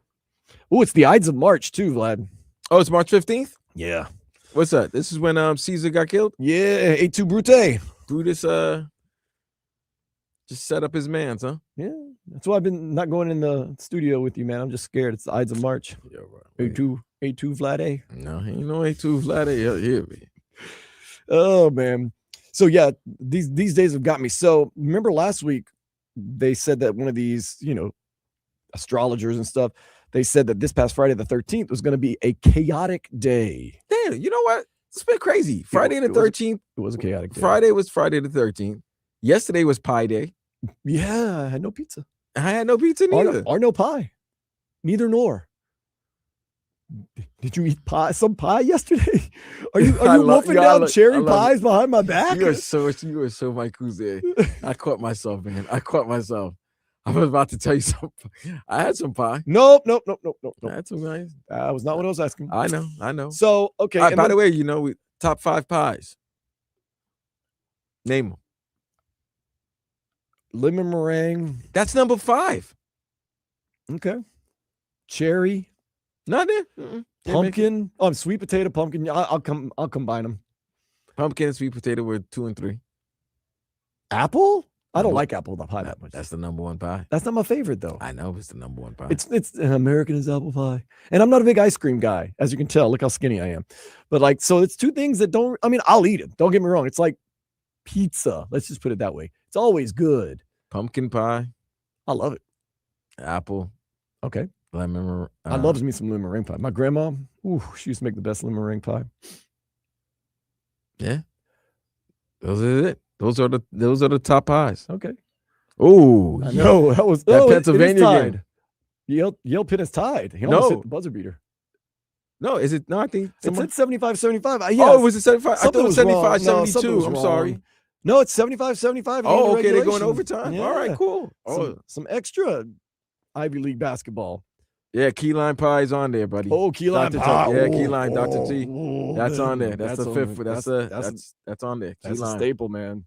Oh, it's the Ides of March too, Vlad. Oh, it's March 15th? Yeah. What's that? This is when Caesar got killed? Yeah, Et tu, Brute. Brutus just set up his mans, huh? Yeah. That's why I've been not going in the studio with you, man. I'm just scared. It's the Ides of March. Yo, bro. Et tu, Vlad. No, ain't no A2 Vlad. Here, man. Oh, man. So, yeah, these days have got me. So, remember last week, they said that one of these, astrologers and stuff, they said that this past Friday the 13th was going to be a chaotic day. Damn, you know what? It's been crazy. Friday the 13th. It was a chaotic day. Friday was Friday the 13th. Yesterday was Pie Day. Yeah, I had no pizza. I had no pizza neither. Or no pie. Neither nor. Did you eat pie? Some pie yesterday? Are you wolfing down cherry pies behind my back? You are so Mike Cousin. I caught myself, man. I was about to tell you something. I had some pie. Nope. I had some nice. That was not what I was asking. I know. So, okay. By the way, we top 5 pies. Name them. Lemon meringue. That's number 5. Okay. Cherry. Nothing. Pumpkin. Oh, sweet potato, pumpkin. I'll combine them. Pumpkin and sweet potato were 2 and 3. Apple? I don't like apple pie that much. That's the number 1 pie. That's not my favorite, though. I know it's the number 1 pie. It's American is apple pie. And I'm not a big ice cream guy, as you can tell. Look how skinny I am. But so it's 2 things that I'll eat it. Don't get me wrong. It's like pizza. Let's just put it that way. It's always good. Pumpkin pie. I love it. Apple. Okay. Lemon. I love me some lemon meringue pie. My grandma, she used to make the best lemon meringue pie. Yeah. Those are it. Those are the top pies. Okay. Oh, I know. That was Pennsylvania game. Yale Penn is tied. He No. almost hit the buzzer beater. No, is it? No, I think It said 75-75. Oh, was it 75? I thought Something it was was wrong. 75-72. No, something was I'm wrong. sorry. No, it's 75-75. Oh, okay. They're going regulation. overtime. Yeah. All right, cool. Oh, Some extra Ivy League basketball. yeah, key lime pie is on there, buddy. Oh, key lime Dr. pie. T. Yeah, key lime, Dr. T. Oh, That's on there. That's the on fifth. there. That's on there. Key That's a lime. staple, man.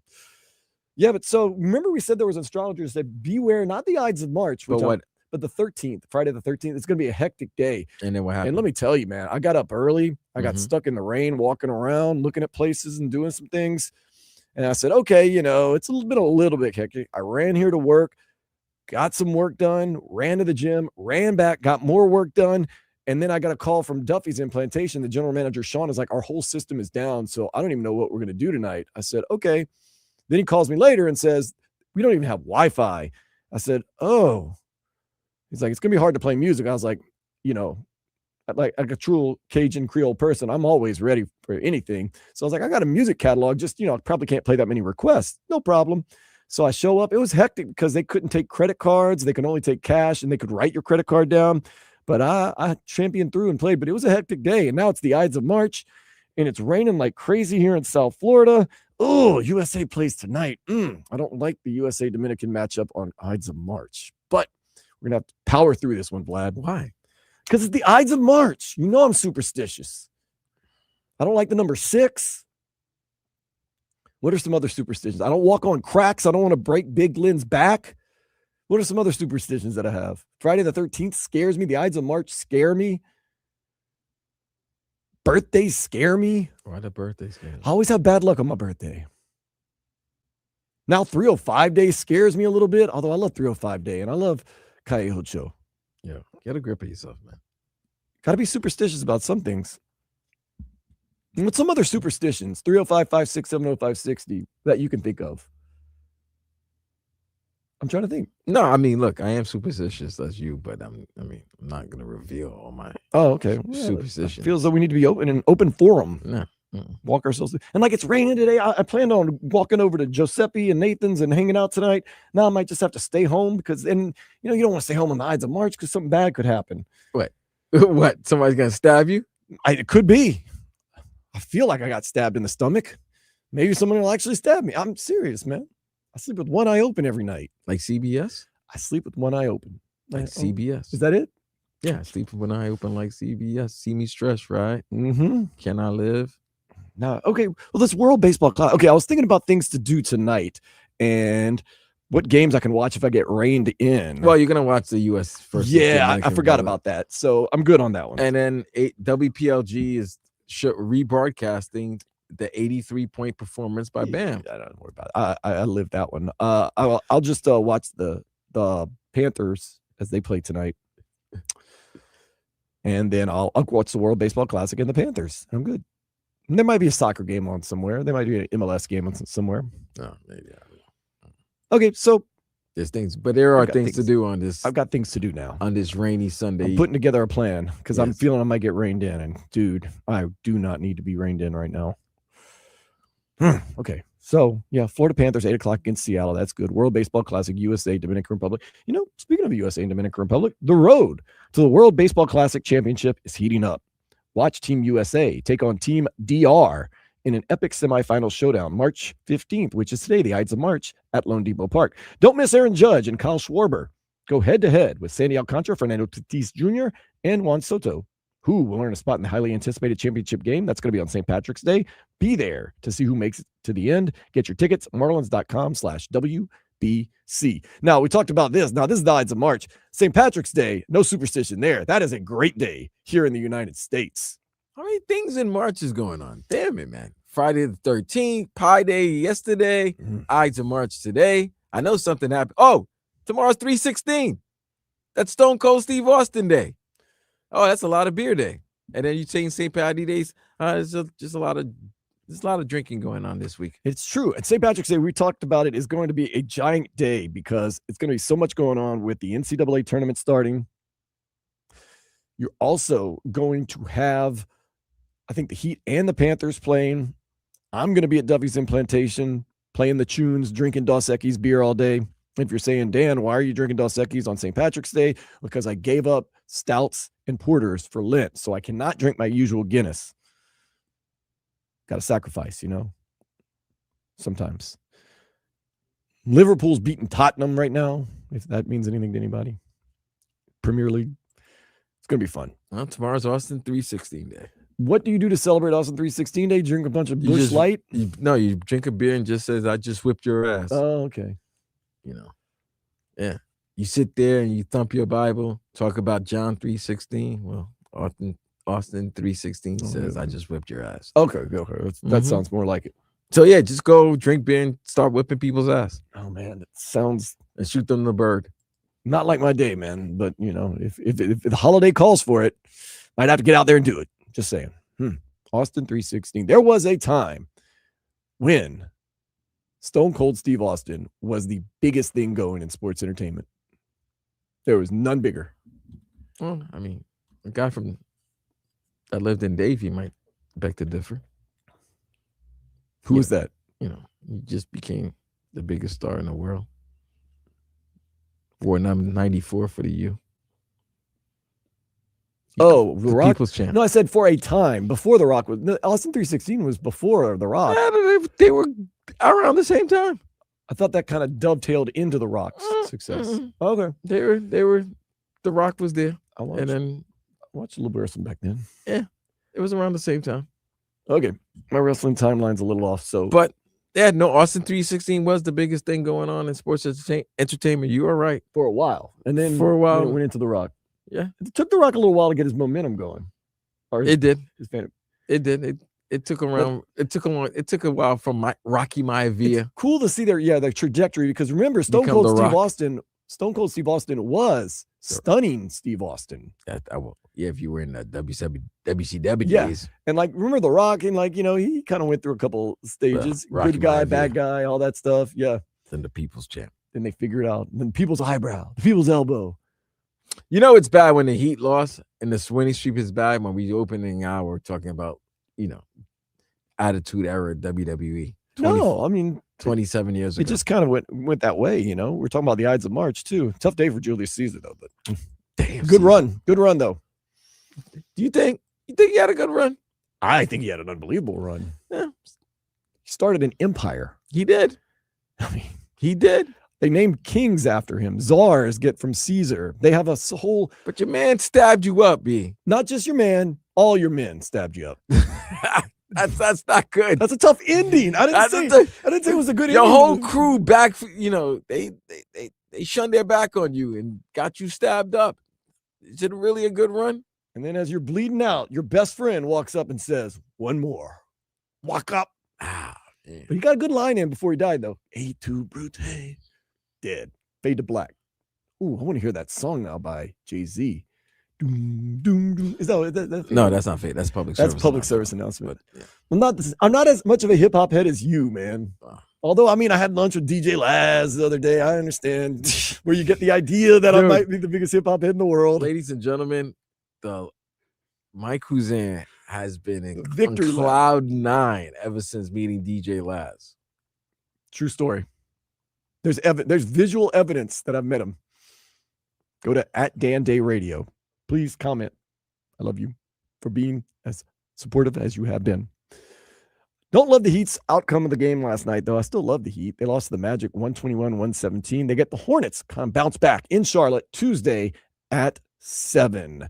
Yeah, but so remember we said there was astrologers that beware not the Ides of March, But what? but the 13th, Friday the 13th. It's going to be a hectic day. And then what happened? And let me tell you, man, I got up early. I got Mhm. stuck in the rain, walking around, looking at places and doing some things. And I said, okay, it's been a little bit hectic. I ran here to work, got some work done, ran to the gym, ran back, got more work done. And then I got a call from Duffy's Implantation. The general manager, Sean, is like, our whole system is down. So I don't even know what we're going to do tonight. I said, okay. Then he calls me later and says, we don't even have Wi-Fi. I said, oh. He's like, it's going to be hard to play music. I was like, like a true Cajun Creole person, I'm always ready for anything. So I was like, I got a music catalog. Just, probably can't play that many requests. No problem. So I show up. It was hectic because they couldn't take credit cards. They could only take cash, and they could write your credit card down. But I championed through and played. But it was a hectic day. And now it's the Ides of March, and it's raining like crazy here in South Florida. Oh, USA plays tonight. I don't like the USA-Dominican matchup on Ides of March. But we're going to have to power through this one, Vlad. Why? Because it's the Ides of March. I'm superstitious. I don't like the number 6. What are some other superstitions? I don't walk on cracks. I don't want to break Big Lynn's back. What are some other superstitions that I have? Friday the 13th scares me. The Ides of March scare me. Birthdays scare me. Why the birthday scare me? I always have bad luck on my birthday. Now 305 day scares me a little bit, although I love 305 day and I love Calle. Yeah, get a grip of yourself, man. Got to be superstitious about some things. And what's some other superstitions? 305, 567, 560 that you can think of? I'm trying to think. No, I mean, look, I am superstitious. That's you, but I'm not gonna reveal all my superstitions. It feels like we need to be open in an open forum. No. Walk ourselves through. And like it's raining today. I planned on walking over to Giuseppe and Nathan's and hanging out tonight. Now I might just have to stay home because then you don't want to stay home on the Ides of March because something bad could happen. What? Somebody's gonna stab you? It could be. I feel like I got stabbed in the stomach. Maybe someone will actually stab me. I'm serious, man. I sleep with one eye open every night. Like CBS? I sleep with one eye open. Like CBS. Is that it? Yeah, I sleep with one eye open like CBS. See me stressed, right? Mm-hmm. Can I live? No. Okay. Well, this World Baseball Classic. Okay, I was thinking about things to do tonight and what games I can watch if I get reined in. Well, you're gonna watch the U.S. first. Yeah, I forgot about that. So I'm good on that one. And then WPLG is rebroadcasting the 83-point performance by Bam. I don't worry about it. I lived that one. I'll just watch the Panthers as they play tonight, and then I'll watch the World Baseball Classic and the Panthers. I'm good. And there might be a soccer game on somewhere. There might be an MLS game on somewhere. Oh, maybe. Okay, so there's things, but there are things to do on this. I've got things to do now on this rainy Sunday. I'm putting together a plan because I'm feeling I might get reined in, and dude, I do not need to be reined in right now. Okay, so yeah, Florida Panthers 8:00 against Seattle. That's good. World Baseball Classic, USA, Dominican Republic. Speaking of USA and Dominican Republic, the road to the World Baseball Classic Championship is heating up. Watch Team USA take on Team DR in an epic semifinal showdown, March 15th, which is today, the Ides of March, at Lone Depot Park. Don't miss Aaron Judge and Kyle Schwarber go head-to-head with Sandy Alcantara, Fernando Tatis Jr., and Juan Soto, who will earn a spot in the highly anticipated championship game. That's going to be on St. Patrick's Day. Be there to see who makes it to the end. Get your tickets, marlins.com/WBC. Now, we talked about this. Now, this is the Ides of March. St. Patrick's Day, no superstition there. That is a great day here in the United States. How many things in March is going on? Damn it, man. Friday the 13th, Pi Day yesterday, Ides of March today. I know something happened. Oh, tomorrow's 3/16. That's Stone Cold Steve Austin Day. Oh, that's a lot of beer day. And then you saying St. Patty Days. There's a lot of drinking going on this week. It's true. At St. Patrick's Day, we talked about it, is going to be a giant day because it's going to be so much going on with the NCAA tournament starting. You're also going to have, I think, the Heat and the Panthers playing. I'm going to be at Duffy's Implantation playing the tunes, drinking Dos Equis beer all day. If you're saying, Dan, why are you drinking Dos Equis on St. Patrick's Day? Because I gave up stouts and porters for Lent, so I cannot drink my usual Guinness. Got to sacrifice, sometimes. Liverpool's beating Tottenham right now, if that means anything to anybody. Premier League. It's going to be fun. Well, tomorrow's Austin 3/16 Day. What do you do to celebrate Austin 3/16 Day? Drink a bunch of Busch Light? You drink a beer and just says, I just whipped your ass. Oh, okay. Yeah. You sit there and you thump your Bible, talk about John 3:16. Well, Austin 3:16 says, I just whipped your ass. Okay. That sounds more like it. So yeah, just go drink beer and start whipping people's ass. Oh man, it sounds, and shoot them the bird. Not like my day, man. But if the holiday calls for it, I'd have to get out there and do it. Just saying. Austin 3:16. There was a time when Stone Cold Steve Austin was the biggest thing going in sports entertainment. There was none bigger. Well, I mean, a guy that lived in Davie might beg to differ. Who was that? He just became the biggest star in the world. Wore number 94 for the U. Oh, The Rock? People's Champ. No, I said for a time. Before The Rock was... No, Austin 3:16 was before The Rock. Yeah, they were around the same time. I thought that kind of dovetailed into The Rock's success. Okay. They were... The Rock was there. I watched a little wrestling back then. Yeah. It was around the same time. Okay. My wrestling timeline's a little off, so... But Yeah, no, Austin 316 was the biggest thing going on in sports entertainment. You are right. For a while. And then For a while. went into The Rock. Yeah. It took The Rock a little while to get his momentum going. It did. His fan. It did. It took around. It took a while from Rocky Maivia. It's cool to see their trajectory, because remember, Stone Cold Steve Austin was stunning Steve Austin. If you were in the WCW Yeah. days. And like, remember The Rock, and like, he kind of went through a couple stages. Rocky Good guy, Maivia. bad guy, all that stuff. Yeah. Then the People's Champ. Then they figure it out. Then people's eyebrow, the people's elbow. It's bad when the Heat lost and the winning streak is bad. When we opening hour talking about, Attitude Era WWE. 27 years ago. It just kind of went that way, We're talking about the Ides of March too. Tough day for Julius Caesar though, but damn, good run though. Do you think he had a good run? I think he had an unbelievable run. Yeah. He started an empire. He did. He did. They named kings after him. Czars get from Caesar. They have a whole. But your man stabbed you up, B. Not just your man. All your men stabbed you up. That's not good. That's a tough ending. I didn't say it was a good ending. Your whole crew back. They shunned their back on you and got you stabbed up. Is it really a good run? And then as you're bleeding out, your best friend walks up and says, "One more. Walk up." Man. But he got a good line in before he died, though. "Et tu, Brute." Dead. Fade to black. Ooh, I want to hear that song now by Jay-Z. Doom, doom, doom. Is that no, that's not fake. That's public service. That's public service announcement. But, yeah. I'm not as much of a hip hop head as you, man. Although, I had lunch with DJ Laz the other day. I understand where you get the idea that I might be the biggest hip hop head in the world. Ladies and gentlemen, Mike Huzan has been in Victory on cloud 9 ever since meeting DJ Laz. True story. There's visual evidence that I've met him. Go to @DanDayRadio. Please comment. I love you for being as supportive as you have been. Don't love the Heat's outcome of the game last night, though. I still love the Heat. They lost to the Magic 121-117. They get the Hornets kind of bounce back in Charlotte Tuesday at 7.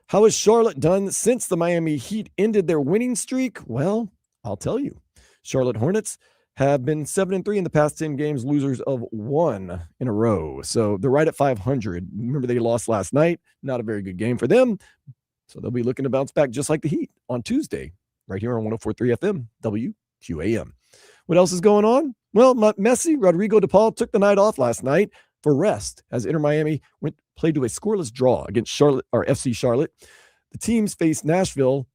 How has Charlotte done since the Miami Heat ended their winning streak? Well, I'll tell you. Charlotte Hornets have been 7-3 in the past 10 games, losers of 1 in a row. So they're right at 500. Remember, they lost last night. Not a very good game for them. So they'll be looking to bounce back just like the Heat on Tuesday, right here on 104.3 FM, WQAM. What else is going on? Well, Messi, Rodrigo De Paul took the night off last night for rest as Inter Miami played to a scoreless draw against Charlotte or FC Charlotte. The team faces Nashville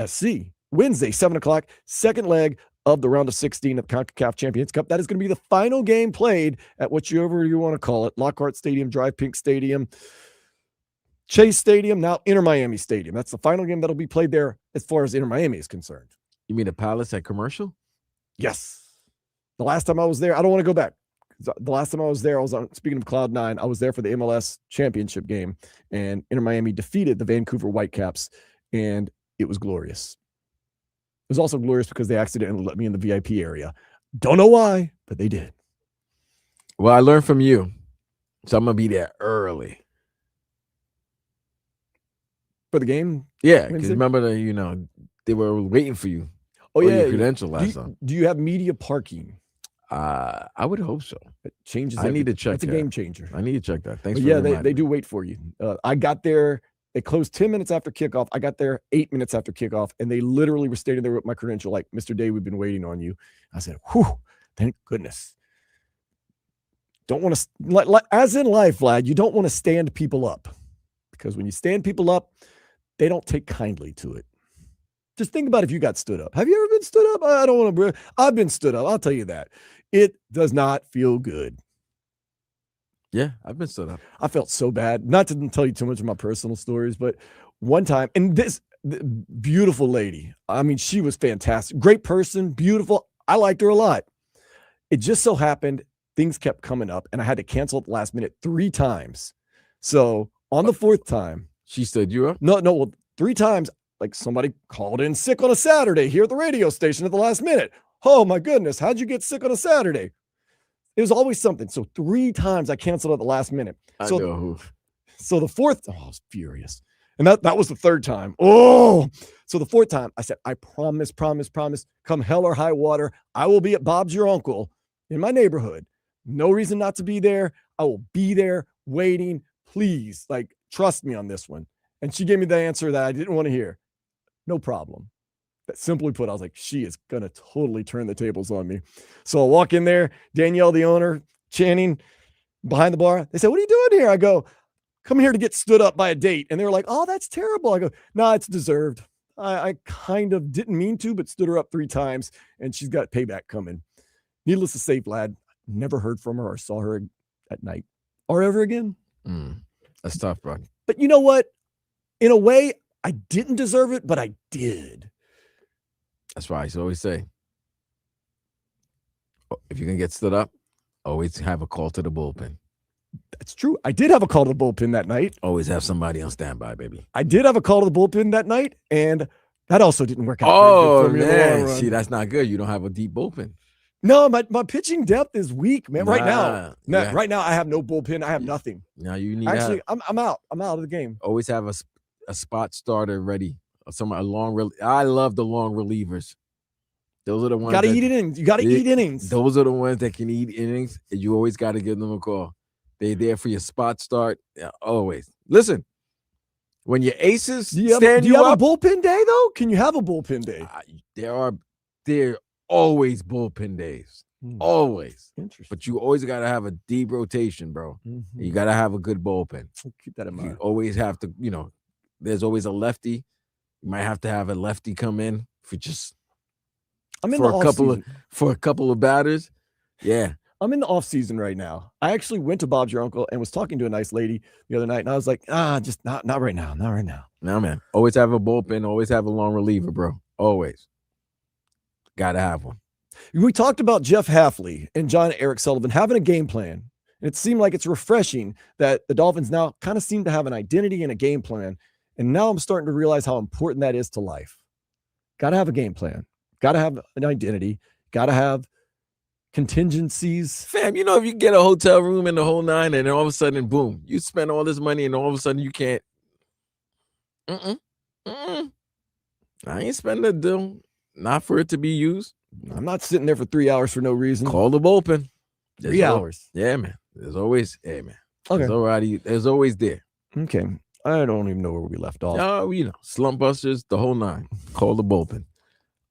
SC. Wednesday, 7 o'clock, second leg of the round of 16 of the CONCACAF Champions Cup. That is going to be the final game played at whatever you want to call it. Lockhart Stadium, Drive Pink Stadium, Chase Stadium, now Inter Miami Stadium. That's the final game that'll be played there as far as Inter Miami is concerned. You mean the Palace at Commercial? Yes. The last time I was there, I don't want to go back. The last time I was there, speaking of Cloud 9, I was there for the MLS Championship game, and Inter Miami defeated the Vancouver Whitecaps, and it was glorious. It was also glorious because they accidentally let me in the VIP area. Don't know why, but they did. Well, I learned from you, so I'm going to be there early. For the game? Yeah, because remember, they were waiting for you. Oh, yeah. Your credential last time. Do you have media parking? I would hope so. It changes. I need to check. It's a game changer. I need to check that. Thanks. But they do wait for you. I got there. They closed 10 minutes after kickoff. I got there 8 minutes after kickoff, and they literally were standing there with my credential, like, "Mr. Day, we've been waiting on you." I said, "Whew, thank goodness." Don't want to, as in life, Vlad, you don't want to stand people up, because when you stand people up, they don't take kindly to it. Just think about if you got stood up. Have you ever been stood up? I don't want to. I've been stood up. I'll tell you that. It does not feel good. Yeah, I've been stood up. I felt so bad. Not to tell you too much of my personal stories, but one time, and this beautiful lady, she was fantastic. Great person, beautiful. I liked her a lot. It just so happened things kept coming up, and I had to cancel at the last minute 3 times. So on the 4th time, she stood you up? No. Well, 3 times, like somebody called in sick on a Saturday here at the radio station at the last minute. Oh my goodness, how'd you get sick on a Saturday? It was always something. So 3 times I canceled at the last minute. I know who. So the 4th, I was furious. And that was the third time. Oh, so the fourth time I said, I promise, come hell or high water, I will be at Bob's Your Uncle in my neighborhood. No reason not to be there. I will be there waiting. Please, like, trust me on this one. And she gave me the answer that I didn't want to hear. No problem. That simply put, I was like, she is going to totally turn the tables on me. So I walk in there, Danielle, the owner, Channing, behind the bar. They said, what are you doing here? I go, come here to get stood up by a date. And they were like, oh, that's terrible. I go, no, it's deserved. I kind of didn't mean to, but stood her up 3 times, and she's got payback coming. Needless to say, Vlad, never heard from her or saw her at night or ever again. That's tough, bro. But you know what? In a way, I didn't deserve it, but I did. That's why I used to always say, if you can get stood up, always have a call to the bullpen. That's true. I did have a call to the bullpen that night. Always have somebody on standby, baby. I did have a call to the bullpen that night, and that also didn't work out. Oh, very good for me in the long man. run. See, that's not good. You don't have a deep bullpen. No, my pitching depth is weak, man. Right now, yeah. right now, I have no bullpen. I have nothing. Now you need Actually, I'm out. I'm out of the game. always have a spot starter ready. I love the long relievers. Those are the ones. Got to eat innings. You got to eat innings. Those are the ones that can eat innings, and you always got to give them a call. They're there for your spot start. Yeah, always. Listen, when your aces Do you have up, a bullpen day though? Can you have a bullpen day? there are always bullpen days. Always. Interesting. But you always got to have a deep rotation, bro. You got to have a good bullpen. Keep that in mind. You always have to, there's always a lefty. You might have to have a lefty come in for a couple of batters. Yeah. I'm in the off season right now. I actually went to Bob's Your Uncle and was talking to a nice lady the other night, and I was like, just not right now. Not right now. No, man. Always have a bullpen. Always have a long reliever, bro. Always. Got to have one. We talked about Jeff Hafley and John Eric Sullivan having a game plan. And it seemed like it's refreshing that the Dolphins now kind of seem to have an identity and a game plan. And now I'm starting to realize how important that is to life. Got to have a game plan. Got to have an identity. Got to have contingencies. Fam, if you get a hotel room in the whole 9 and then all of a sudden, boom, you spend all this money and all of a sudden you can't. I ain't spending a deal. Not for it to be used. I'm not sitting there for 3 hours for no reason. Call the bullpen. 3 hours. Yeah, man. There's always, man. Okay. There's always there. Okay. I don't even know where we left off. Oh, slump busters, the whole 9. Call the bullpen.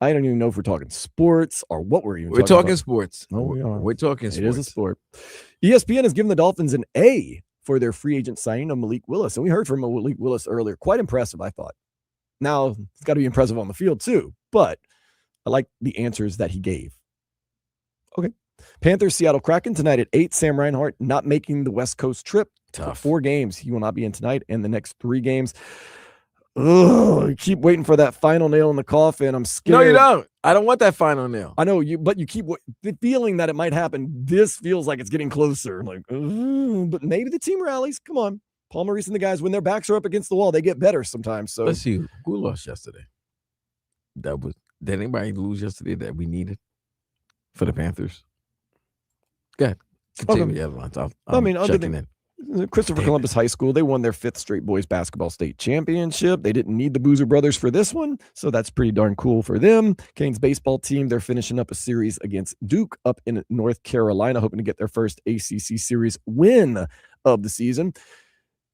I don't even know if we're talking sports or what we're even We're talking about. sports. No, we are. We're talking sports. It is a sport. ESPN has given the Dolphins an A for their free agent signing of Malik Willis. And we heard from Malik Willis earlier. Quite impressive, I thought. Now, it's got to be impressive on the field too. But I like the answers that he gave. Okay. Panthers, Seattle Kraken tonight at 8. Sam Reinhart not making the West Coast trip. Tough. 4 games. He will not be in tonight and the next 3 games. I keep waiting for that final nail in the coffin. I'm scared. No, you don't. I don't want that final nail. I know you, but you keep the feeling that it might happen. This feels like it's getting closer. Like, but maybe the team rallies. Come on. Paul Maurice and the guys, when their backs are up against the wall, they get better sometimes. So let's see who lost yesterday. Did anybody lose yesterday that we needed for the Panthers? Go ahead. Continue the other ones. other than Christopher Columbus High School, they won their 5th straight boys basketball state championship. They didn't need the Boozer brothers for this one, so that's pretty darn cool for them. Canes baseball team, they're finishing up a series against Duke up in North Carolina, hoping to get their first ACC series win of the season.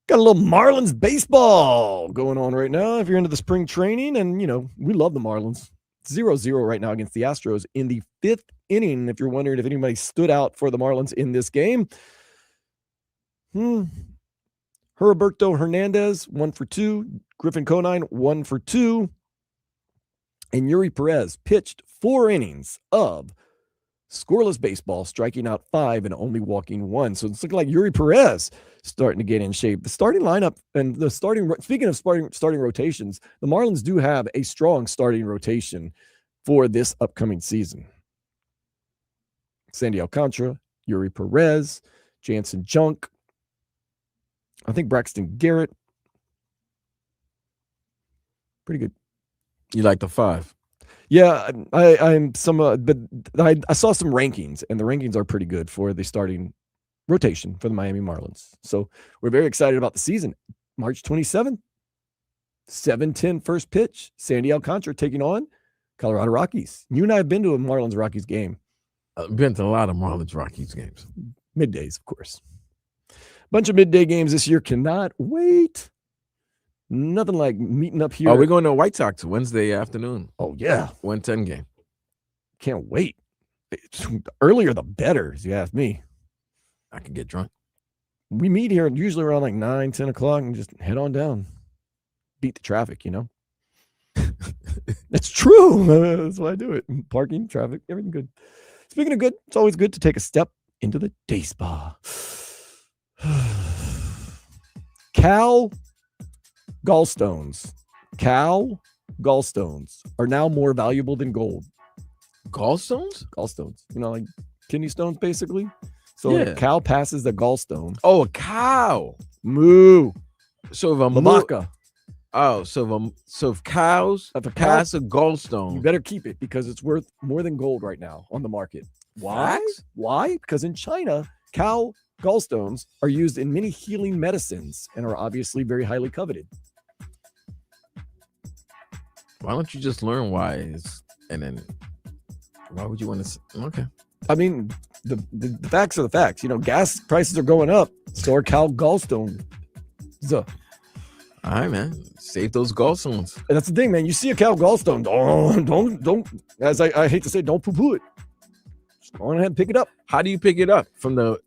Got a little Marlins baseball going on right now if you're into the spring training, and we love the Marlins. 0-0 right now against the Astros in the 5th inning, if you're wondering if anybody stood out for the Marlins in this game. Heriberto Hernandez, 1 for 2. Griffin Conine, 1 for 2. And Yuri Perez pitched 4 innings of scoreless baseball, striking out 5 and only walking 1. So it's looking like Yuri Perez starting to get in shape. The starting lineup and speaking of starting rotations, the Marlins do have a strong starting rotation for this upcoming season. Sandy Alcantara, Yuri Perez, Jansen Junk, I think Braxton Garrett. Pretty good. You like the 5? Yeah, I'm some, but I saw some rankings, and the rankings are pretty good for the starting rotation for the Miami Marlins. So we're very excited about the season. March 27th, 7:10 first pitch. Sandy Alcantara taking on Colorado Rockies. You and I have been to a Marlins Rockies game. I've been to a lot of Marlins Rockies games. Middays, of course. Bunch of midday games this year. Cannot wait. Nothing like meeting up here. Oh, we're going to White Sox Wednesday afternoon. Oh, yeah. 1:10 game. Can't wait. The earlier, the better, as you ask me. I can get drunk. We meet here usually around like 9, 10 o'clock and just head on down. Beat the traffic, you know? It's true. That's why I do it. Parking, traffic, everything good. Speaking of good, it's always good to take a step into the day spa. Cal gallstones are now more valuable than gold. Gallstones? Gallstones. You know, like kidney stones, basically. So Yeah. a cow passes the gallstone. Oh, a cow. Moo. So if a The vaca. Oh, so if cows If a cow- pass a You gallstone, better keep it because it's worth more than gold right now on the market. Why? Facts? Why? Because in China, cow gallstones are used in many healing medicines and are obviously very highly coveted. why don't you just learn why? And then why would you want to? Okay. I mean, the facts are the facts. You know, gas prices are going up. So are cow gallstones. So, All right, man. Save those gallstones. and that's the thing, man. You see a cow gallstone, don't. As I hate to say, don't poo-poo it. Just go on ahead and pick it up. How do you pick it up? From the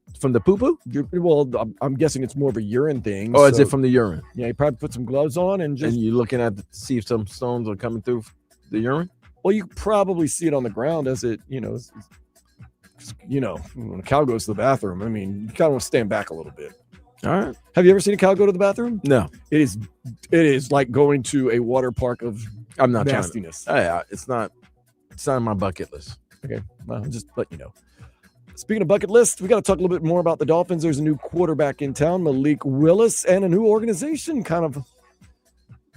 poo-poo? Well, I'm guessing it's more of a urine thing. Or is so, it from the urine? Yeah, you probably put some gloves on and just. And you're looking at see if some stones are coming through the urine? Well, you probably see it on the ground as it, when a cow goes to the bathroom. I mean, you kind of want to stand back a little bit. All right. Have you ever seen a cow go to the bathroom? No, It is like going to a water park of I'm not nastiness. trying to. It's not on my bucket list. Okay, well, I'm just letting you know. Speaking of bucket list, we got to talk a little bit more about the Dolphins. There's a new quarterback in town, Malik Willis, and a new organization kind of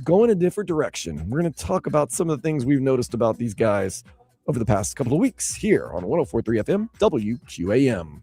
going a different direction. We're going to talk about some of the things we've noticed about these guys over the past couple of weeks here on 104.3 FM WQAM.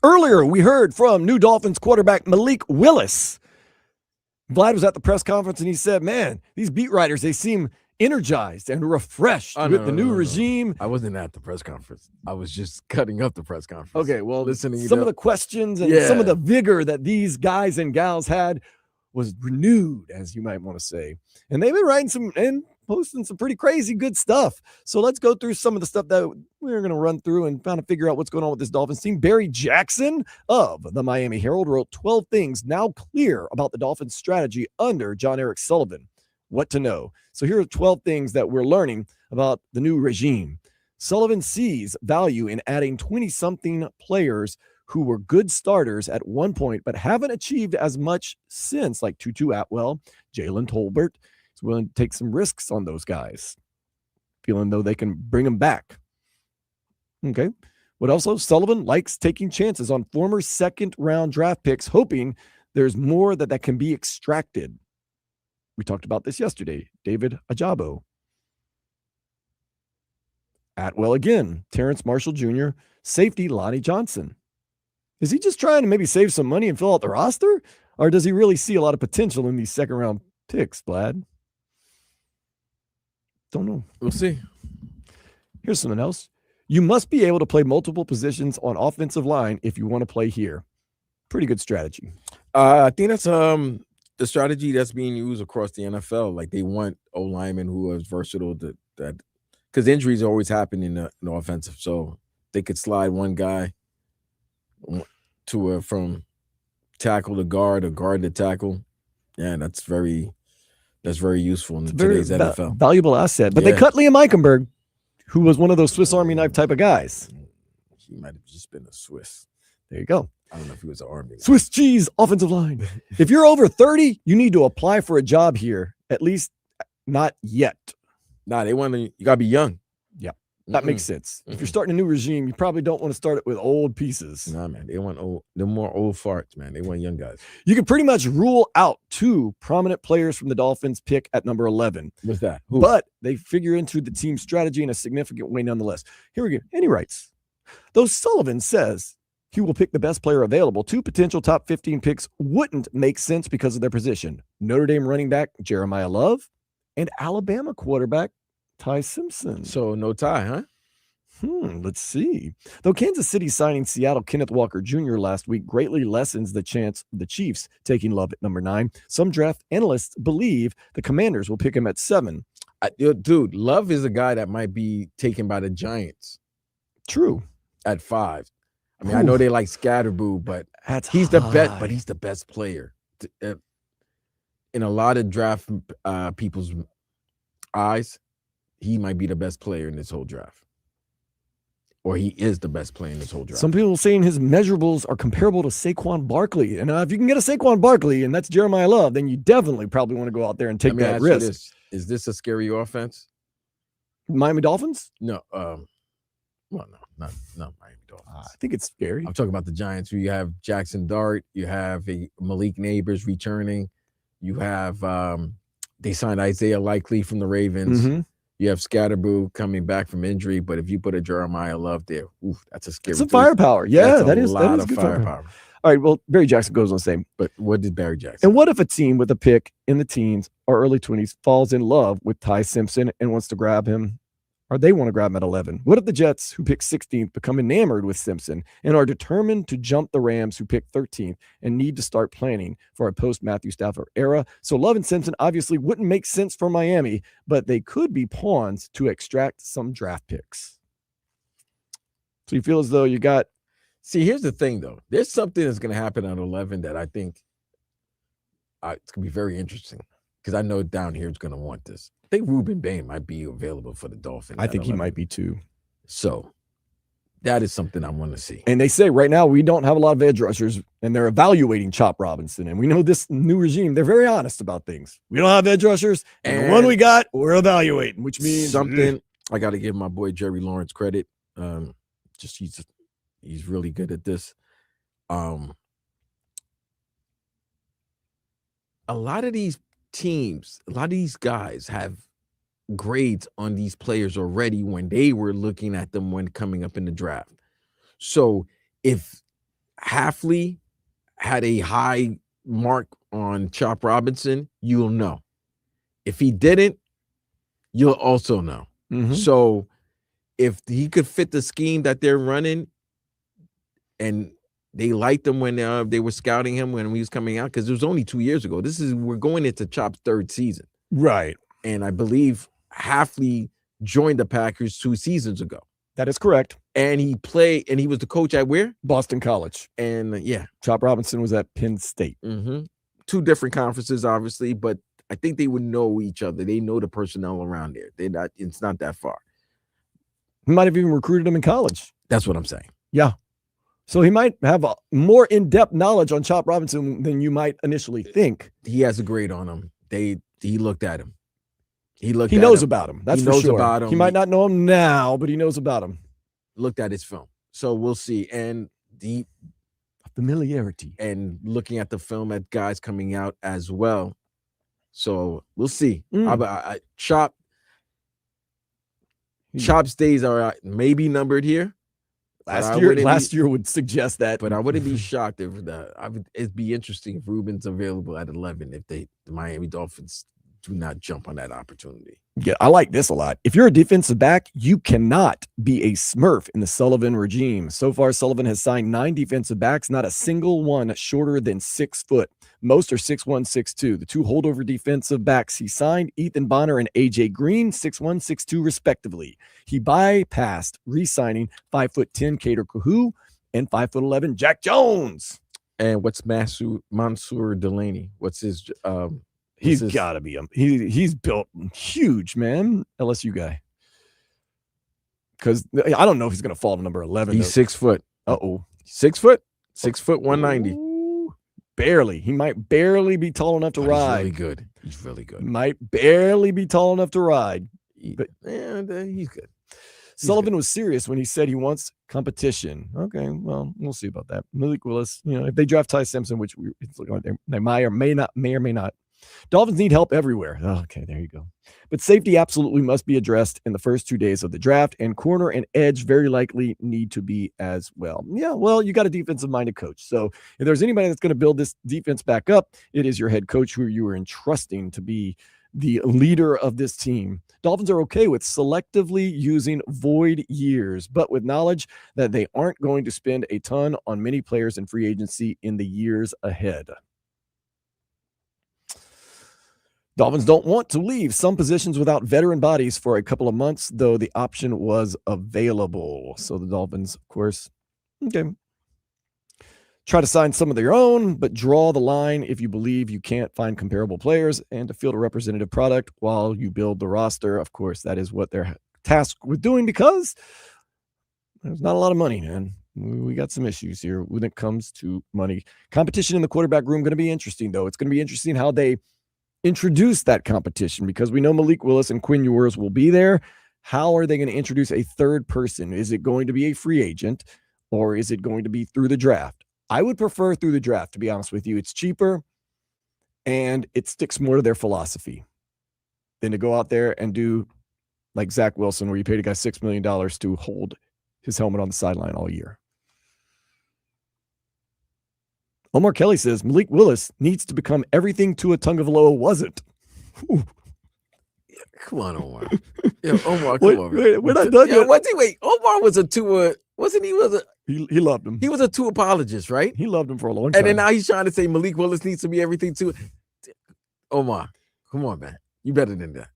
Earlier, we heard from new Dolphins quarterback Malik Willis. Vlad was at the press conference and he said, man, these beat writers, they seem energized and refreshed with the new regime. I wasn't at the press conference. I was just cutting up the press conference. Okay, well, listening. Some of the questions and some of the vigor that these guys and gals had was renewed, as you might want to say. And they've been writing some and posting some pretty crazy good stuff. So let's go through some of the stuff that we're going to run through and kind of figure out what's going on with this Dolphins team. Barry Jackson of the Miami Herald wrote 12 things now clear about the Dolphins strategy under John Eric Sullivan. What to know. So here are 12 things that we're learning about the new regime. Sullivan sees value in adding 20-something players who were good starters at one point, but haven't achieved as much since, like Tutu Atwell, Jalen Tolbert. He's willing to take some risks on those guys, feeling though they can bring them back. Okay. What also? Sullivan likes taking chances on former second-round draft picks, hoping there's more that can be extracted. We talked about this yesterday. David Ajabo. Atwell again. Terrence Marshall Jr. Safety Lonnie Johnson. Is he just trying to maybe save some money and fill out the roster? Or does he really see a lot of potential in these second-round picks, Vlad? Don't know. We'll see. Here's something else. You must be able to play multiple positions on offensive line if you want to play here. Pretty good strategy. I think that's the strategy that's being used across the NFL. Like they want O-linemen who are versatile that because injuries always happen in the offensive. So they could slide one guy to from tackle to guard or guard to tackle. Yeah, that's very useful in today's NFL. Valuable asset. But they cut Liam Eichenberg, who was one of those Swiss Army knife type of guys. He might have just been a Swiss. There you go. I don't know if he was an Army. Swiss cheese offensive line. If you're over 30, you need to apply for a job here. At least not yet. Nah, you got to be young. Yeah, that makes sense. If you're starting a new regime, you probably don't want to start it with old pieces. Nah, man, they want they're more old farts, man. They want young guys. You can pretty much rule out two prominent players from the Dolphins pick at number 11. What's that? Who? But they figure into the team's strategy in a significant way nonetheless. Here we go. And he writes, though Sullivan says he will pick the best player available, two potential top 15 picks wouldn't make sense because of their position. Notre Dame running back Jeremiah Love and Alabama quarterback Ty Simpson. So no Ty, huh? Let's see. Though Kansas City signing Seattle Kenneth Walker Jr. last week greatly lessens the chance of the Chiefs taking Love at number 9, some draft analysts believe the Commanders will pick him at 7. Dude, Love is a guy that might be taken by the Giants. True. At 5. I mean, I know they like Scatterboo, but he's the best. But he's the best player in a lot of draft people's eyes. He might be the best player in this whole draft, or he is the best player in this whole draft. Some people are saying his measurables are comparable to Saquon Barkley, and if you can get a Saquon Barkley and that's Jeremiah Love, then you definitely probably want to go out there and take that risk. Is this a scary offense? Miami Dolphins? No. Well, no, not Miami Dolphins. I think it's scary. I'm talking about the Giants. You have Jackson Dart. You have Malik Neighbors returning. You have they signed Isaiah Likely from the Ravens. Mm-hmm. You have Scatterboo coming back from injury, but if you put a Jeremiah Love there, that's a scary. Some firepower. Yeah, that is a lot of good firepower. All right, well, Barry Jackson goes on to say, but what did Barry Jackson? And what if a team with a pick in the teens or early 20s falls in love with Ty Simpson and wants to grab him, or they want to grab him at 11? What if the Jets, who pick 16th, become enamored with Simpson and are determined to jump the Rams, who pick 13th, and need to start planning for a post-Matthew Stafford era? So Love and Simpson obviously wouldn't make sense for Miami, but they could be pawns to extract some draft picks. So you feel as though you got... See, here's the thing, though. There's something that's going to happen at 11 that I think it's going to be very interesting, because I know down here is going to want this. I think Ruben Bain might be available for the Dolphins. I think he might be too. So that is something I want to see. And they say right now we don't have a lot of edge rushers, and they're evaluating Chop Robinson. And we know this new regime, they're very honest about things. We don't have edge rushers, and the one we got, we're evaluating, which means something. I got to give my boy Jerry Lawrence credit. He's really good at this. A lot of these teams, a lot of these guys have grades on these players already when they were looking at them when coming up in the draft. So if Halfley had a high mark on Chop Robinson, you'll know. If he didn't, you'll also know. Mhm. So if he could fit the scheme that they're running, and they liked him when they were scouting him when he was coming out, because it was only 2 years ago. We're going into Chop's third season. Right. And I believe Halfley joined the Packers 2 seasons ago. That is correct. And he was the coach at where? Boston College. And Chop Robinson was at Penn State. 2 different conferences, obviously, but I think they would know each other. They know the personnel around there. It's not that far. He might have even recruited him in college. That's what I'm saying. Yeah. So he might have a more in-depth knowledge on Chop Robinson than you might initially think. He has a grade on him. He looked at him. He knows about him. That's for sure. About him. He might not know him now, but he knows about him. Looked at his film. So we'll see. And the familiarity. And looking at the film at guys coming out as well. So we'll see. Chop's days are maybe numbered here. Last year would suggest that, but I wouldn't be shocked if it'd be interesting if Ruben's available at 11 if the Miami Dolphins do not jump on that opportunity. Yeah, I like this a lot. If you're a defensive back, you cannot be a Smurf in the Sullivan regime. So far, Sullivan has signed 9 defensive backs, not a single one shorter than 6 foot. Most are 6'1", 6'2". The 2 holdover defensive backs he signed, Ethan Bonner and AJ Green, 6'1", 6'2", respectively. He bypassed re-signing 5'10" Cater Kahu and 5'11" Jack Jones. And what's Mansour Delaney? What's his He's got to be he's built huge, man. LSU guy. Because I don't know if he's going to fall to number 11. He's 6 foot. 6 foot? 6 foot, 190. Ooh, barely. He might barely be tall enough to ride. He's really good. Might barely be tall enough to ride. But he's good. Sullivan was serious when he said he wants competition. Okay, well, we'll see about that. Malik Willis, if they draft Ty Simpson, which it's looking like they may or may not. Dolphins need help everywhere. Okay, there you go. But safety absolutely must be addressed in the first 2 days of the draft, and corner and edge very likely need to be as well. Yeah, well, you got a defensive-minded coach. So if there's anybody that's going to build this defense back up, it is your head coach who you are entrusting to be the leader of this team. Dolphins are okay with selectively using void years, but with knowledge that they aren't going to spend a ton on many players in free agency in the years ahead. Dolphins don't want to leave some positions without veteran bodies for a couple of months, though the option was available. So the Dolphins, of course, try to sign some of their own, but draw the line if you believe you can't find comparable players and to field a representative product while you build the roster. Of course, that is what they're tasked with doing because there's not a lot of money, man. We got some issues here when it comes to money. Competition in the quarterback room going to be interesting, though. It's going to be interesting how they introduce that competition because we know Malik Willis and Quinn Ewers will be there. How are they going to introduce a third person? Is it going to be a free agent or is it going to be through the draft? I would prefer through the draft, to be honest with you. It's cheaper and it sticks more to their philosophy than to go out there and do like Zach Wilson, where you paid a guy $6 million to hold his helmet on the sideline all year. Omar Kelly says Malik Willis needs to become everything Tua Tagovailoa wasn't. Ooh. Come on, Omar. Omar, come on. We're not done yet. Wait, Omar was a Tua, wasn't he? He loved him. He was a Tua apologist, right? He loved him for a long time. And then now he's trying to say Malik Willis needs to be everything Tua. Omar, come on, man. You better than that.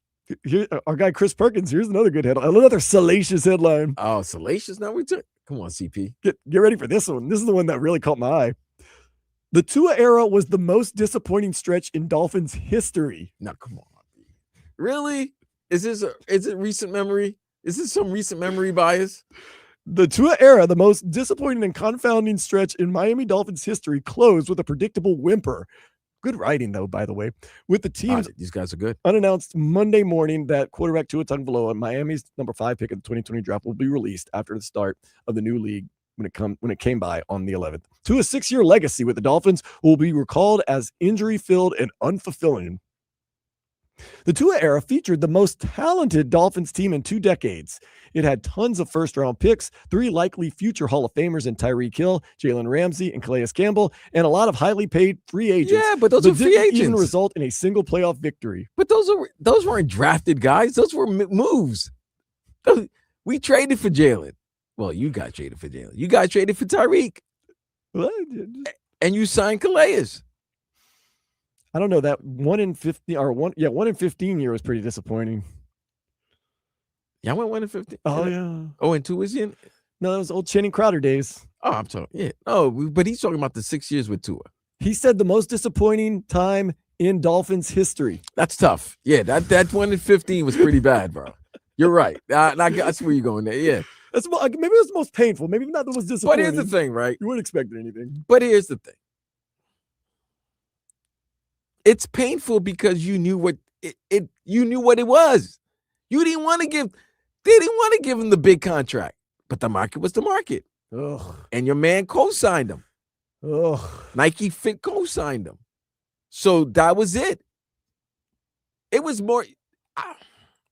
Here, our guy Chris Perkins. Here's another good headline. Another salacious headline. Oh, salacious? Now we took. Come on, CP. Get ready for this one. This is the one that really caught my eye. The Tua era was the most disappointing stretch in Dolphins history. Now, come on. Really? Is it recent memory? Is this some recent memory bias? The Tua era, the most disappointing and confounding stretch in Miami Dolphins history, closed with a predictable whimper. Good writing, though, by the way. With the team's these guys are good. Unannounced Monday morning that quarterback Tua Tagovailoa, Miami's number 5 pick of the 2020 draft, will be released after the start of the new league when it came by on the 11th. Tua's 6-year legacy with the Dolphins will be recalled as injury-filled and unfulfilling. The Tua era featured the most talented Dolphins team in 2 decades. It had tons of first-round picks, 3 likely future Hall of Famers in Tyreek Hill, Jalen Ramsey, and Calais Campbell, and a lot of highly paid free agents. Yeah, but those are free didn't agents. even result in a single playoff victory. But those weren't drafted guys. Those were moves. We traded for Jalen. Well, you got traded for Jalen. You got traded for Tyreek. What? And you signed Calais. I don't know, that 1 in 50 or 1 in 15 year was pretty disappointing. Yeah, I went 1 in 15. Oh yeah. Oh, and 2 was in. No, that was old Channing Crowder days. Oh, I'm talking. Yeah. Oh, but he's talking about the 6 years with Tua. He said the most disappointing time in Dolphins history. That's tough. Yeah, that 1 in 15 was pretty bad, bro. You're right. I guess where you're going there. Yeah. That's maybe it was the most painful. Maybe not the most disappointing. But here's the thing, right? You weren't expecting anything. But here's the thing. It's painful because you knew what you knew what it was. They didn't want to give him the big contract, but the market was the market. Ugh. And your man co-signed him. Ugh. Nike Fit co-signed him. So that was it. It was more.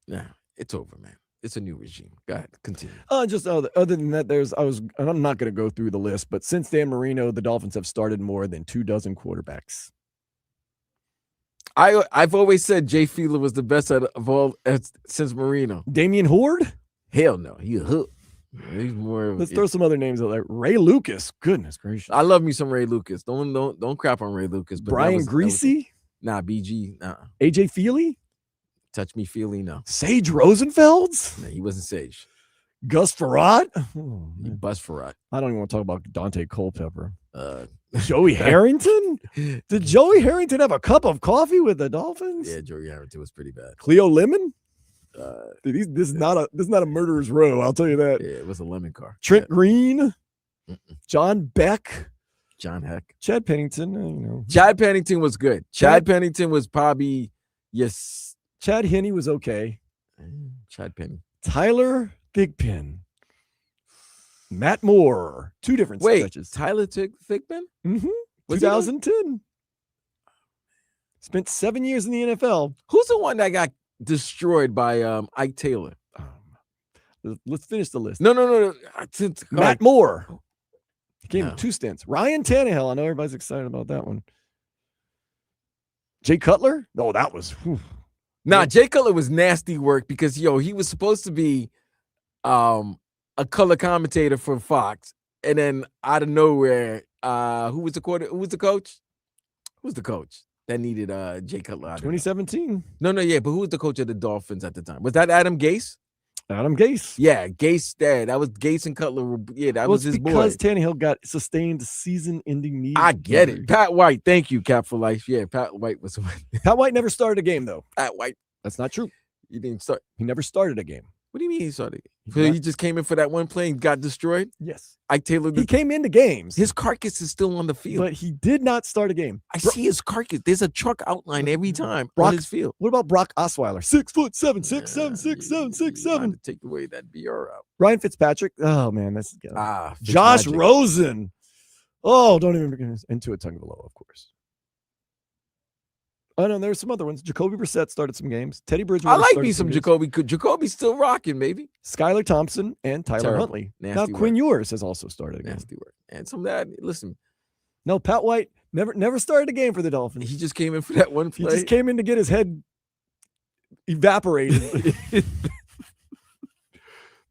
Nah, it's over, man. It's a new regime. Go ahead, continue. Just other than that, and I'm not going to go through the list, but since Dan Marino, the Dolphins have started more than 24 quarterbacks. I've always said Jay Fiedler was the best of all since Marino. Damian Horde? Hell no. He's more. Let's throw some other names out there. Ray Lucas. Goodness gracious. I love me some Ray Lucas. Don't crap on Ray Lucas. But Brian Greasy? Nah, BG. Nah. AJ Feely? Touch me Feely, no. Sage Rosenfelds? Nah, he wasn't Sage. Gus Farad? He bust Farad. I don't even want to talk about Dante Culpepper. Joey Harrington? Did Joey Harrington have a cup of coffee with the Dolphins? Yeah, Joey Harrington was pretty bad. Cleo Lemon? This is not a murderer's row, I'll tell you that. Yeah, it was a lemon car. Trent Green? John Beck? John Heck. Chad Pennington, Chad Pennington was good. Chad Pennington was probably, yes. Chad Henne was okay. Chad Penny. Tyler Thigpen. Matt Moore. 2 different stretches. Tyler Thigpen? Mm-hmm. 2010. Spent 7 years in the NFL. Who's the one that got destroyed by Ike Taylor? Let's finish the list. No. Matt Moore. He gave him 2 stints. Ryan Tannehill. I know everybody's excited about that one. Jay Cutler? Oh, that was. Whew. Nah, Jay Cutler was nasty work because he was supposed to be a color commentator for Fox, and then out of nowhere, who was the coach? Who's the coach that needed Jay Cutler? 2017. No, yeah, but who was the coach of the Dolphins at the time? Was that Adam Gase? Adam Gase. Yeah, Gase. That was Gase and Cutler. Yeah, that was his boy. Because Tannehill got sustained season-ending knee. I get it. Pat White. Thank you, Cap for life. Yeah, Pat White was. Pat White never started a game though. Pat White. That's not true. He didn't start. He never started a game. What do you mean he started? He just came in for that one play and got destroyed? Yes. Ike Taylor. He came into games. His carcass is still on the field. But he did not start a game. I see his carcass. There's a truck outline every time on his field. What about Brock Osweiler? 6'7", 6'7", 6'7". Take away that BR out. Ryan Fitzpatrick. Oh, man. That's Josh magic. Rosen. Oh, don't even get into a Tagovailoa, of course. Oh, no, there's some other ones. Jacoby Brissett started some games. Teddy Bridgewater. I like me some Jacoby. Jacoby's still rocking, maybe. Skylar Thompson and Tyler Huntley. Now, Quinn Ewers has also started a game. Nasty work. And some of that, listen. No, Pat White never started a game for the Dolphins. He just came in for that one play. He just came in to get his head evaporated.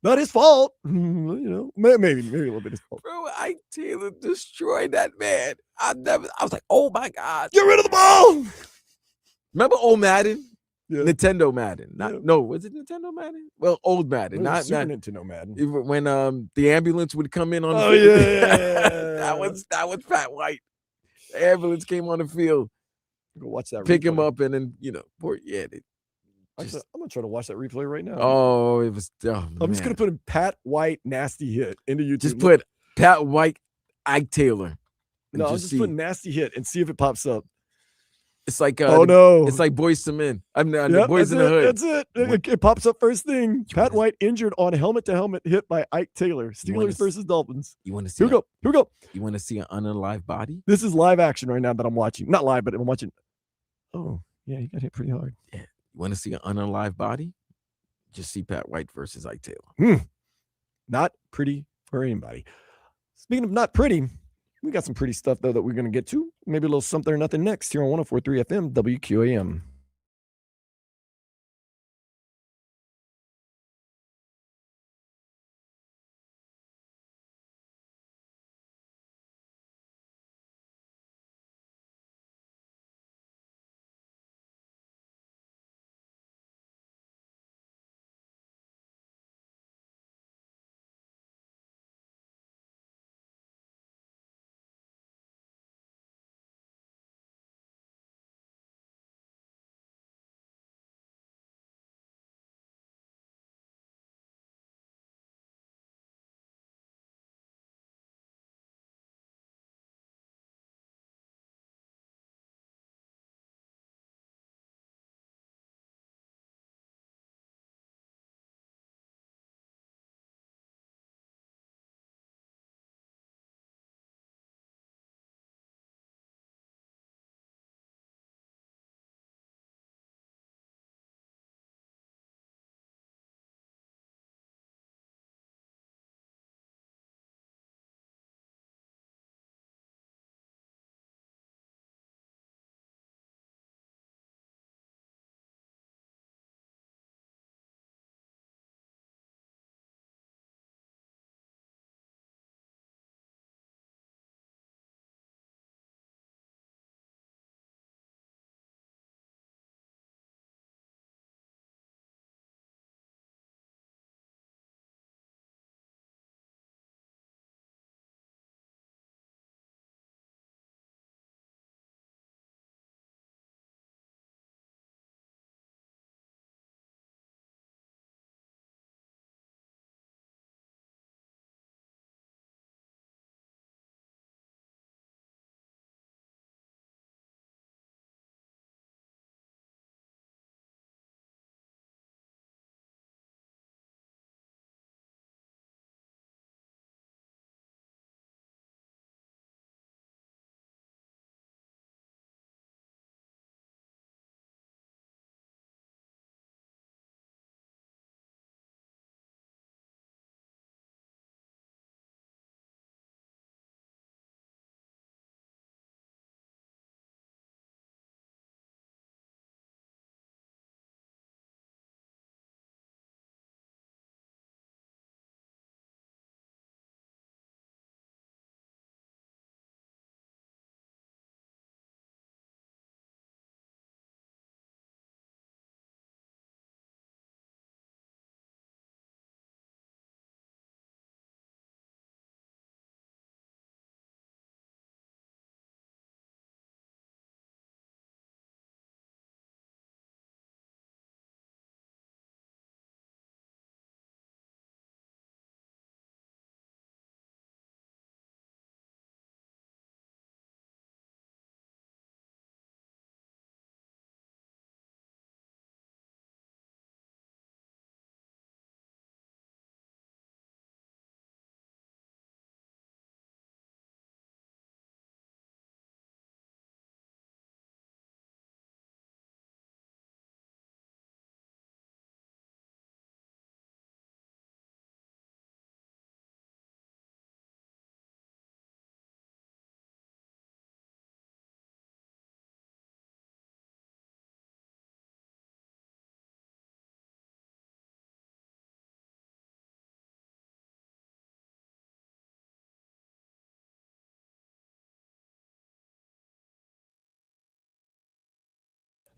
Not his fault. Maybe a little bit his fault. Bro, Ike Taylor destroyed that man. I was like, oh my God. Get rid of the ball. Remember old Madden? Yeah. Nintendo Madden. No, was it Nintendo Madden? Well, old Madden, not Super Nintendo Madden. When the ambulance would come in on the field. that was Pat White. The ambulance came on the field. Go watch that. Pick replay. him up and then I'm gonna try to watch that replay right now. Oh, it was. I'm just gonna put in Pat White nasty hit into YouTube. Just put Pat White, Ike Taylor. No, I'm just putting nasty hit and see if it pops up. It's like it's like Boys to Men. The Boys in the Hood. That's it. It pops up first thing. Pat White injured on helmet-to-helmet hit by Ike Taylor. Steelers versus Dolphins. You want to see? Here we go. You want to see an unalive body? This is live action right now that I'm watching. Not live, but I'm watching. Oh yeah, he got hit pretty hard. Yeah, You want to see an unalive body? Just see Pat White versus Ike Taylor. Not pretty for anybody. Speaking of not pretty, we got some pretty stuff, though, that we're going to get to. Maybe a little something or nothing next here on 104.3 FM WQAM.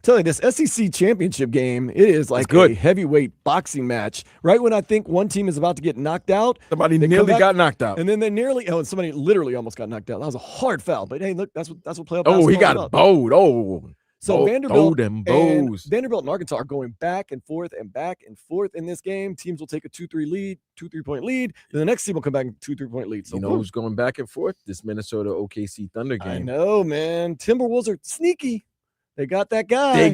Tell you this SEC championship game, it is like a heavyweight boxing match. Right when I think one team is about to get knocked out, somebody nearly got knocked out, and then they nearly somebody literally almost got knocked out. That was a hard foul, but hey, look, that's what playoff. Oh, he got bowed. So Vanderbilt and Arkansas are going back and forth in this game. Teams will take a 2-3 point lead. Then the next team will come back and 2-3 point lead. So you know who's going back and forth? This Minnesota OKC Thunder game. I know, man. Timberwolves are sneaky. They got that guy.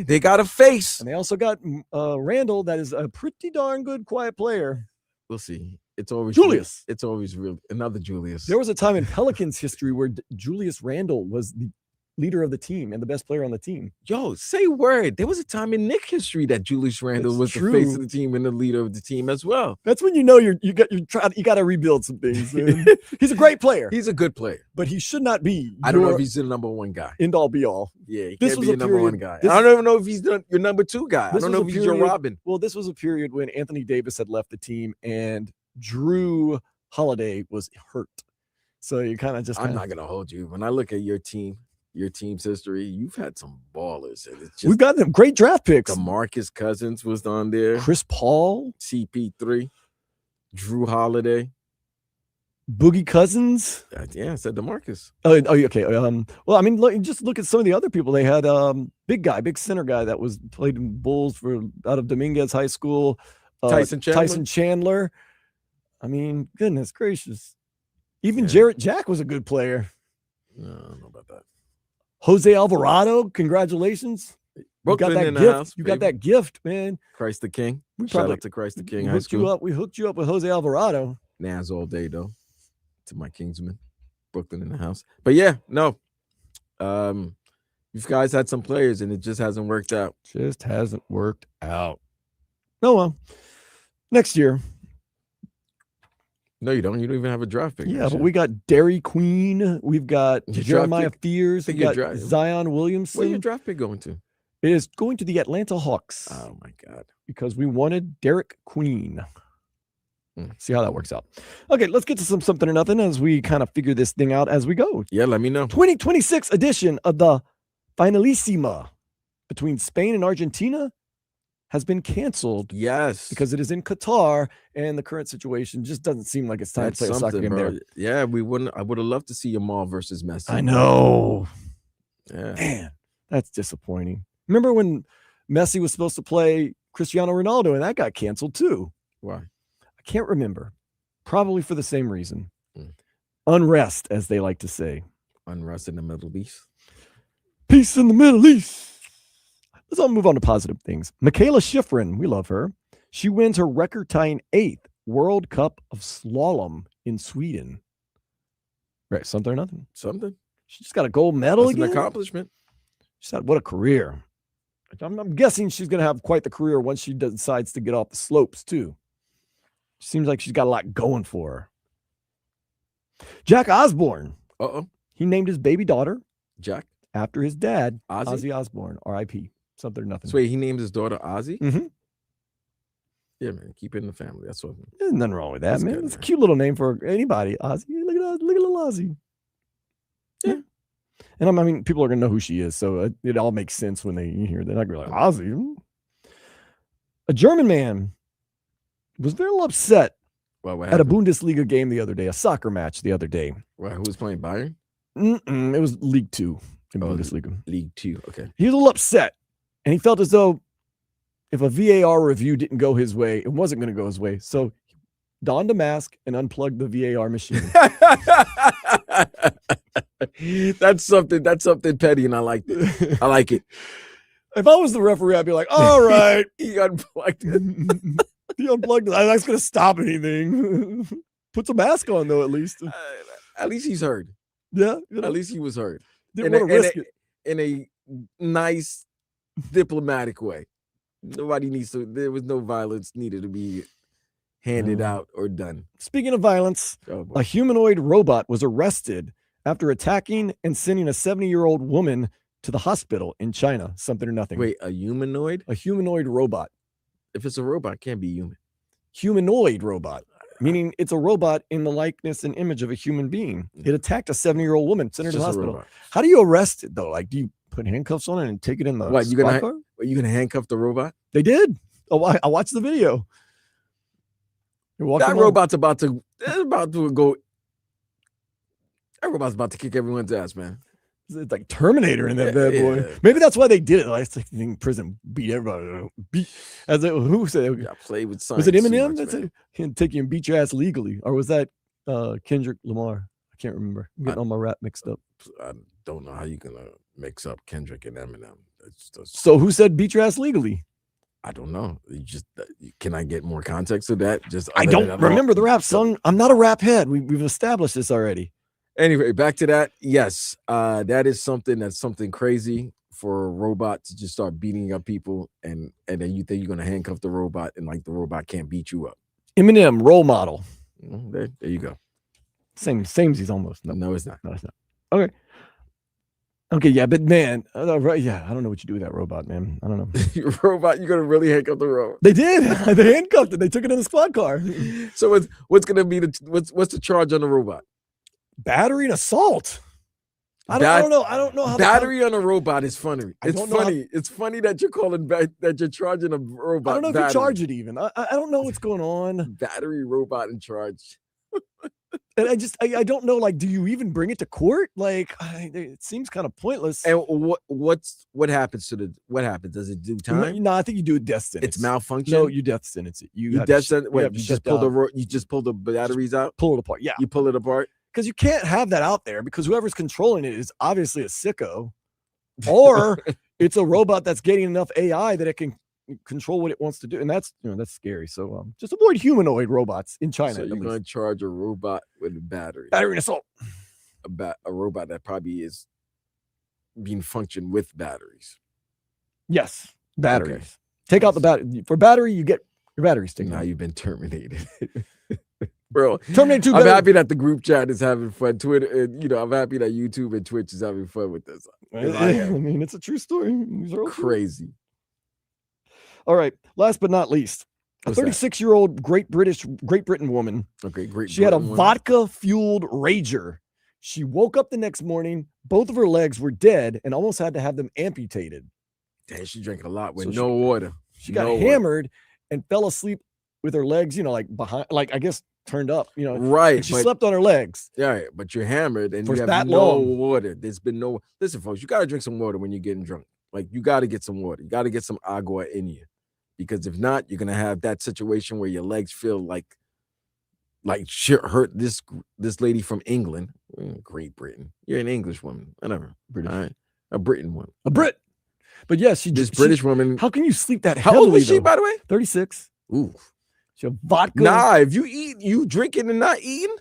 They got a face. And they also got Randall, that is a pretty darn good quiet player. We'll see. It's always Julius. It's always real. Another Julius. There was a time in Pelicans history where Julius Randle was the leader of the team and the best player on the team. Yo, say word. There was a time in Knicks history that Julius Randle It's was true. the face of the team and the leader of the team as well. That's when you know you got to rebuild some things. Man. He's a great player. He's a good player, but he should not be. I don't know if he's the number one guy. End all be all. Yeah, he this can't was be a a number one period, guy. I don't even know if he's your number two guy. I don't know if he's your Robin. Well, this was a period when Anthony Davis had left the team and Drew Holiday was hurt. So you kind of just. I'm not gonna hold you. When I look at your team's history, you've had some ballers. And it's just, we've got them great draft picks. DeMarcus Cousins was on there. Chris Paul, CP3, Drew Holiday, Boogie Cousins. Yeah, I said DeMarcus. Oh, okay. Well, I mean, just look at some of the other people. They had big center guy that was played in Bulls out of Dominguez High School. Tyson Chandler. I mean, goodness gracious. Even Jarrett Jack was a good player. No, I don't know about that. Jose Alvarado, congratulations. Brooklyn you got that in the gift. house, You got that gift, man. Christ the King. We Shout out to Christ the King High hooked School. you up. We hooked you up with Jose Alvarado. Naz all day though. To my Kingsman. Brooklyn in the house. But yeah, no. You guys had some players and it just hasn't worked out. Just hasn't worked out. No, well, next year. No, you don't. You don't even have a draft pick. Yeah, but we got Dairy Queen. We've got Jeremiah Fears. We got Zion Williamson. Where's your draft pick going to? It is going to the Atlanta Hawks. Oh, my God. Because we wanted Derek Queen. See how that works out. Okay, let's get to something or nothing as we kind of figure this thing out as we go. Yeah, let me know. 2026 edition of the Finalissima between Spain and Argentina has been canceled. Yes. Because it is in Qatar and the current situation just doesn't seem like it's time to play a soccer game there. Yeah, I would have loved to see Yamal versus Messi. I know. Yeah. Man, that's disappointing. Remember when Messi was supposed to play Cristiano Ronaldo and that got canceled too? Why? I can't remember. Probably for the same reason. Unrest, as they like to say. Unrest in the Middle East. Peace in the Middle East. Let's all move on to positive things. Michaela Schifrin, we love her. She wins her record-tying 8th World Cup of Slalom in Sweden. Right, something or nothing. Something. She just got a gold medal That's again. an accomplishment. She said, what a career. I'm guessing she's going to have quite the career once she decides to get off the slopes, too. Seems like she's got a lot going for her. Jack Osborne. Uh-oh. He named his baby daughter Jack after his dad, Ozzy Osbourne, R.I.P. Something or nothing. So wait, he named his daughter Ozzy? Mm-hmm. Yeah, man. Keep it in the family. That's what. There's nothing wrong with that, man. Good, It's a cute little name for anybody. Ozzy. Look at little Ozzy. Yeah. And I mean, people are going to know who she is, so it all makes sense when they hear that. They're like, Ozzy. A German man was very upset at a Bundesliga game the other day, a soccer match the other day. Who was playing Bayern? It was League 2 in Bundesliga. League 2, okay. He was a little upset, and he felt as though if a VAR review didn't go his way, it wasn't going to go his way. So he donned a mask and unplugged the VAR machine. That's something petty, and I like it. I like it. If I was the referee, I'd be like, all right. He unplugged it. He unplugged it. That's going to stop anything. Put some mask on, though, at least. At least he's heard. Yeah. At least he was heard. Didn't want to risk it. In a nice, diplomatic way. Nobody needs to, there was no violence needed to be handed out or done. Speaking of violence, a humanoid robot was arrested after attacking and sending a 70-year-old woman to the hospital in China. Something or nothing. Wait, a humanoid? A humanoid robot. If it's a robot, it can't be human. Humanoid robot, meaning it's a robot in the likeness and image of a human being. It attacked a 70-year-old woman, sent her to the hospital. How do you arrest it, though? Like, do you put handcuffs on it and take it in the squad car? Are you gonna handcuff the robot? They did. Oh, I watched the video. That robot's about to go. That robot's about to kick everyone's ass, man. It's like Terminator in that bad boy. Maybe that's why they did it. Like, in prison, beat everybody. Who said it? Play with science. Was it Eminem that said he'd take you and beat your ass legally, or was that Kendrick Lamar? I can't remember. I'm getting all my rap mixed up. I don't know how you're gonna mix up Kendrick and Eminem. So who said beat your ass legally? I don't know. Can I get more context to that? I don't remember the rap song. I'm not a rap head. We've established this already. Anyway, back to that. Yes, that is something crazy for a robot to just start beating up people, and then you think you're gonna handcuff the robot, and like the robot can't beat you up. Eminem, role model. There you go. Same's almost. No, it's not. No, it's not. Okay, yeah, but man, right, yeah, I don't know what you do with that robot, man. I don't know. Robot, you're gonna really handcuff the robot. They did. They handcuffed it. They took it in the squad car. So what's gonna be what's the charge on the robot? Battery and assault. I don't know. I don't know how battery on a robot is funny. I It's don't know funny. It's funny that you're calling back that you're charging a robot. I don't know if battery. you charge it even. I don't know what's going on. Battery robot in charge. And I don't know. Like, do you even bring it to court? Like, it seems kind of pointless. And what happens to what happens? Does it do time? No, I think you do a death sentence. It's malfunction. No, you death sentence it. You death sentence. Wait, you just pull the batteries out. Pull it apart. Yeah, you pull it apart because you can't have that out there because whoever's controlling it is obviously a sicko, or it's a robot that's getting enough AI that it can control what it wants to do, and that's scary. So just avoid humanoid robots in China. So you're going to charge a robot with a battery and assault. A robot that probably is being functioned with batteries. Yes, batteries. Okay. Take out the battery. For battery, you get your batteries taken. Now you've been terminated. Bro, Terminated 2. I'm happy that the group chat is having fun. Twitter, and I'm happy that YouTube and Twitch is having fun with this. I mean, it's a true story. These are all crazy. All right. Last but not least, a 36-year-old Great Britain woman. Okay, great. She had a vodka-fueled rager. She woke up the next morning. Both of her legs were dead and almost had to have them amputated. Damn, she drank a lot with no water. She got hammered and fell asleep with her legs, like behind, like I guess turned up, Right. And she slept on her legs. Yeah, but you're hammered and For you have that no long. water. There's been no. Listen, folks, you got to drink some water when you're getting drunk. Like you got to get some water. You got to get some agua in you, because if not, you're gonna have that situation where your legs feel like shit hurt. This lady from England, Great Britain. You're an English woman, whatever. British. All right. A Britain woman. A Brit. But yes, This British woman. How can you sleep that How heavily? old was she, though? by the way? 36. Ooh. She had vodka. Nah, if you drinking and not eating,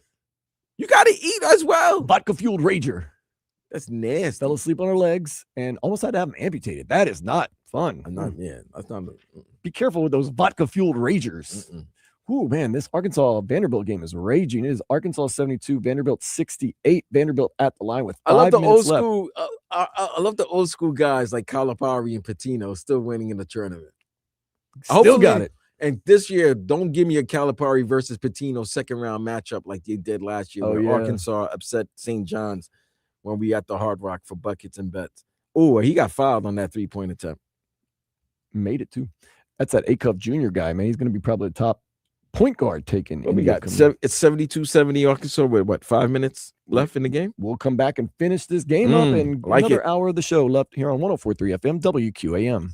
you gotta eat as well. Vodka-fueled rager. That's nasty. Fell asleep on her legs and almost had to have them amputated. That is not fun. That's not. Be careful with those vodka-fueled ragers. Ooh, man, this Arkansas Vanderbilt game is raging. It is Arkansas 72, Vanderbilt 68. Vanderbilt at the line with 5 minutes left. School. I love the old school guys like Calipari and Patino still winning in the tournament. Still got it. And this year, don't give me a Calipari versus Patino second round matchup like they did last year, where Arkansas upset St. John's when we at the Hard Rock for buckets and bets. Oh, he got fouled on that 3-point attempt. Made it too. That's that A-Cup junior guy, man. He's going to be probably the top point guard taken. We got it's 72-70 Arkansas with what, 5 minutes left in the game? We'll come back and finish this game up in another hour of the show left here on 104.3 FM WQAM.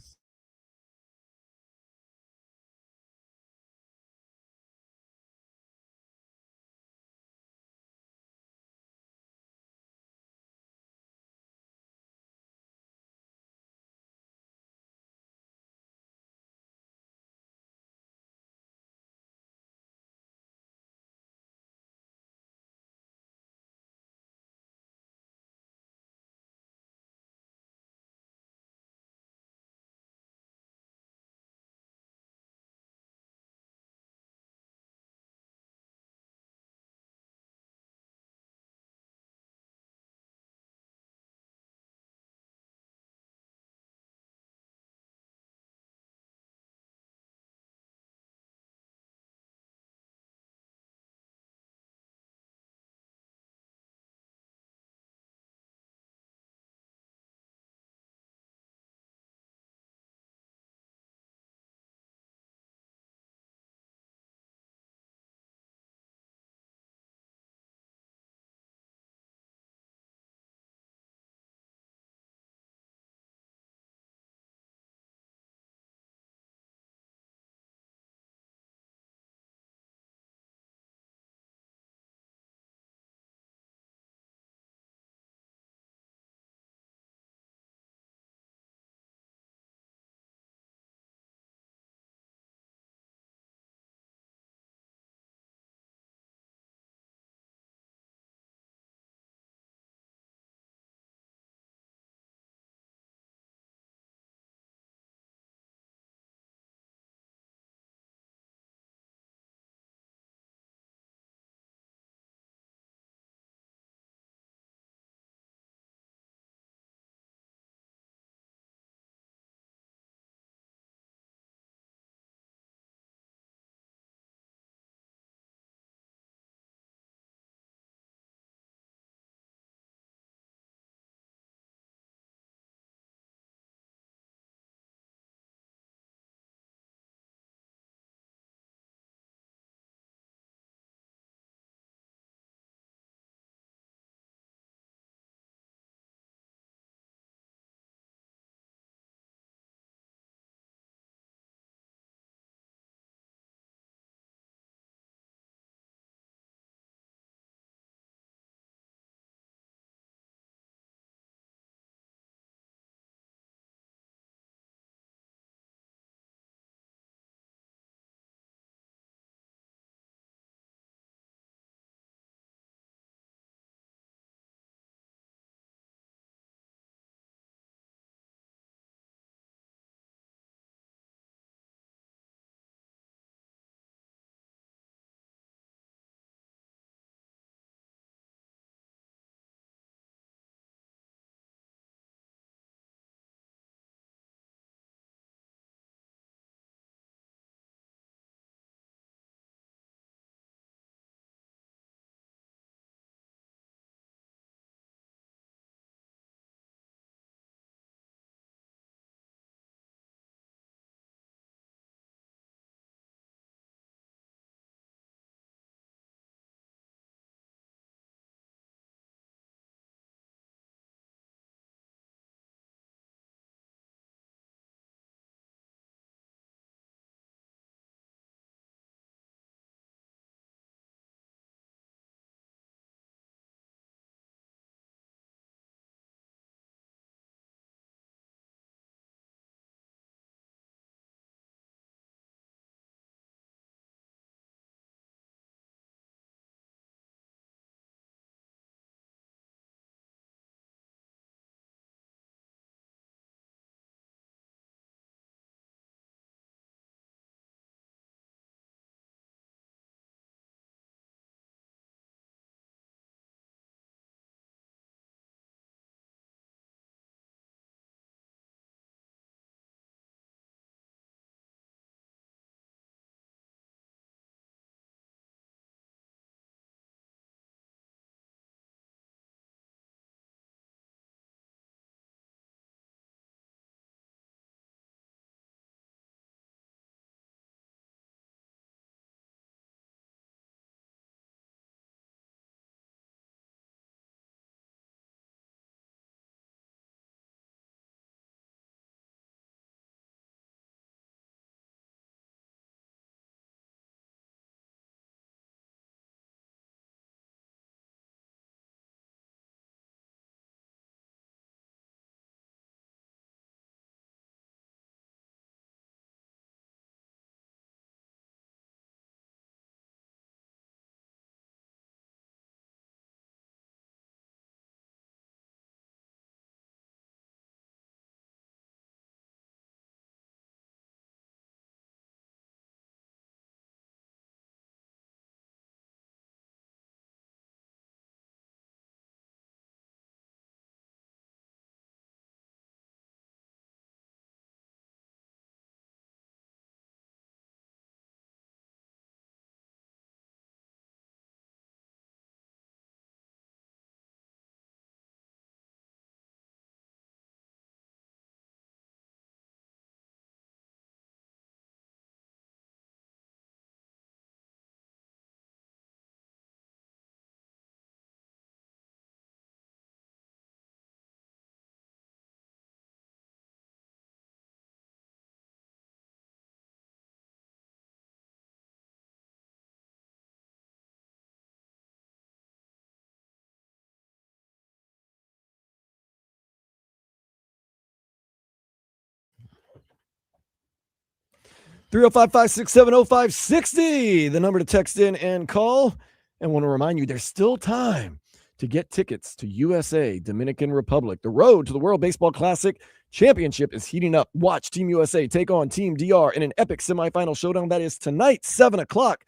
305-567-0560, the number to text in and call. And want to remind you, there's still time to get tickets to USA, Dominican Republic. The road to the World Baseball Classic Championship is heating up. Watch Team USA take on Team DR in an epic semifinal showdown that is tonight, 7 o'clock,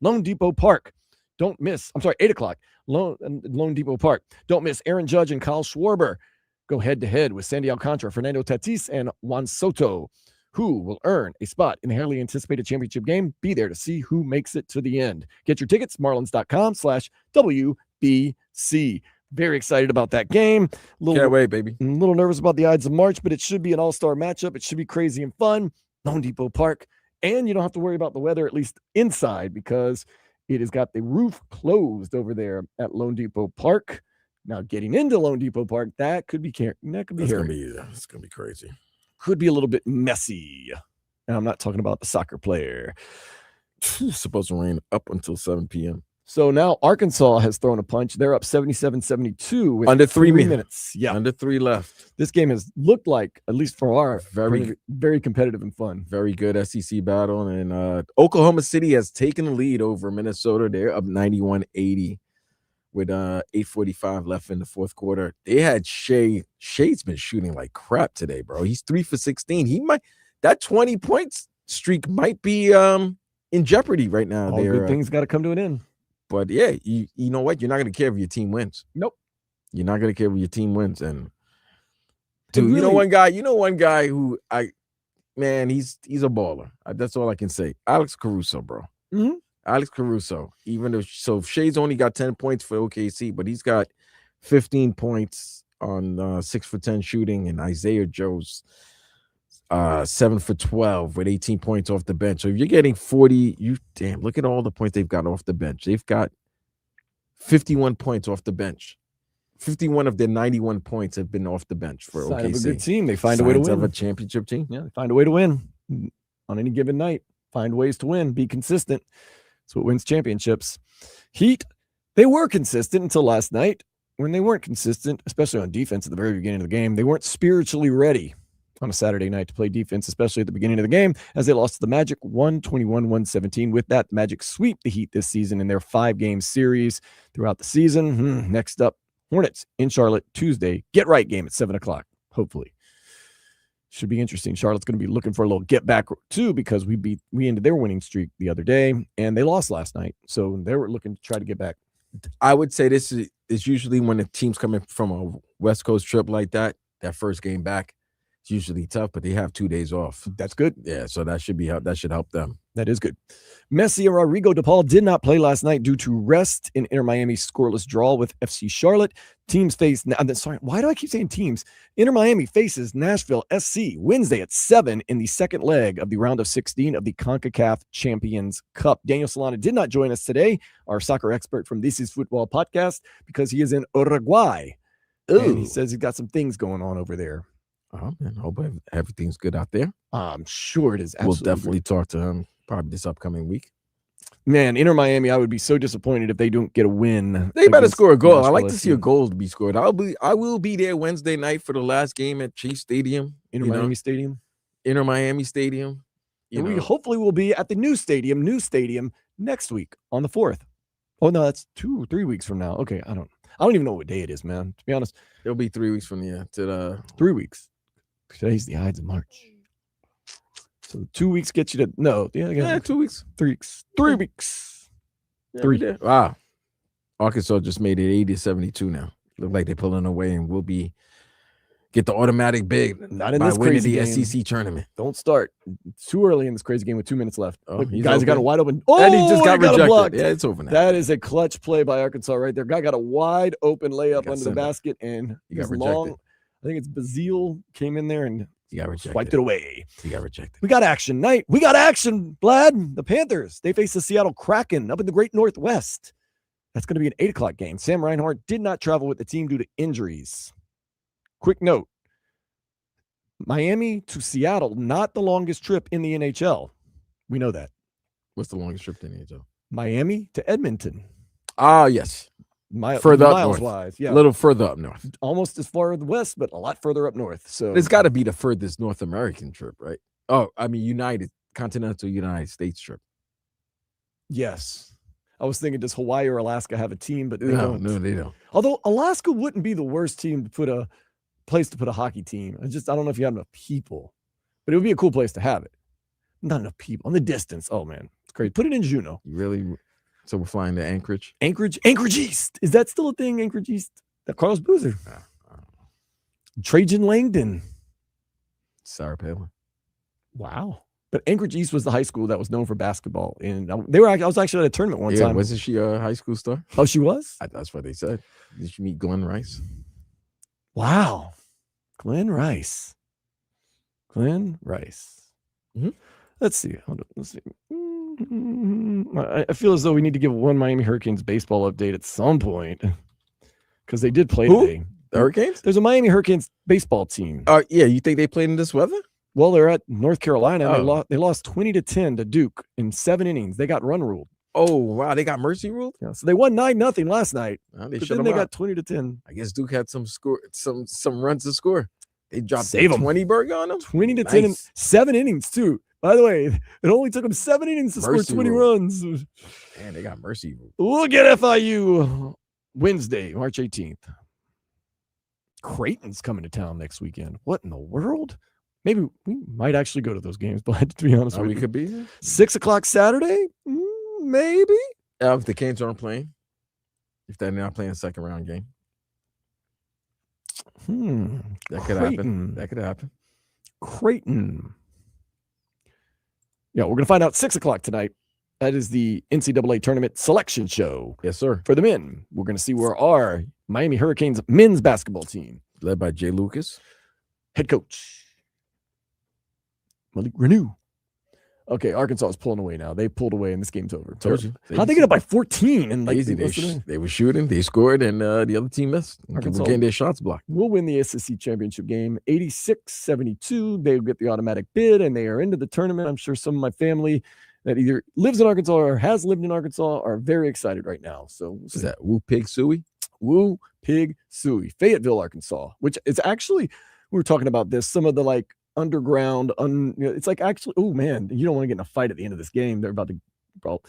Lone Depot Park. Don't miss. 8 o'clock, Lone Depot Park. Don't miss Aaron Judge and Kyle Schwarber go head-to-head with Sandy Alcantara, Fernando Tatis, and Juan Soto, who will earn a spot in the highly anticipated championship game. Be there to see who makes it to the end. Get your tickets, marlins.com/WBC. Very excited about that game. Can't wait, baby. A little nervous about the Ides of March, but it should be an all-star matchup. It should be crazy and fun. Lone Depot Park. And you don't have to worry about the weather, at least inside, because it has got the roof closed over there at Lone Depot Park. Now, getting into Lone Depot Park, that could be hairy. It's gonna be crazy. Could be a little bit messy. And I'm not talking about the soccer player. It's supposed to rain up until 7 p.m. So now Arkansas has thrown a punch. They're up 77-72 with under 3 minutes. Yeah. Under 3 left. This game has looked like, at least for our very competitive and fun. Very good SEC battle. And Oklahoma City has taken the lead over Minnesota. They're up 91-80 with 8:45 left in the fourth quarter. They had Shea. Shea's been shooting like crap today, bro. He's 3 for 16. That 20 points streak might be in jeopardy right now. All good things got to come to an end. But yeah, you know what? You're not going to care if your team wins. Nope. You're not going to care if your team wins. And dude, really, you know one guy who he's a baller. That's all I can say. Alex Caruso, bro. Mm-hmm. Alex Caruso. If Shea's only got 10 points for OKC, but he's got 15 points on 6 for 10 shooting, and Isaiah Joe's 7 for 12 with 18 points off the bench. So if you're getting 40, look at all the points they've got off the bench. They've got 51 points off the bench. 51 of their 91 points have been off the bench for Sign OKC. of a good team. They find a way to win. Of a championship team. Yeah, they find a way to win on any given night. Find ways to win. Be consistent. That's what wins championships. Heat, they were consistent until last night when they weren't consistent, especially on defense at the very beginning of the game. They weren't spiritually ready on a Saturday night to play defense, especially at the beginning of the game, as they lost to the Magic 121-117. With that, the Magic sweep the Heat this season in their 5-game series throughout the season. Next up, Hornets in Charlotte Tuesday. Get right game at 7 o'clock, hopefully. Should be interesting. Charlotte's going to be looking for a little get back too, because we ended their winning streak the other day and they lost last night. So they were looking to try to get back. I would say this is usually when the team's coming from a West Coast trip like that first game back, it's usually tough, but they have 2 days off. That's good. Yeah, so that should help them. That is good. Messi and Rodrigo de Paul did not play last night due to rest in Inter Miami's scoreless draw with FC Charlotte. Teams face, why do I keep saying teams? Inter Miami faces Nashville SC Wednesday at 7 in the second leg of the round of 16 of the CONCACAF Champions Cup. Daniel Solana did not join us today, our soccer expert from This Is Football podcast, because he is in Uruguay. And he says he's got some things going on over there. Man, I hope everything's good out there. I'm sure it is. We'll definitely talk to him probably this upcoming week. Man, Inter Miami, I would be so disappointed if they don't get a win. They better score a goal. I like to see a goal to be scored. I will be there Wednesday night for the last game at Chiefs Stadium. Inter Miami Stadium. We hopefully will be at the new stadium next week on the 4th. Oh no, that's 2-3 weeks from now. Okay, I don't even know what day it is, man. To be honest, it'll be 3 weeks from to 3 weeks. Today's the Ides of March. So 2 weeks gets you to 2 weeks. 3 weeks. 3 weeks. Yeah, 3. Wow. Arkansas just made it 80-72 now. Look like they're pulling away and we'll get the automatic big. Not in this crazy game. SEC tournament. Don't start. It's too early in this crazy game with 2 minutes left. Oh, guys got a wide open. And he just got rejected. Blocked. Yeah, it's over now. That is a clutch play by Arkansas right there. Guy got a wide open layup under the basket and he got rejected. I think it's Bazile came in there and he got rejected. Swiped it away. He got rejected. We got action night. We got action, Vlad. The Panthers, they face the Seattle Kraken up in the Great Northwest. That's going to be an 8 o'clock game. Sam Reinhart did not travel with the team due to injuries. Quick note. Miami to Seattle, not the longest trip in the NHL. We know that. What's the longest trip in the NHL? Miami to Edmonton. Ah, yes. Further up north. Wise, yeah. A little further up north. Almost as far west, but a lot further up north. So it's got to be the furthest North American trip, right? Oh, I mean, United continental United States trip. Yes. I was thinking, does Hawaii or Alaska have a team? But they don't. No, they don't. Although Alaska wouldn't be the worst team to put a place to put a hockey team. I don't know if you have enough people, but it would be a cool place to have it. Not enough people on the distance. Oh man, it's great. Put it in Juneau. You really? So we're flying to Anchorage. Anchorage East. Is that still a thing? Anchorage East. That Carlos Boozer. Trajan Langdon. Sarah Palin. Wow. But Anchorage East was the high school that was known for basketball, and I was actually at a tournament one time. Wasn't she a high school star? Oh, she was? That's what they said. Did she meet Glenn Rice? Wow. Glenn Rice. Mm-hmm. Let's see. I feel as though we need to give one Miami Hurricanes baseball update at some point because they did play today. The Hurricanes? There's a Miami Hurricanes baseball team. Yeah. You think they played in this weather? Well, they're at North Carolina. And they lost 20-10 to Duke in 7 innings. They got run ruled. Oh, wow. They got mercy ruled? Yeah, so they won 9-0 last night. They got 20-10. I guess Duke had some runs to score. They dropped Save 20 burger on them. 20-10 in 7 innings, too. By the way, it only took them 7 innings to score 20 runs. Man, they got mercy ruled. We'll get FIU Wednesday, March 18th. Creighton's coming to town next weekend. What in the world? Maybe we might actually go to those games, but to be honest with you. We could be 6 o'clock Saturday? Maybe. If the Canes aren't playing. If they're not playing a second round game. That could happen. Creighton. Yeah, we're going to find out 6 o'clock tonight. That is the NCAA tournament selection show. Yes, sir. For the men. We're going to see where our Miami Hurricanes men's basketball team, led by Jay Lucas, head coach Malik Renew. Okay, Arkansas is pulling away now. They pulled away and this game's over. How'd they get up by 14? And easy. They were shooting, they scored, and the other team missed. Arkansas getting their shots blocked. We'll win the SEC championship game 86-72. They'll get the automatic bid and they are into the tournament. I'm sure some of my family that either lives in Arkansas or has lived in Arkansas are very excited right now. So is that Woo Pig Suey? Woo Pig Suey, Fayetteville, Arkansas, which is actually, we were talking about this, some of the like underground, it's like actually, oh man, you don't want to get in a fight at the end of this game. They're about to,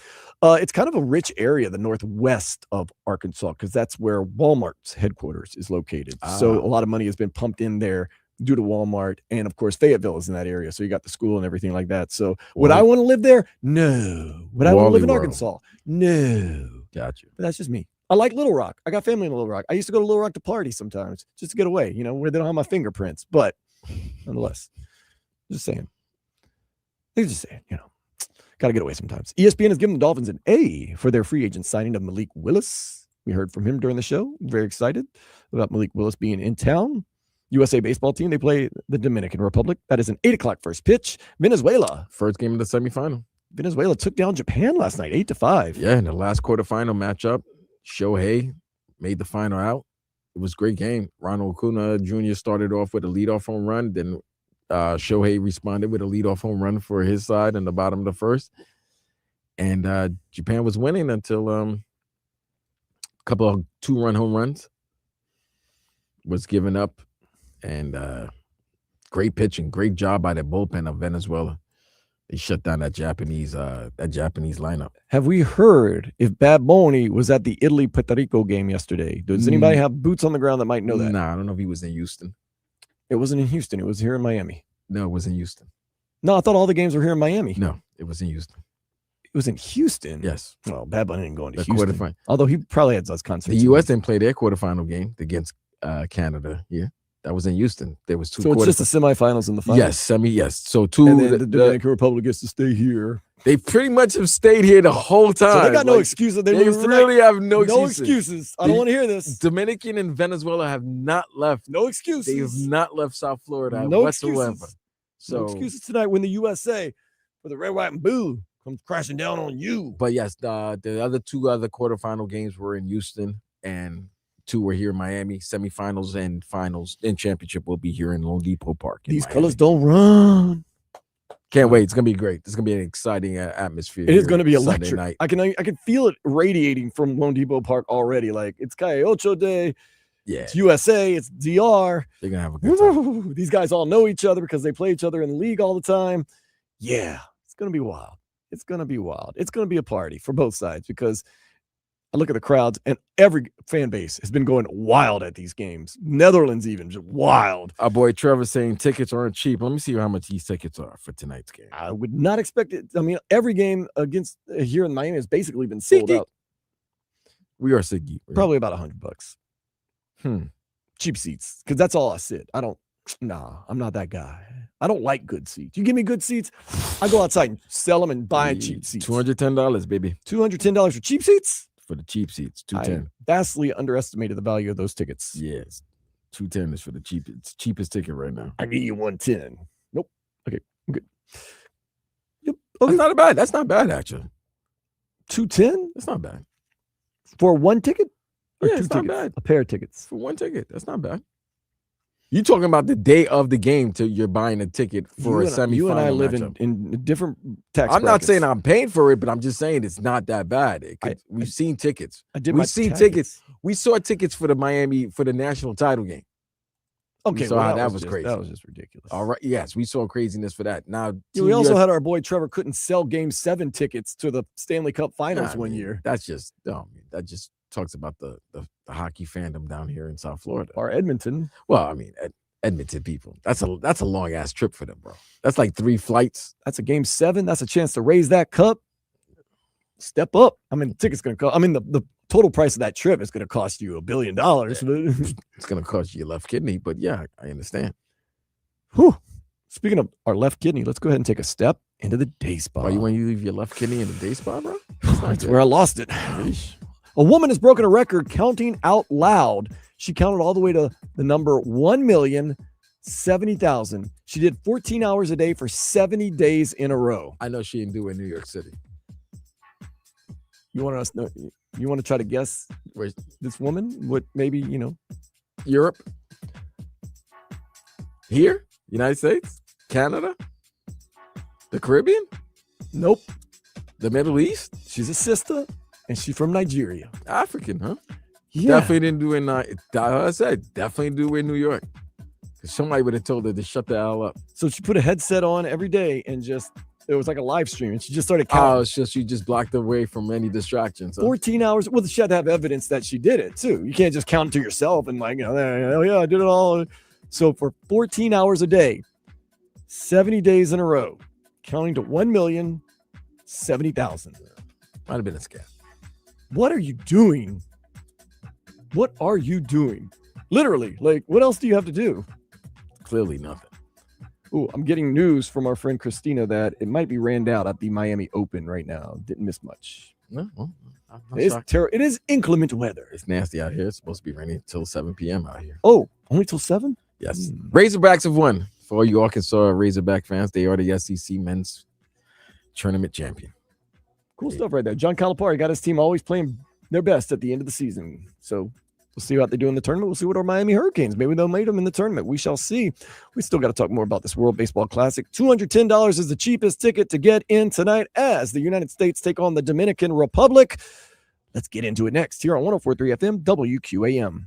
it's kind of a rich area, the northwest of Arkansas, because that's where Walmart's headquarters is located. So a lot of money has been pumped in there due to Walmart. And of course, Fayetteville is in that area. So you got the school and everything like that. So would I want to live there? No. Would I want to live in Arkansas? No. Gotcha. But that's just me. I like Little Rock. I got family in Little Rock. I used to go to Little Rock to party sometimes just to get away, where they don't have my fingerprints. But nonetheless, just saying. Got to get away sometimes. ESPN has given the Dolphins an A for their free agent signing of Malik Willis. We heard from him during the show. Very excited about Malik Willis being in town. USA baseball team, they play the Dominican Republic. That is an 8 o'clock first pitch. Venezuela. First game of the semifinal. Venezuela took down Japan last night, 8-5. Yeah, in the last quarterfinal matchup, Shohei made the final out. It was a great game. Ronald Acuna Jr. started off with a leadoff home run. Then Shohei responded with a leadoff home run for his side in the bottom of the first. And Japan was winning until a couple of 2-run home runs was given up. And great pitching, great job by the bullpen of Venezuela. They shut down that Japanese lineup. Have we heard if Bad Bunny was at the Italy-Puerto Rico game yesterday? Does anybody have boots on the ground that might know that? Nah, I don't know if he was in Houston. It wasn't in Houston. It was here in Miami. No, it was in Houston. No, I thought all the games were here in Miami. No, it was in Houston. It was in Houston? Yes. Well, Bad Bunny didn't go into the Houston. Quarterfinal. Although he probably had those concerts. The U.S. didn't play their quarterfinal game against Canada. Yeah. That was in Houston. There was 2 So it's just the semifinals and the finals. Yes. So 2. And then the Dominican Republic gets to stay here. They pretty much have stayed here the whole time. So they got no excuses. They really have no excuses. I don't want to hear this. Dominican and Venezuela have not left. No excuses. They have not left South Florida no whatsoever. Excuses. So no excuses tonight when the USA for the red, white, and blue comes crashing down on you. But yes, the other 2 quarterfinal games were in Houston, and 2 were here in Miami. Semifinals and finals and championship will be here in Lone Depot Park. These colors don't run. Can't wait. It's gonna be great. It's gonna be an exciting atmosphere. It is gonna be Sunday electric. night. I can feel it radiating from Lone Depot Park already. Like it's Calle Ocho Day. Yeah, it's USA. It's DR. They're gonna have a good time. These guys all know each other because they play each other in the league all the time. Yeah, It's going to be wild. It's going to be wild. It's going to be a party for both sides because I look at the crowds and every fan base has been going wild at these games. Netherlands even, just wild. Our boy Trevor saying tickets aren't cheap. Let me see how much these tickets are for tonight's game. I would not expect it. I mean, every game against here in Miami has basically been sold out. We are Siggy. Probably about $100. Cheap seats, because that's all I sit. I'm not that guy. I don't like good seats. You give me good seats, I go outside and sell them and buy cheap seats. $210, baby. $210 for cheap seats? For the cheap seats, $210. Vastly underestimated the value of those tickets. Yes, $210 is for the cheapest ticket right now. I give you $110. Nope. Okay, I'm good. Yep. Okay. That's not bad actually. $210? That's not bad for one ticket. Or yeah, two it's tickets? not bad. A pair of tickets for one ticket. That's not bad. You talking about the day of the game till you're buying a ticket for a semifinal. You and I live matchup. in different tax. I'm not saying I'm paying for it, but I'm just saying it's not that bad. We've seen tickets. We've seen tickets. We saw tickets for the national title game. Okay, that was crazy. That was just ridiculous. All right, yes, we saw craziness for that. Now we also had our boy Trevor couldn't sell Game 7 tickets to the Stanley Cup Finals one year. That's just that just talks about the hockey fandom down here in South Florida or Edmonton. Well, I mean, Edmonton people. That's a long ass trip for them, bro. That's like 3 flights. That's a Game 7. That's a chance to raise that cup. Step up. I mean, the ticket's gonna cost. I mean, the total price of that trip is gonna cost you $1 billion. It's gonna cost you your left kidney, but yeah, I understand. Whew. Speaking of our left kidney, let's go ahead and take a step into the day spa. Why you want to leave your left kidney in the day spa, bro? That's where I lost it. A woman has broken a record counting out loud. She counted all the way to the number 1,070,000. She did 14 hours a day for 70 days in a row. I know she didn't do it in New York City. You want to try to guess where this woman would maybe, Europe? Here? United States? Canada? The Caribbean? Nope. The Middle East? She's a sister, and she's from Nigeria. African, huh? Yeah. Definitely didn't do it I said, definitely do it in New York. Because somebody would have told her to shut the hell up. So she put a headset on every day and it was like a live stream, and she just started counting. Oh, it's just you just blocked away from any distractions. Huh? 14 hours. Well, she had to have evidence that she did it too. You can't just count it to yourself and oh yeah, I did it all. So for 14 hours a day, 70 days in a row, counting to 1,070,000. Might have been a scam. What are you doing? What are you doing? Literally, what else do you have to do? Clearly nothing. Oh, I'm getting news from our friend Christina that it might be rained out at the Miami Open right now. Didn't miss much. No, well, it is inclement weather. It's nasty out here. It's supposed to be raining until 7 p.m. out here. Oh, only till 7? Yes. Razorbacks have won. For all you Arkansas Razorback fans, they are the SEC men's tournament champion. Cool stuff right there. John Calipari got his team always playing their best at the end of the season. So we'll see what they do in the tournament. We'll see what our Miami Hurricanes, maybe they'll make them in the tournament. We shall see. We still got to talk more about this World Baseball Classic. $210 is the cheapest ticket to get in tonight as the United States take on the Dominican Republic. Let's get into it next here on 104.3 FM WQAM.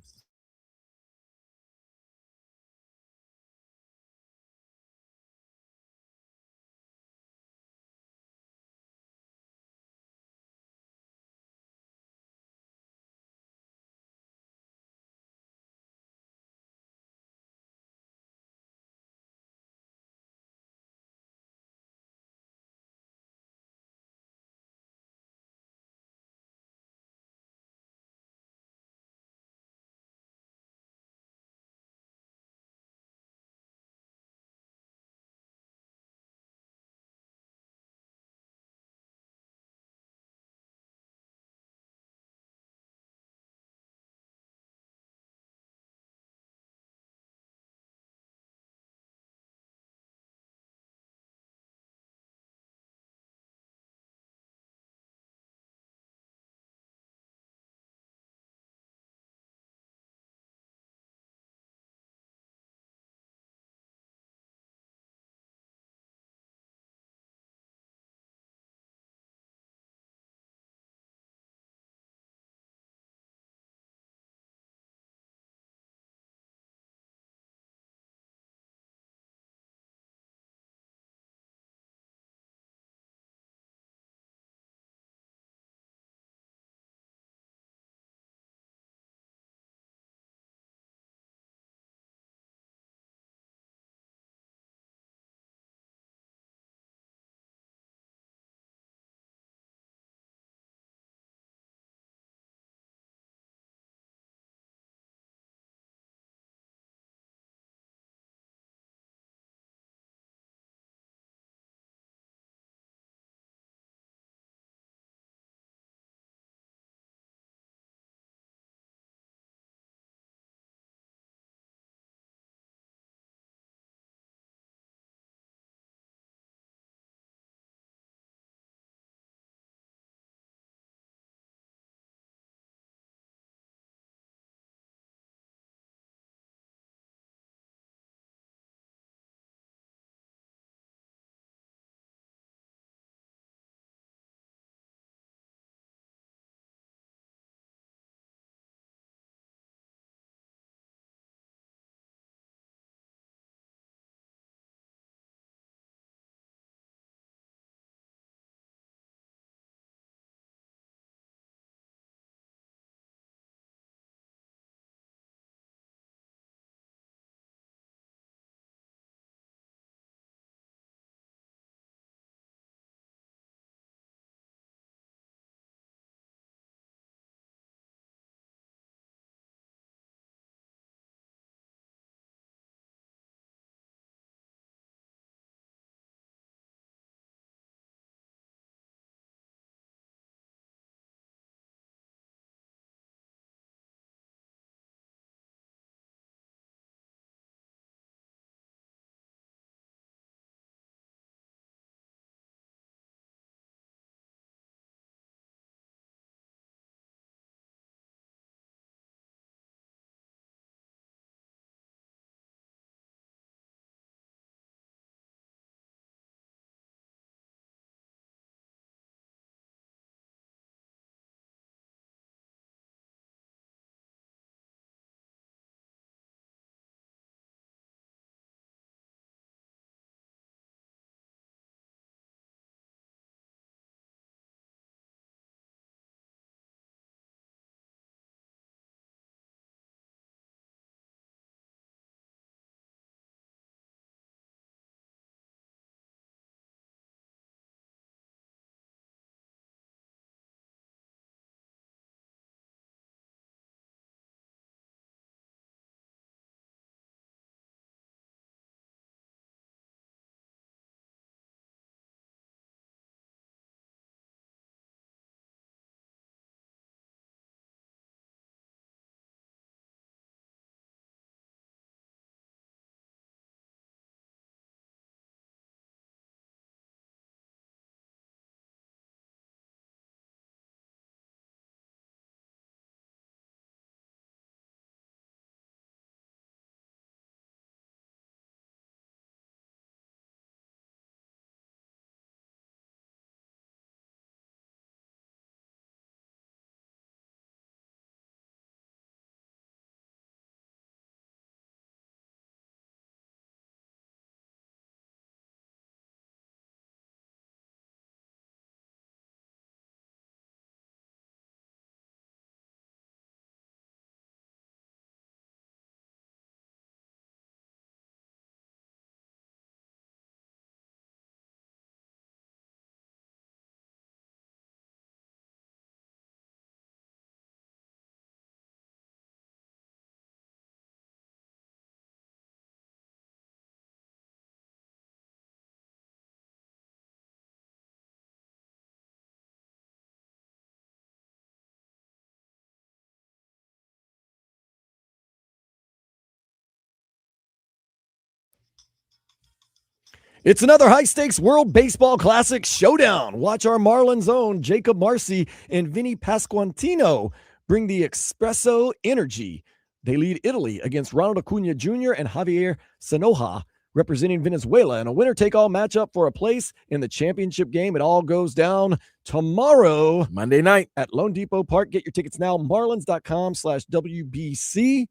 It's another high-stakes World Baseball Classic showdown. Watch our Marlins own Jacob Marcy and Vinny Pasquantino bring the espresso energy. They lead Italy against Ronald Acuna Jr. and Javier Sanoja, representing Venezuela in a winner-take-all matchup for a place in the championship game. It all goes down tomorrow, Monday night at Lone Depot Park. Get your tickets now, marlins.com/WBC.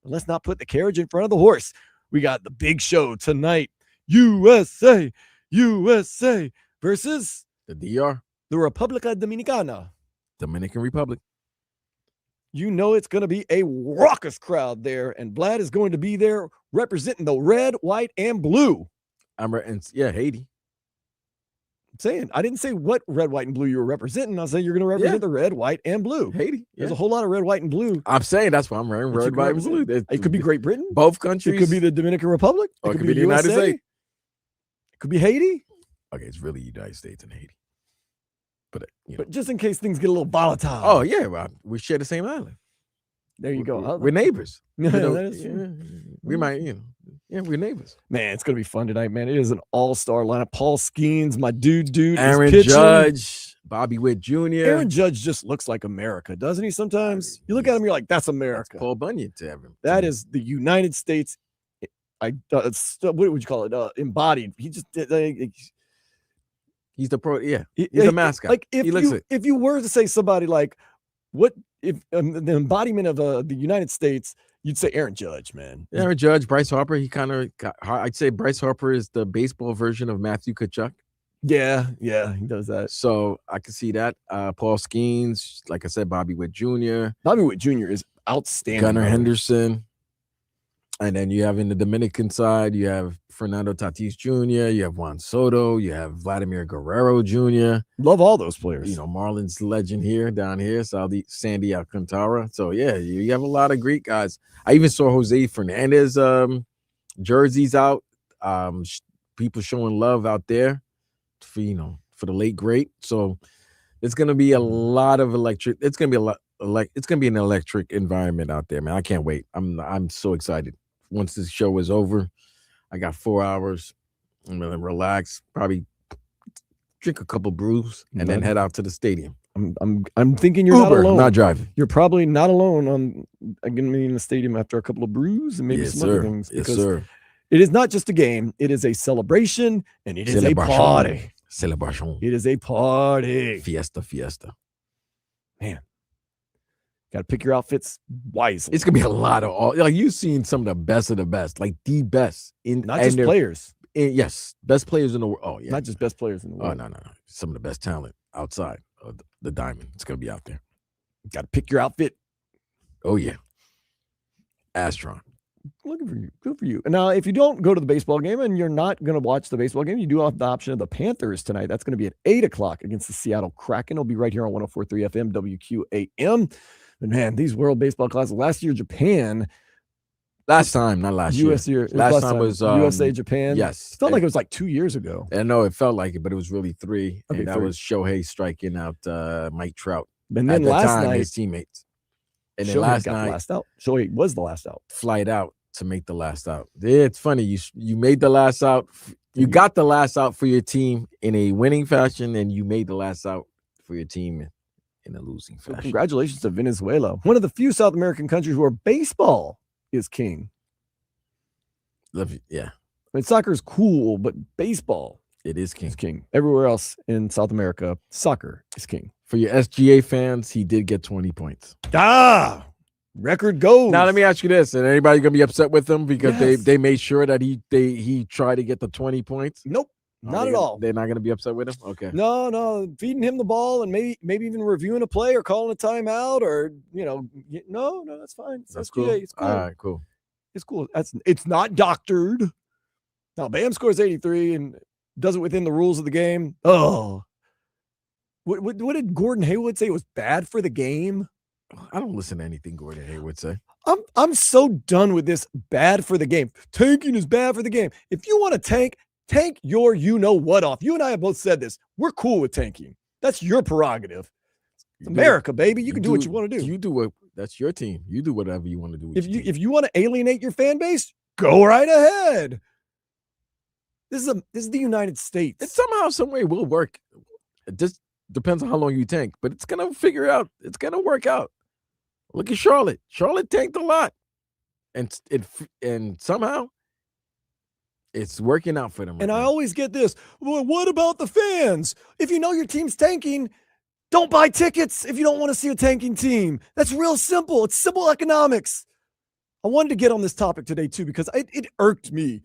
But let's not put the carriage in front of the horse. We got the big show tonight. USA versus the DR, the República Dominicana. Dominican Republic. You know it's going to be a raucous crowd there, and Vlad is going to be there representing the red, white, and blue. Haiti. I'm saying, I didn't say what red, white, and blue you were representing. I was saying you're going to represent the red, white, and blue. Haiti. There's a whole lot of red, white, and blue. I'm saying that's why I'm wearing red, white, and blue. It could be Great Britain. Both countries. It could be the Dominican Republic. Or it could be the United States. It could be Haiti. Okay, it's really United States and Haiti. But just in case things get a little volatile. Oh, yeah. Well, we share the same island. There you go. We're neighbors. Yeah, we might, we're neighbors. Man, it's going to be fun tonight, man. It is an all-star lineup. Paul Skeens, my dude, Aaron is pitching. Judge, Bobby Witt Jr. Aaron Judge just looks like America, doesn't he? Sometimes you look at him, you're like, that's America. That's Paul Bunyan to him. That is the United States. What would you call it? Embodied. He just he's the pro. Yeah, he's the mascot. Like if you were to say somebody like, what if the embodiment of the United States, you'd say Aaron Judge, man. Aaron Judge, Bryce Harper. He kind of, I'd say Bryce Harper is the baseball version of Matthew Tkachuk. Yeah, he does that. So I can see that. Paul Skeens, like I said, Bobby Witt Jr. Bobby Witt Jr. is outstanding. Gunnar Henderson. And then you have in the Dominican side, you have Fernando Tatis Jr., you have Juan Soto, you have Vladimir Guerrero Jr. Love all those players. You know, Marlins legend down here, Sandy Alcantara. So, yeah, you have a lot of great guys. I even saw Jose Fernandez jerseys out. People showing love out there for the late great. So it's going to be a lot of electric. It's going to be it's going to be an electric environment out there, man. I can't wait. I'm so excited. Once this show is over, I got 4 hours. I'm gonna relax, probably drink a couple brews, and then head out to the stadium. I'm thinking you're Uber, not alone. not driving. You're probably not alone on getting me in the stadium after a couple of brews and maybe some other things. Yes, Because sir. it is not just a game; it is a celebration and it is a party. Celebration. It is a party. Fiesta. Man, got to pick your outfits wisely. It's gonna be a lot of you've seen some of the best, like the best in not just players. Yes, best players in the world. Oh yeah, not just best players in the world. Oh no, some of the best talent outside of the diamond. It's gonna be out there. Got to pick your outfit. Oh yeah, Astron. Looking for you. Good for you. Now, if you don't go to the baseball game and you're not going to watch the baseball game, you do have the option of the Panthers tonight. That's going to be at 8:00 against the Seattle Kraken. It'll be right here on 104.3 FM WQAM. And man, these World Baseball Classics. Last year, Japan. Last time, not last year. Last time was USA, Japan. Yes. It felt like it was like 2 years ago. I know it felt like it, but it was really 3. Okay, and that was Shohei striking out Mike Trout. And then last night, his teammates. And then Shohei last got night, the last out. Shohei was the last out. Flight out to make the last out. Yeah, it's funny. You made the last out. You got the last out for your team in a winning fashion, and you made the last out for your team in a losing fashion. So congratulations to Venezuela, one of the few South American countries where baseball is king. Yeah. I mean, soccer is cool, but baseball it is king. Is king. Everywhere else in South America, soccer is king. For your SGA fans, he did get 20 points. Record goes. Now let me ask you this: and anybody gonna be upset with him because they made sure that he tried to get the 20 points? Nope, not at all. They're not gonna be upset with him. Okay. No, feeding him the ball and maybe even reviewing a play or calling a timeout or no, that's fine. That's SGA, cool. It's cool. All right, cool. It's cool. It's not doctored. Now Bam scores 83 and does it within the rules of the game. Oh, what did Gordon Hayward say? It was bad for the game. I don't listen to anything Gordon Hayward say. I'm so done with this bad for the game. Tanking is bad for the game. If you want to tank your you-know-what off. You and I have both said this. We're cool with tanking. That's your prerogative. It's America, baby. You can do what you want to do. You do what that's your team. You do whatever you want to do. If you want to alienate your fan base, go right ahead. This is the United States. It somehow, some way will work. It just depends on how long you tank, but it's gonna figure it out. It's gonna work out. Look at Charlotte. Charlotte tanked a lot, and somehow it's working out for them. And I always get this. Well, what about the fans? If you know your team's tanking, don't buy tickets if you don't want to see a tanking team. That's real simple. It's simple economics. I wanted to get on this topic today too because it irked me.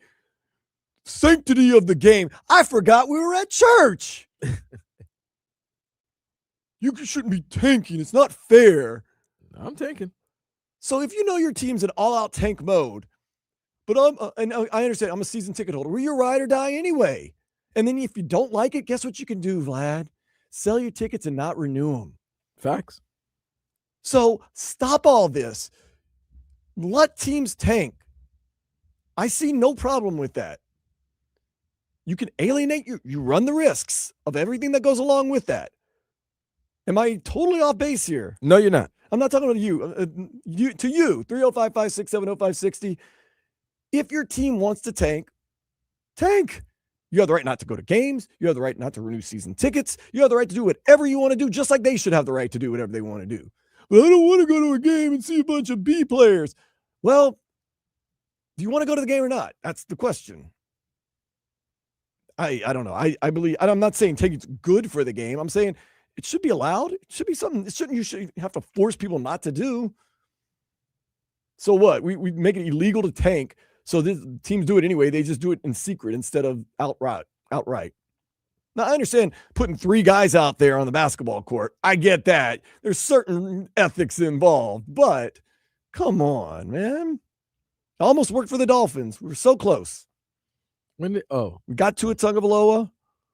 Sanctity of the game. I forgot we were at church. You shouldn't be tanking. It's not fair. I'm tanking. So if you know your team's in all-out tank mode, but I understand I'm a season ticket holder. Well, you're ride or die anyway. And then if you don't like it, guess what you can do, Vlad? Sell your tickets and not renew them. Facts. So stop all this. Let teams tank. I see no problem with that. You can alienate you run the risks of everything that goes along with that. Am I totally off base here? No, you're not. I'm not talking about you. You 305-567-0560. If your team wants to tank. You have the right not to go to games. You have the right not to renew season tickets. You have the right to do whatever you want to do, just like they should have the right to do whatever they want to do. But I don't want to go to a game and see a bunch of B players. Well, do you want to go to the game or not? That's the question. I don't know. I believe, I'm not saying tanking's good for the game. I'm saying it should be allowed. It should be something. You should have to force people not to do. So what? We make it illegal to tank. So this teams do it anyway. They just do it in secret instead of outright. Now I understand putting 3 guys out there on the basketball court. I get that. There's certain ethics involved, but come on, man. I almost worked for the Dolphins. We were so close. We got Tua Tagovailoa.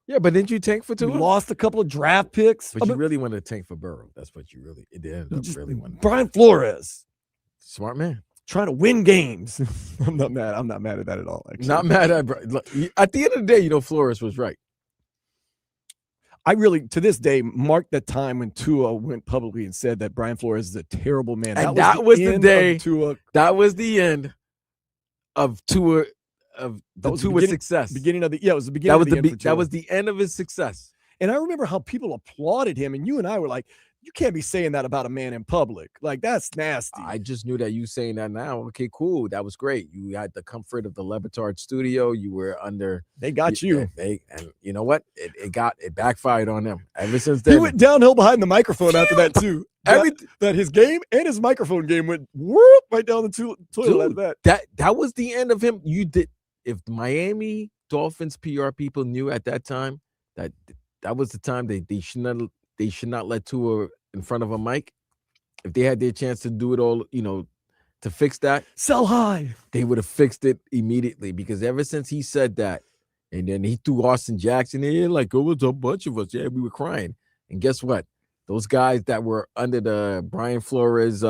Yeah, but didn't you tank for Tua? We lost a couple of draft picks. But you really wanted to tank for Burrow. That's what you really ended up really wanting. Brian Flores. Smart man. Trying to win games. I'm not mad at that at all, actually. Not mad at the end of the day, Flores was right. I really, to this day, marked that time when Tua went publicly and said that Brian Flores is a terrible man. And that was the day. That was the end of Tua. Tua's success. Beginning of the it was the beginning. That was the end of his success. And I remember how people applauded him, and you and I were like, "You can't be saying that about a man in public. Like that's nasty." I just knew that you saying that now. Okay, cool. That was great. You had the comfort of the Levitard studio. You were under. They got you. And you know what? It backfired on them. Ever since then, he went downhill behind the microphone after that too. That his game and his microphone game went whoop right down the toilet like that. That was the end of him. If the Miami Dolphins PR people knew at that time that was the time they should not let Tua in front of a mic. If they had their chance to do it all, to fix that, sell high, they would have fixed it immediately. Because ever since he said that, and then he threw Austin Jackson in, like, oh, it's a bunch of us. Yeah, we were crying. And guess what? Those guys that were under the Brian Flores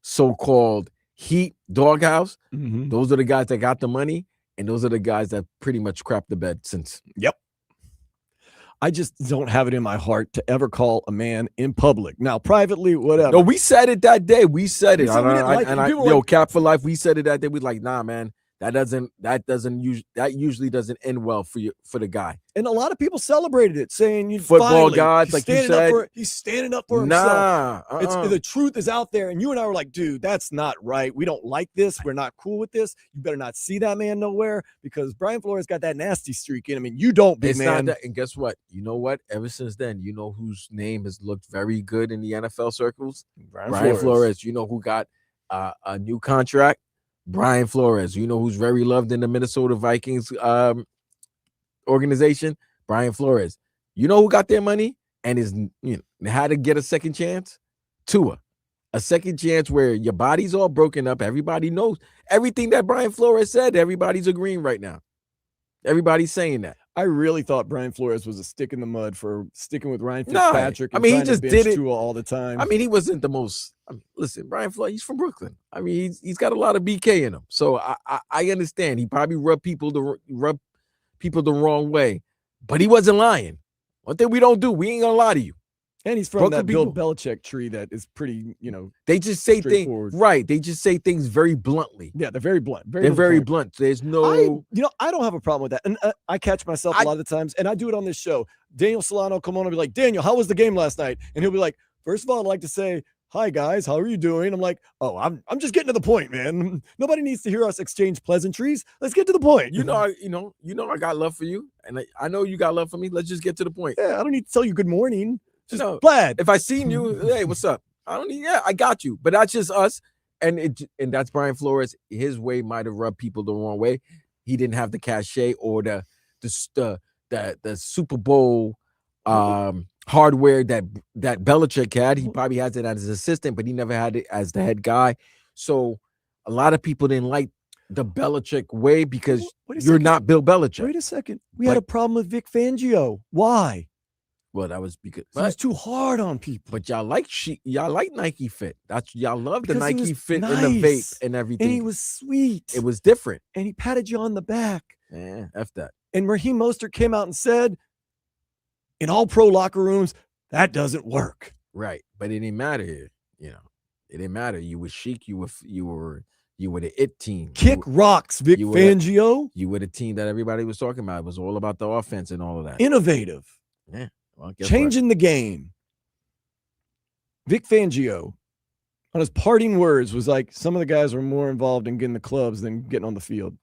so-called Heat doghouse, those are the guys that got the money, and those are the guys that pretty much crapped the bed since. Yep. I just don't have it in my heart to ever call a man in public. Now, privately, whatever. No, we said it that day. We said it. So Cap for Life, we said it that day. We like, nah, man. That usually doesn't end well for the guy. And a lot of people celebrated it, saying football gods, like you said, he's standing up for himself. The truth is out there, and you and I were like, dude, that's not right. We don't like this. We're not cool with this. You better not see that man nowhere because Brian Flores got that nasty streak in him, and you don't, big man. And guess what? You know what? Ever since then, you know whose name has looked very good in the NFL circles? Brian Flores. You know who got a new contract? Brian Flores. You know who's very loved in the Minnesota Vikings organization? Brian Flores. You know who got their money and had to get a second chance? Tua. A second chance where your body's all broken up. Everybody knows everything that Brian Flores said. Everybody's agreeing right now. Everybody's saying that. I really thought Brian Flores was a stick in the mud for sticking with Ryan Fitzpatrick. I mean, he just did it all the time. I mean, he wasn't the most. Listen, Brian Flores, he's from Brooklyn. I mean, he's got a lot of BK in him, so I understand. He probably rubbed people the wrong way, but he wasn't lying. One thing we don't do, we ain't gonna lie to you. And he's from Broken that Bill people. Belichick tree that is pretty, They just say things straightforward. right. They just say things very bluntly. Yeah, they're very blunt. They're very blunt. There's no. I don't have a problem with that. And I catch myself a lot of the times, and I do it on this show. Daniel Solano come on and be like, Daniel, how was the game last night? And he'll be like, first of all, I'd like to say, hi guys, how are you doing? I'm like, oh, I'm just getting to the point, man. Nobody needs to hear us exchange pleasantries. Let's get to the point. I got love for you, and I know you got love for me. Let's just get to the point. Yeah, I don't need to tell you good morning. Just No, glad. if I seen you, hey, what's up? I don't need. Yeah, I got you. But that's just us, and that's Brian Flores. His way might have rubbed people the wrong way. He didn't have the cachet or the Super Bowl hardware that Belichick had. He probably has it as his assistant, but he never had it as the head guy. So a lot of people didn't like the Belichick way because you're not Bill Belichick. Wait a second. We had a problem with Vic Fangio. Why? Well, that was because he was too hard on people. But y'all like Nike Fit. That's y'all love the Because he Nike was Fit nice, and the vape and everything. And he was sweet. It was different. And he patted you on the back. Yeah, F that. And Raheem Mostert came out and said, in all pro locker rooms, that doesn't work. Right. But it didn't matter. It didn't matter. You were chic. You were the it team. Kick rocks, Vic Fangio. You were the team that everybody was talking about. It was all about the offense and all of that. Innovative. Yeah. Well, changing the game. Vic Fangio, on his parting words, was like, some of the guys were more involved in getting the clubs than getting on the field.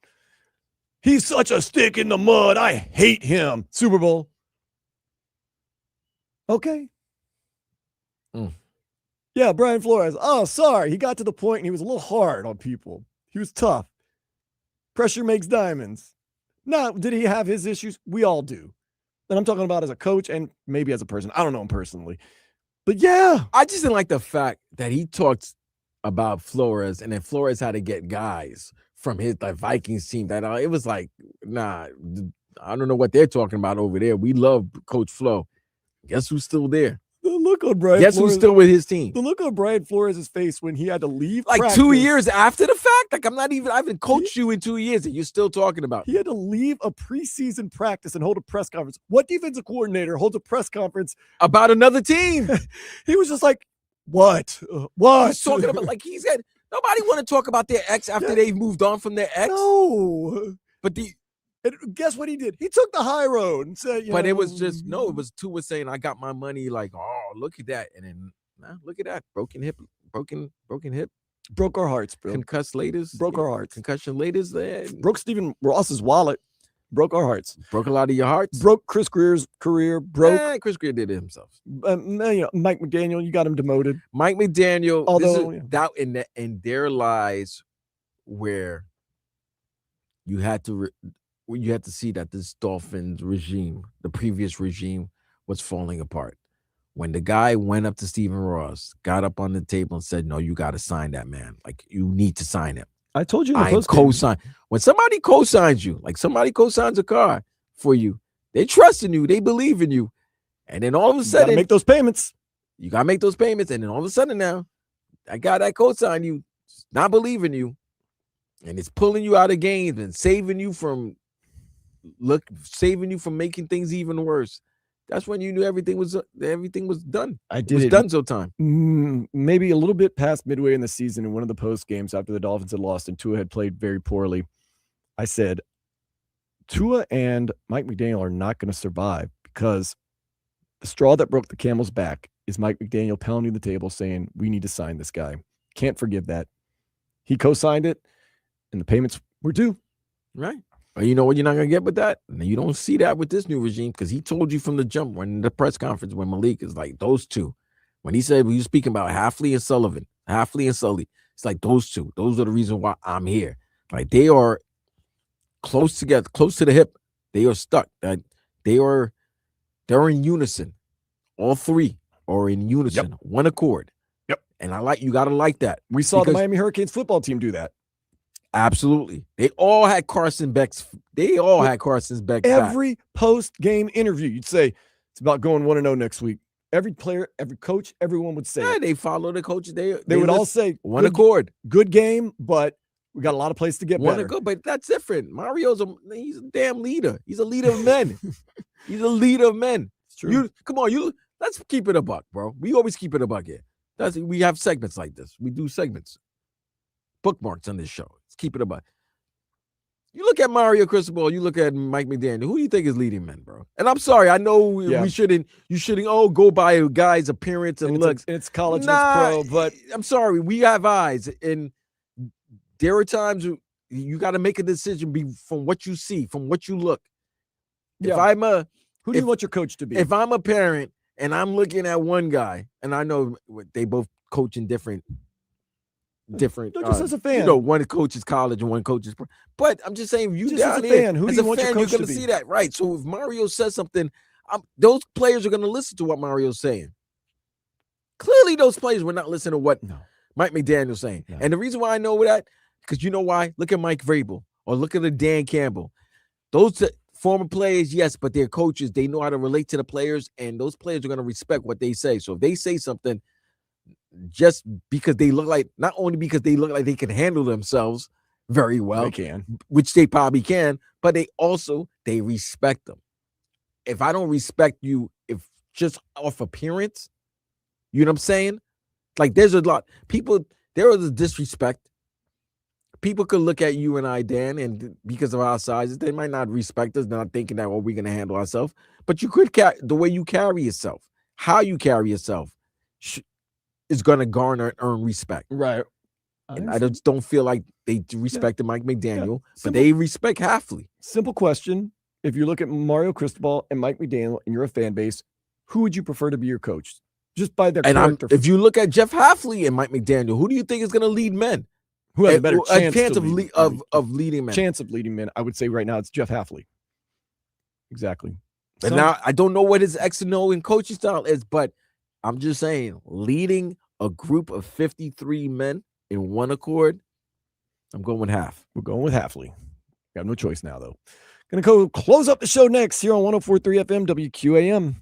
He's such a stick in the mud. I hate him. Super Bowl. Okay. Yeah, Brian Flores. Oh, sorry. He got to the point and he was a little hard on people. He was tough. Pressure makes diamonds. Now, did he have his issues? We all do. And I'm talking about as a coach and maybe as a person. I don't know him personally. But yeah. I just didn't like the fact that he talked about Flores and then Flores had to get guys from his Vikings team that it was like, nah, I don't know what they're talking about over there. We love Coach Flo. Guess who's still there? The look on Brian Guess Flores, who's still with his team? The look on Brian Flores' face when he had to leave like practice. 2 years after the fact. Like I haven't coached you in 2 years and you're still talking about. He had to leave a preseason practice and hold a press conference. What defensive coordinator holds a press conference about another team? He was just like, what? What? He's talking about like he said nobody want to talk about their ex after they've moved on from their ex. No. But and guess what he did? He took the high road and said, but it was just it was two was saying I got my money, like, oh, look at that. And then look at that. Broken hip. Broke our hearts, bro. Concussed latest. Broke our hearts. Concussion latest. Broke Stephen Ross's wallet. Broke our hearts. Broke a lot of your hearts. Broke Chris Greer's career. Broke. Chris Greer did it himself. Mike McDaniel, you got him demoted. Mike McDaniel. Although that in their lies where you had to see that this Dolphins regime, the previous regime, was falling apart. When the guy went up to Stephen Ross, got up on the table and said, no, you got to sign that man. Like, you need to sign him. I told you. I co-sign. When somebody co-signs you, like somebody co-signs a car for you, they trust in you. They believe in you. And then all of a sudden, you gotta make those payments. You got to make those payments. And then all of a sudden now, that guy that co-signed you, not believing you, and it's pulling you out of games and saving you from making things even worse. That's when you knew everything was done. It was done so time. Maybe a little bit past midway in the season, in one of the post games after the Dolphins had lost and Tua had played very poorly, I said, Tua and Mike McDaniel are not going to survive because the straw that broke the camel's back is Mike McDaniel pounding the table saying, we need to sign this guy. Can't forgive that. He co-signed it and the payments were due. Right. But you know what you're not going to get with that? And you don't see that with this new regime because he told you from the jump when the press conference when Malik is like those two. When he said, when you speaking about Halfley and Sully, it's like those two. Those are the reason why I'm here. Like they are close together, close to the hip. They are stuck. They're in unison. All three are in unison, one accord. Yep. And you got to like that. We saw the Miami Hurricanes football team do that. Absolutely. They all had Carson Beck's back. Every post-game interview, you'd say, it's about going 1-0 next week. Every player, every coach, everyone would say they follow the coach. They would all say one accord. Good game, but we got a lot of place to get better. But that's different. He's a damn leader. He's a leader of men. He's a leader of men. It's true. Come on, Let's keep it a buck, bro. We always keep it a buck here. We have segments like this. We do segments, bookmarks on this show. Let's keep it a buck. You look at Mario Cristobal, you look at Mike McDaniel. Who do you think is leading men, bro? And I'm sorry, I know you shouldn't go by a guy's appearance and looks. It's college and it's pro, but I'm sorry, we have eyes, and there are times you got to make a decision from what you see, from what you look. Yeah. Who do you want your coach to be? If I'm a parent and I'm looking at one guy, and I know they both coach in different. Just as a fan, one coaches college and one coaches pro. But I'm just saying, just as a fan, who do you want your coach you're to going be? see that, right? So if Mario says something, those players are going to listen to what Mario's saying. Clearly, those players were not listening to what Mike McDaniel's saying. No. And the reason why I know that, because you know why? Look at Mike Vrabel or look at Dan Campbell. Those former players, yes, but they're coaches. They know how to relate to the players, and those players are going to respect what they say. So if they say something, just because they look like, not only because they look like they can handle themselves very well, they can, which they probably can, but they respect them. If I don't respect you, if just off appearance, you know what I'm saying? Like there's a lot there is disrespect. People could look at you and I, Dan, and because of our sizes, they might not respect us, not thinking that we're going to handle ourselves. But you could the way you carry yourself, how you carry yourself, is going to garner and earn respect. Right. And I just don't feel like they respected Mike McDaniel, but they respect Hafley. Simple question. If you look at Mario Cristobal and Mike McDaniel and you're a fan base, who would you prefer to be your coach? Just by their character. If you look at Jeff Hafley and Mike McDaniel, who do you think is going to lead men? Who has a better chance of leading men? Chance of leading men. I would say right now it's Jeff Hafley. Exactly. And now I don't know what his X and O and coaching style is, but I'm just saying, leading a group of 53 men in one accord, I'm going with half. We're going with Hafley. Got no choice now, though. Going to go close up the show next here on 104.3 FM WQAM.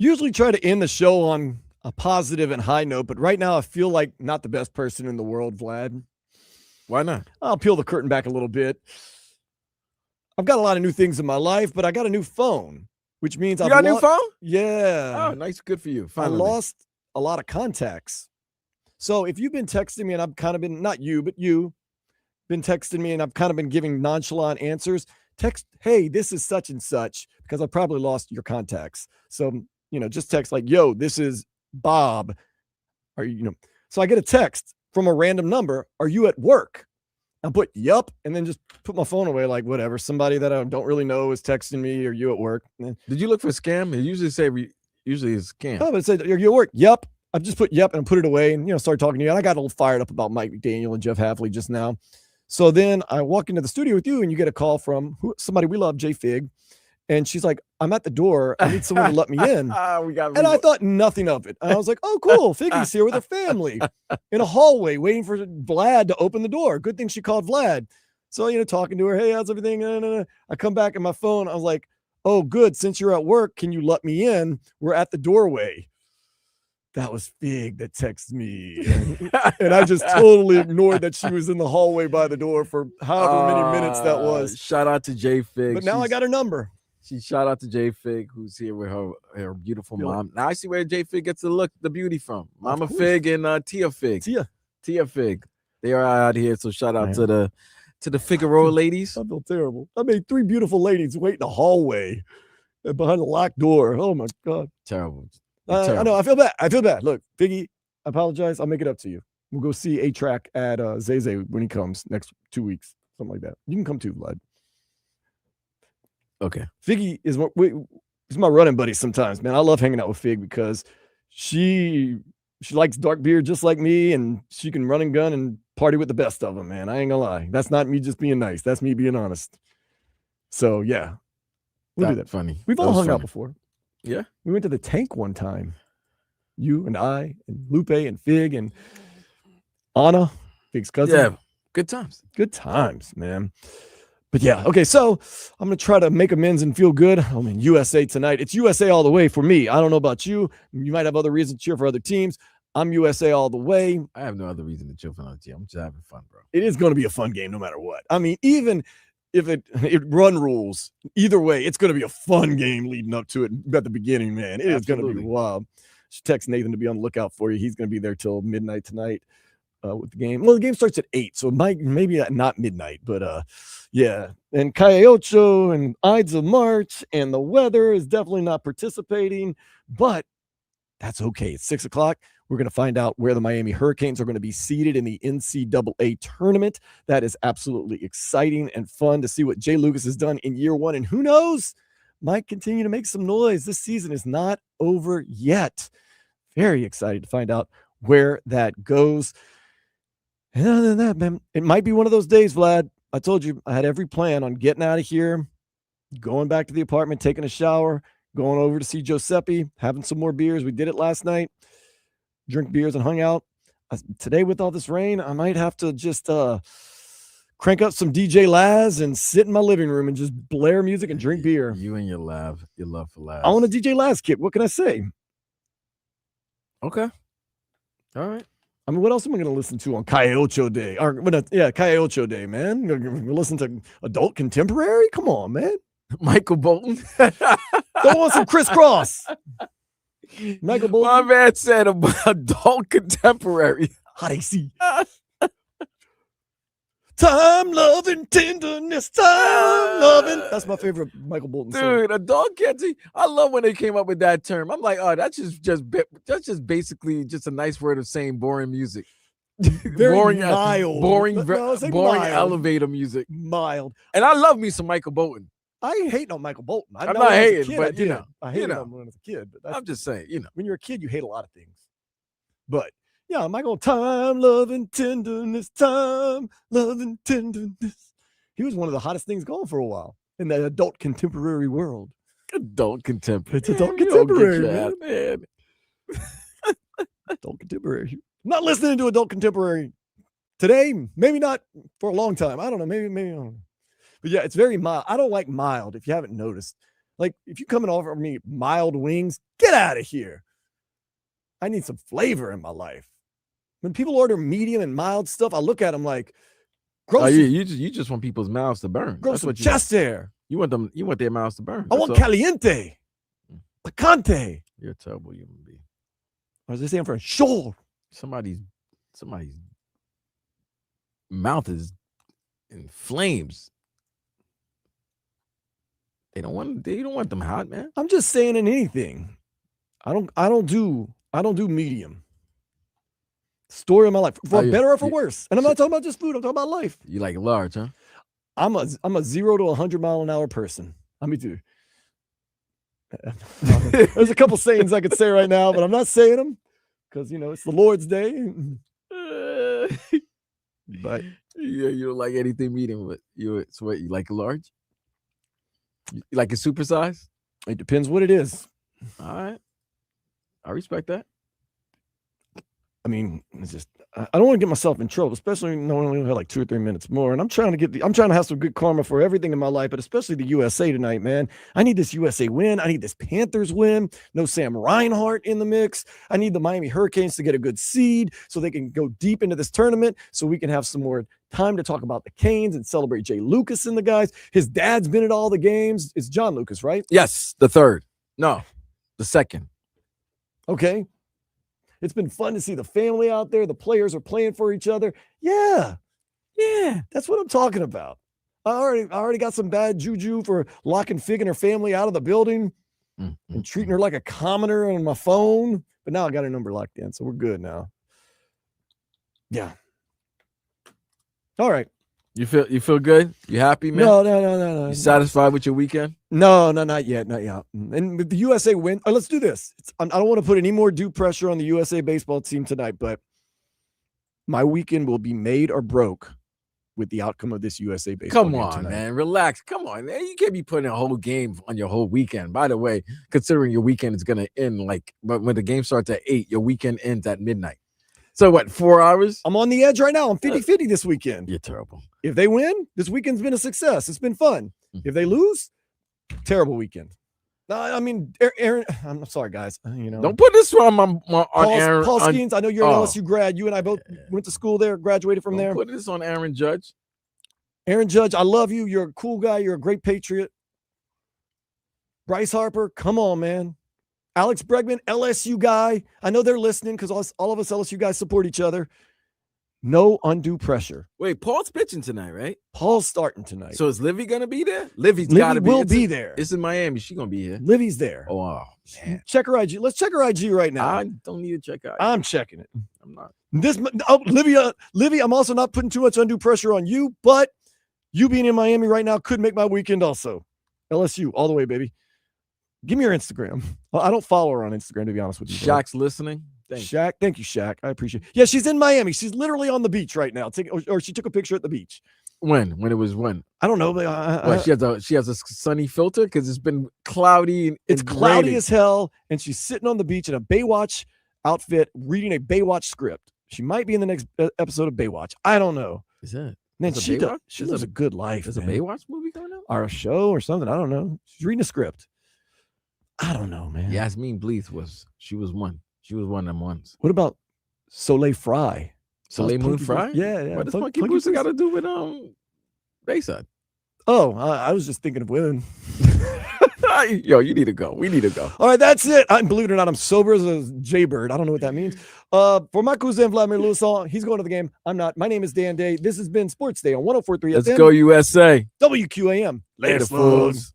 Usually try to end the show on a positive and high note, but right now I feel like not the best person in the world, Vlad. Why not? I'll peel the curtain back a little bit. I've got a lot of new things in my life, but I got a new phone, which means You got a new phone? Yeah. Oh, nice. Good for you. I Finally. lost a lot of contacts. So if you've been texting me and I've kind of been, not you, but you been texting me and I've kind of been giving nonchalant answers, text, hey, this is such and such, because I probably lost your contacts. So, just text like, yo, this is Bob. So I get a text from a random number. Are you at work? I'll put yup, and then just put my phone away like whatever. Somebody that I don't really know is texting me, or you at work. Did you look for scam? It usually it's scam. Oh, but it said, are you at work? Yup. I just put yup and put it away and, started talking to you. And I got a little fired up about Mike McDaniel and Jeff Hafley just now. So then I walk into the studio with you and you get a call from somebody we love, Jay Fig. And she's like, I'm at the door. I need someone to let me in. And I thought nothing of it. And I was like, oh, cool. Figgy's here with her family in a hallway waiting for Vlad to open the door. Good thing she called Vlad. So, talking to her, hey, how's everything? I come back in my phone. I was like, oh, good. Since you're at work, can you let me in? We're at the doorway. That was Fig that texted me. And I just totally ignored that she was in the hallway by the door for however many minutes that was. Shout out to Jay Fig. But now I got her number. She shout out to Jay Fig, who's here with her beautiful mom. Now I see where Jay Fig gets the beauty from. Mama Fig and Tia Fig. Tia Fig. They are out here. So shout out to the Figueroa ladies. I feel terrible. I made 3 beautiful ladies wait in the hallway behind a locked door. Oh my God. Terrible. I know. I feel bad. Look, Figgy, I apologize. I'll make it up to you. We'll go see A-Track at Zay when he comes next 2 weeks, something like that. You can come too, Vlad. Okay. Figgy is my running buddy sometimes, man. I love hanging out with Fig because she likes dark beer just like me, and she can run and gun and party with the best of them, man. I ain't gonna lie. That's not me just being nice. That's me being honest. So yeah, we'll do that. Funny. We've all hung out before. Yeah. We went to the Tank one time. You and I and Lupe and Fig and Anna, Fig's cousin. Yeah. Good times. Good times, man. But yeah, okay, so I'm going to try to make amends and feel good. I mean, USA tonight. It's USA all the way for me. I don't know about you. You might have other reasons to cheer for other teams. I'm USA all the way. I have no other reason to cheer for another team. I'm just having fun, bro. It is going to be a fun game no matter what. I mean, even if it run rules, either way, it's going to be a fun game leading up to it at the beginning, man. It is going to be wild. Just text Nathan to be on the lookout for you. He's going to be there till midnight tonight. With the game. Well, the game starts at 8, so maybe not midnight, but yeah. And Calle Ocho and Ides of March, and the weather is definitely not participating, but that's okay. It's 6 o'clock. We're going to find out where the Miami Hurricanes are going to be seated in the NCAA tournament. That is absolutely exciting and fun to see what Jay Lucas has done in year 1, and who knows, might continue to make some noise. This season is not over yet. Very excited to find out where that goes. And other than that, man, it might be one of those days, Vlad. I told you I had every plan on getting out of here, going back to the apartment, taking a shower, going over to see Giuseppe, having some more beers. We did it last night, drink beers and hung out. Today with all this rain, I might have to just crank up some DJ Laz and sit in my living room and just blare music and drink beer. You and your love for Laz. I want a DJ Laz kit. What can I say? Okay. All right. I mean, what else am I going to listen to on Calle Ocho Day? Calle Ocho Day, man. We're listening to adult contemporary? Come on, man. Michael Bolton. Don't want some crisscross. Michael Bolton. My man said about adult contemporary. Hot AC. Time, love, and tenderness. Time, loving. That's my favorite Michael Bolton song. Dude, adult candy. I love when they came up with that term. I'm like, oh, that's just basically just a nice word of saying boring music. Very boring, mild. Boring mild. elevator music. Mild. And I love me some Michael Bolton. I ain't hating on Michael Bolton. I'm not hating, but I hated him when I was a kid. But I'm just saying, when you're a kid, you hate a lot of things. But yeah, Michael, time, love, and tenderness, time, love, and tenderness. He was one of the hottest things going for a while in the adult contemporary world. Adult contemporary. It's adult contemporary, man. Adult contemporary. I'm not listening to adult contemporary today. Maybe not for a long time. I don't know. Maybe. I don't know. But yeah, it's very mild. I don't like mild. If you haven't noticed, Like, if you come and offer me mild wings, get out of here. I need some flavor in my life. When people order medium and mild stuff, I look at them like, gross. Oh, you just want people's mouths to burn. Grow That's some what you chest hair. You want their mouths to burn. I want caliente, picante. You're a terrible human being. Or is they saying for sure? Somebody's mouth is in flames. They don't want them hot, man. I'm just saying in anything. I don't do medium. Story of my life, for better or for worse. And I'm not talking about just food. I'm talking about life. You like large, huh? I'm a 0 to 100 mile an hour person. Me too. There's a couple sayings I could say right now, but I'm not saying them because it's the Lord's Day. But you don't like anything medium, but you like large? You like a supersize? It depends what it is. All right. I respect that. I mean, it's just I don't want to get myself in trouble, especially knowing we only have like 2 or 3 minutes more. And I'm trying to have some good karma for everything in my life, but especially the USA tonight, man. I need this USA win. I need this Panthers win. No Sam Reinhart in the mix. I need the Miami Hurricanes to get a good seed so they can go deep into this tournament, so we can have some more time to talk about the Canes and celebrate Jay Lucas and the guys. His dad's been at all the games. It's John Lucas, right? Yes, the third. No, the second. Okay. It's been fun to see the family out there. The players are playing for each other. Yeah. That's what I'm talking about. I already got some bad juju for locking Fig and her family out of the building and treating her like a commoner on my phone. But now I got her number locked in, so we're good now. Yeah. All right. You feel good? You happy, man? No. You satisfied with your weekend? No, not yet. And with the USA win, let's do this. I don't want to put any more due pressure on the USA baseball team tonight, but my weekend will be made or broke with the outcome of this USA baseball game tonight. Come on, man. Relax. Come on, man. You can't be putting a whole game on your whole weekend. By the way, considering your weekend is going to end but when the game starts at 8, your weekend ends at midnight. So what, 4 hours? I'm on the edge right now. I'm 50-50 this weekend. You're terrible. If they win, this weekend's been a success. It's been fun. If they lose, terrible weekend. I mean, Aaron, I'm sorry, guys. Don't put this on Aaron. Paul Skeens, I know you're an LSU grad. You and I both went to school there, graduated from there. Put this on Aaron Judge. Aaron Judge, I love you. You're a cool guy. You're a great patriot. Bryce Harper, come on, man. Alex Bregman, LSU guy. I know they're listening because all of us LSU guys support each other. No undue pressure. Wait, Paul's pitching tonight, right? Paul's starting tonight. So is Livy going to be there? Livy will be there. It's in Miami. She's going to be here. Livy's there. Oh, man. Check her IG. Let's check her IG right now. I don't need to check IG. I'm checking it. I'm not. Livy, I'm also not putting too much undue pressure on you, but you being in Miami right now could make my weekend also. LSU, all the way, baby. Give me your Instagram. I don't follow her on Instagram, to be honest with you. Shaq's listening. Shaq, thank you, Shaq. I appreciate it. Yeah, she's in Miami. She's literally on the beach right now. Or she took a picture at the beach. When it was when? I don't know. She has a sunny filter because it's been cloudy. It's cloudy as hell, and she's sitting on the beach in a Baywatch outfit, reading a Baywatch script. She might be in the next episode of Baywatch. I don't know. Is that? Man, she lives a good life. There's a Baywatch movie coming out? Or a show or something. I don't know. She's reading a script. I don't know, man. Yasmin Bleeth was one. She was one of them ones. What about Soleil Fry? Soleil Moon Fry? Yeah. What does Punky Brewster got to do with Bayside? Oh, I was just thinking of women. Yo, you need to go. We need to go. All right, that's it. Believe it or not, I'm sober as a jaybird. I don't know what that means. For my cousin Vladimir Lewisall, he's going to the game. I'm not. My name is Dan Day. This has been Sports Day on 104.3 FM. Let's go USA. WQAM. Later, fools.